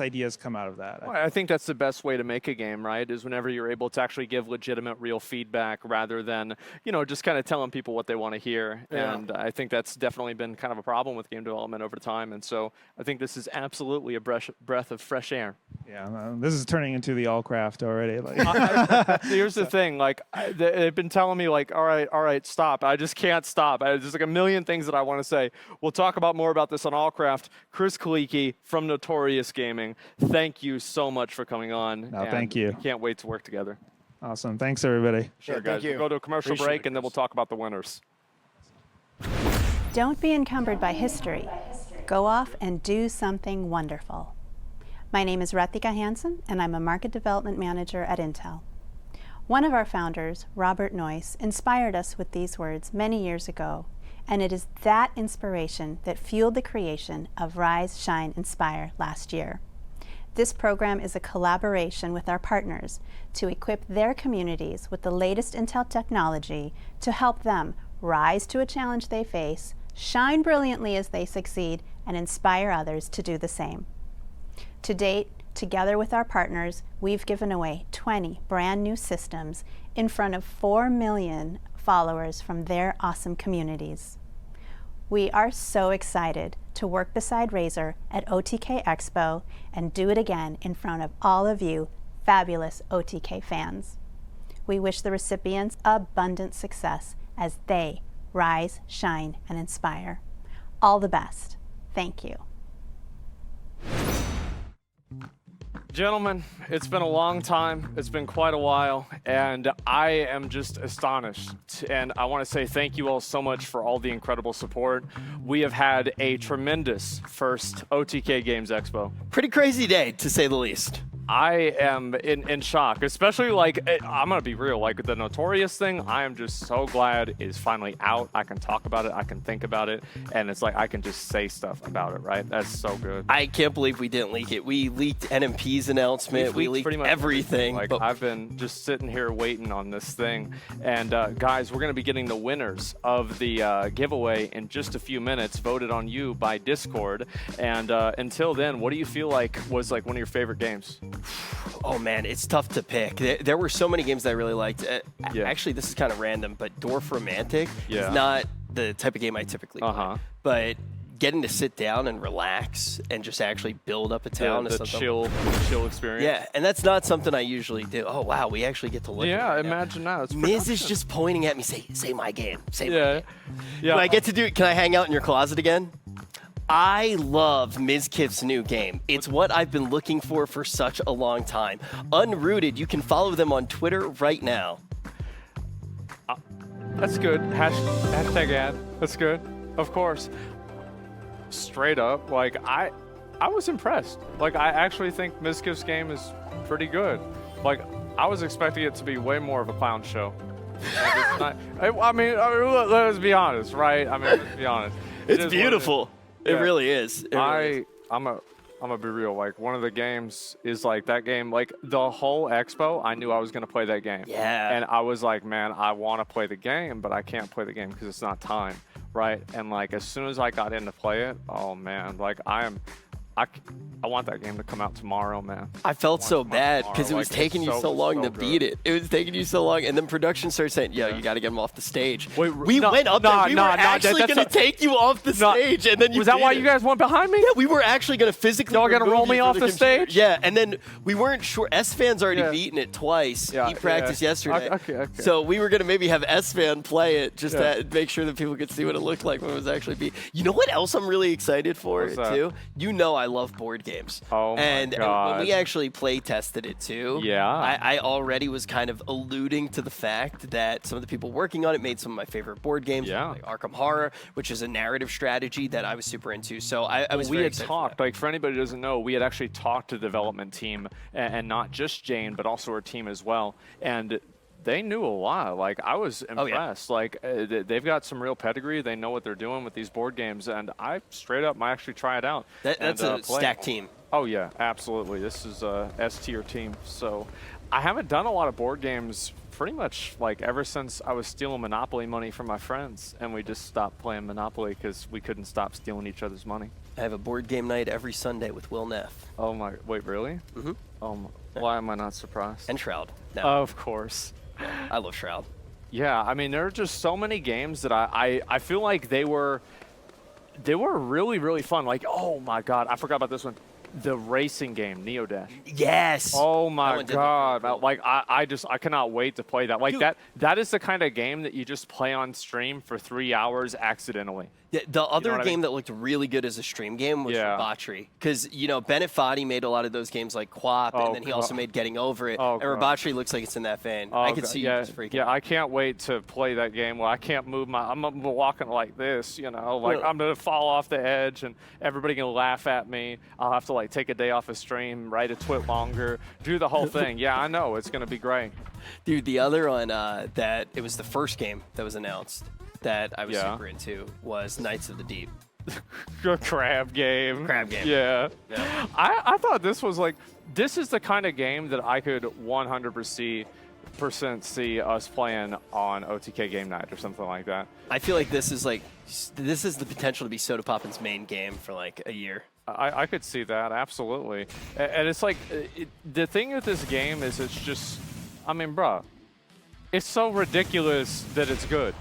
ideas come out of that. Well, I think that's the best way to make a game, right? Is whenever you're able to actually give legitimate, real feedback rather than, you know, just kind of telling people what they want to hear. Yeah. And I think that's definitely been kind of a problem with game development over time. And so I think this is absolutely a breath of fresh air. Yeah, this is turning into the all-craft already. Like. Here's the thing, like, they've been telling me, like, all right, stop. I just can't stop. There's like a million things that I want to say. We'll talk about more about this on Allcraft. Chris Kaliki from Notorious Gaming, thank you so much for coming on. No, thank you. We can't wait to work together. Awesome. Thanks, everybody. Sure, guys. We'll go to a commercial break, and then we'll talk about the winners. Don't be encumbered by history. Go off and do something wonderful. My name is Ratika Hansen, and I'm a Market Development Manager at Intel. One of our founders, Robert Noyce, inspired us with these words many years ago, and it is that inspiration that fueled the creation of Rise, Shine, Inspire last year. This program is a collaboration with our partners to equip their communities with the latest Intel technology to help them rise to a challenge they face, shine brilliantly as they succeed, and inspire others to do the same. To date, together with our partners, we've given away 20 brand new systems in front of 4 million followers from their awesome communities. We are so excited to work beside Razer at OTK Expo and do it again in front of all of you fabulous OTK fans. We wish the recipients abundant success as they rise, shine, and inspire. All the best. Thank you. Gentlemen, it's been a long time. It's been quite a while, and I am just astonished. And I want to say thank you all so much for all the incredible support. We have had a tremendous first OTK Games Expo. Pretty crazy day, to say the least. I am in shock, especially, like, I'm going to be real, like the Notorious thing, I am just so glad is finally out. I can talk about it, I can think about it, and it's like I can just say stuff about it, right? That's so good. I can't believe we didn't leak it. We leaked NMP's announcement, we leaked pretty much everything. Like, I've been just sitting here waiting on this thing. And guys, we're going to be getting the winners of the giveaway in just a few minutes, voted on you by Discord. And until then, what do you feel like was like one of your favorite games? Oh man, it's tough to pick. There were so many games that I really liked. Actually, this is kind of random, but Dwarf Romantic is not the type of game I typically play. But getting to sit down and relax and just actually build up a town is something. chill experience. Yeah, and that's not something I usually do. Oh wow, we actually get to look at it. Imagine that. Miz is just pointing at me, say my game, say my game. Yeah. Do I get to do it? Can I hang out in your closet again? I love Mizkif's new game. It's what I've been looking for such a long time. Unrooted, you can follow them on Twitter right now. That's good. Hashtag ad. That's good. Of course. Straight up, like I was impressed. Like I actually think Mizkif's game is pretty good. Like I was expecting it to be way more of a clown show. It's not, I mean, let's be honest, right? I mean, let's be honest. It's beautiful. It really is. I'm gonna be real. Like one of the games is like that game. Like the whole expo, I knew I was gonna play that game. Yeah. And I was like, man, I want to play the game, but I can't play the game because it's not time, right? And like as soon as I got in to play it, oh man, like I want that game to come out tomorrow, man. I felt so bad because it was taking you so long to beat it. It was taking you so long, and then production started saying, "Yo, you got to get him off the stage." We went up there. We were actually going to take you off the stage, and then you. Was that why you guys went behind me? Yeah, we were actually going to physically. Y'all gonna roll me off the stage? Yeah, and then we weren't sure. S-Fan's already beaten it twice. Yeah, he practiced yesterday. Okay. So we were going to maybe have S-Fan play it just to make sure that people could see what it looked like when it was actually beat. You know what else I'm really excited for too? You know I love board games. Oh my God. When we actually play tested it too, I already was kind of alluding to the fact that some of the people working on it made some of my favorite board games, like Arkham Horror, which is a narrative strategy that I was super into. So I was. We had talked, like for anybody who doesn't know, we had actually talked to the development team, and not just Jane, but also her team as well, and they knew a lot. Like I was impressed. Like they've got some real pedigree. They know what they're doing with these board games, and I straight up might actually try it out. That's a stacked team. Oh yeah, absolutely. This is a S-tier team. So I haven't done a lot of board games pretty much like ever since I was stealing Monopoly money from my friends, and we just stopped playing Monopoly because we couldn't stop stealing each other's money. I have a board game night every Sunday with Will Neff. Oh my! Wait, really? Mm-hmm. Why am I not surprised? And Shroud. No. Of course. Yeah, I love Shroud. Yeah, I mean there are just so many games that I feel like they were really, really fun. Like, oh my God, I forgot about this one. The racing game, Neo Dash. Yes. Oh my God. Cool. Like I cannot wait to play that. Like that is the kind of game that you just play on stream for 3 hours accidentally. Yeah, the other game that looked really good as a stream game was Rabatri. Because, you know, Bennett Foddy made a lot of those games like Quap, and then he also made Getting Over It. And Rabatri looks like it's in that vein. I could see you just freaking out. I can't wait to play that game. Well, I can't move I'm walking like this, you know, like I'm going to fall off the edge and everybody can laugh at me. I'll have to like take a day off of stream, write a twit longer, do the whole thing. Yeah, I know. It's going to be great. Dude, the other one that it was the first game that was announced that I was super into was Knights of the Deep. Crab game. Crab game. Yeah. I thought this was like, this is the kind of game that I could 100% see us playing on OTK Game Night or something like that. I feel like this is the potential to be Soda Poppin's main game for like a year. I could see that, absolutely. And it's like, the thing with this game is it's just, I mean, bruh, it's so ridiculous that it's good.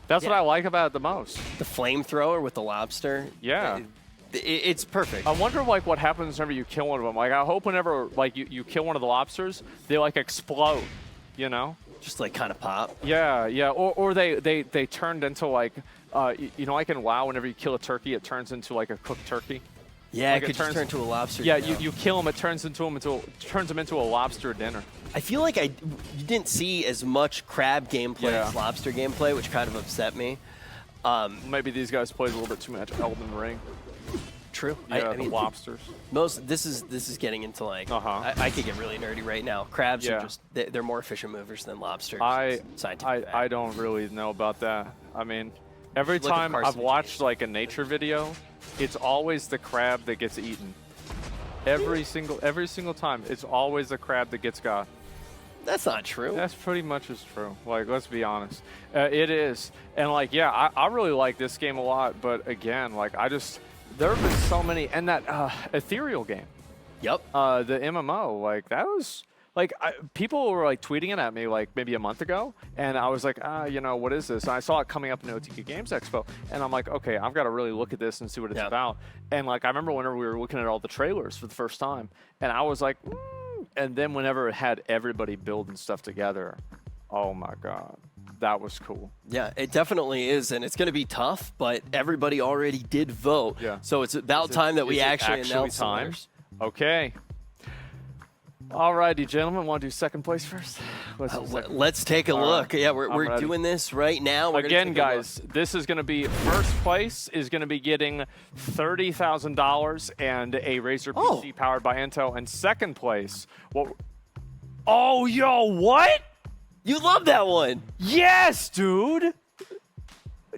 That's what I like about it the most. The flamethrower with the lobster. Yeah. It's perfect. I wonder like what happens whenever you kill one of them. Like I hope whenever like you kill one of the lobsters, they like explode, you know? Just like kind of pop. Yeah. Or they turned into like, you know, like in WoW, whenever you kill a turkey, it turns into like a cooked turkey. Yeah, like it could just turn into a lobster. Yeah, you kill them, it turns them into a lobster dinner. I feel like you didn't see as much crab gameplay as lobster gameplay, which kind of upset me. Maybe these guys played a little bit too much Elden Ring. True. Yeah, I mean, lobsters. This is getting into like I could get really nerdy right now. Crabs are just they're more efficient movers than lobsters. I don't really know about that. I mean, every time I've watched like a nature video, it's always the crab that gets eaten. Every single time, it's always the crab that gets got. That's not true. That's pretty much as true. Like, let's be honest. It is. And like, yeah, I really like this game a lot. But again, like, there have been so many. And that Ethereal game. Yep. The MMO, like, that was, like, people were like tweeting it at me like maybe a month ago. And I was like, you know, what is this? And I saw it coming up in the OTK Games Expo. And I'm like, okay, I've got to really look at this and see what it's about. And like, I remember whenever we were looking at all the trailers for the first time. And I was like, and then whenever it had everybody building stuff together, oh my God. That was cool. Yeah, it definitely is, and it's going to be tough, but everybody already did vote. Yeah. So it's about time that we actually announce the winners. Okay. Alrighty, gentlemen, want to do second place first? Let's take a look. Yeah, we're doing this right now. Again, guys, this is going to be first place is going to be getting $30,000 and a Razer PC powered by Intel, and second place, oh, yo, what? You love that one. Yes, dude.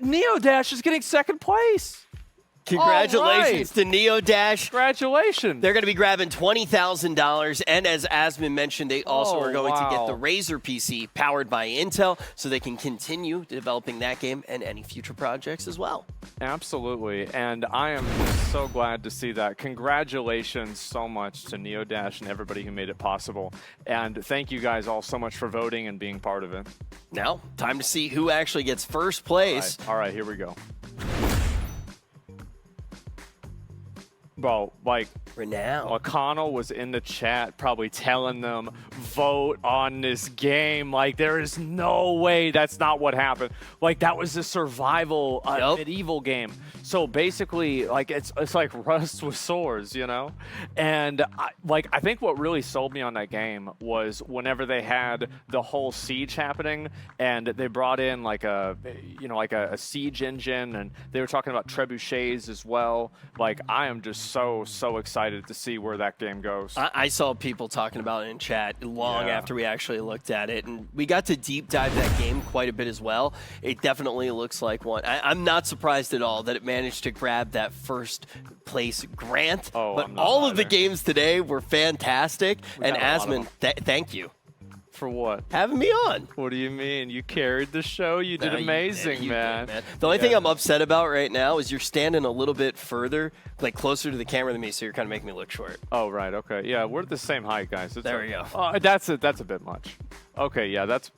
NeoDash is getting second place. Congratulations to NeoDash. Congratulations. They're going to be grabbing $20,000. And as Asmon mentioned, they also are going to get the Razer PC powered by Intel so they can continue developing that game and any future projects as well. Absolutely. And I am so glad to see that. Congratulations so much to NeoDash and everybody who made it possible. And thank you guys all so much for voting and being part of it. Now, time to see who actually gets first place. All right, here we go. Bro, like, McConnell was in the chat probably telling them, vote on this game. Like, there is no way that's not what happened. Like, that was a survival medieval game. So basically, like, it's like Rust with swords, you know? And, I think what really sold me on that game was whenever they had the whole siege happening and they brought in, like, a siege engine, and they were talking about trebuchets as well. Like, I am just so excited to see where that game goes. I saw people talking about it in chat long after we actually looked at it, and we got to deep dive that game quite a bit as well. It definitely looks like one. I'm not surprised at all that it managed to grab that first place grant, but all of the games today were fantastic, and Asmon, thank you. For what? Having me on. What do you mean? You carried the show. You did amazing, man. The only thing I'm upset about right now is you're standing a little bit further, like closer to the camera than me, so you're kind of making me look short. Oh, right. Okay. Yeah, we're the same height, guys. There we go. That's a bit much. Okay. Yeah, that's.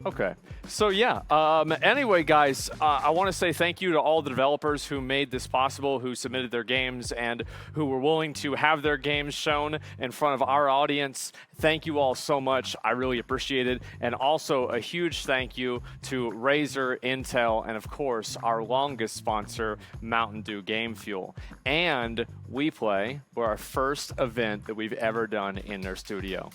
Okay. So yeah, anyway, guys, I want to say thank you to all the developers who made this possible, who submitted their games, and who were willing to have their games shown in front of our audience. Thank you all so much. I really appreciate it. And also a huge thank you to Razer, Intel, and of course, our longest sponsor, Mountain Dew Game Fuel. And We Play were our first event that we've ever done in their studio.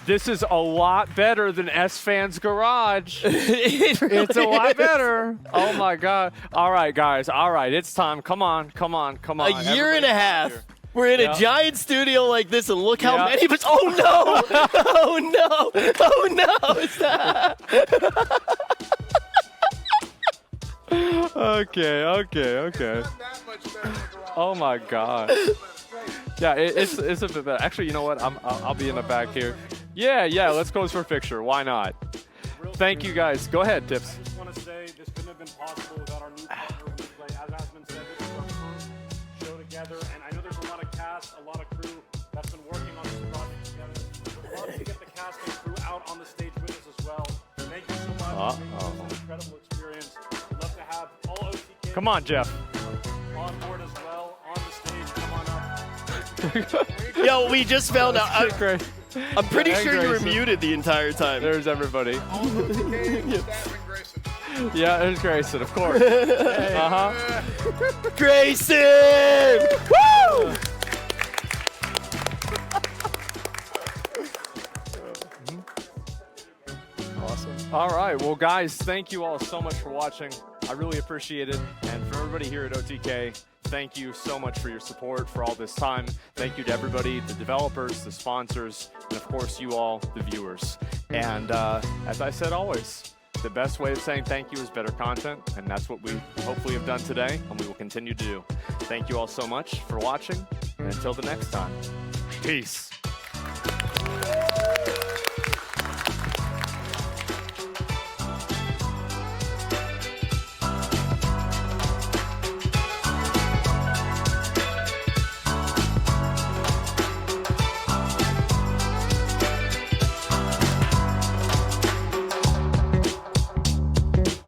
This is a lot better than S-Fan's Garage. It's a lot better. Oh, my God. All right, guys. All right, it's time. Come on. A year and a half. We're in a giant studio like this, and look how many of us. Oh, no. Oh, no. Oh, no. It's that. Okay. Oh, my God. Yeah, it's a bit better. Actually, you know what? I'll be in the back here. Yeah, let's pose for a picture. Why not? Thank you, guys. Go ahead, Tips. I just want to say this couldn't have been possible without our new partner, WePlay. As Asmon said, this is our first show together, and I know there's a lot of cast, a lot of crew that's been working on this project together. We'd love to get the cast and crew out on the stage with us as well. Thank you so much. It's been an incredible experience. We'd love to have all OTK Come on, Jeff. on board as well, on the stage. Come on up. Yo, we just found out. I'm pretty sure you were Grayson. muted the entire time. There's everybody. Yeah, there's Grayson, of course. Grayson! Woo! Awesome. All right, well, guys, thank you all so much for watching. I really appreciate it. And for everybody here at OTK, thank you so much for your support for all this time. Thank you to everybody, the developers, the sponsors, and of course you all, the viewers. And as I said always, the best way of saying thank you is better content, and that's what we hopefully have done today, and we will continue to do. Thank you all so much for watching, and until the next time, peace.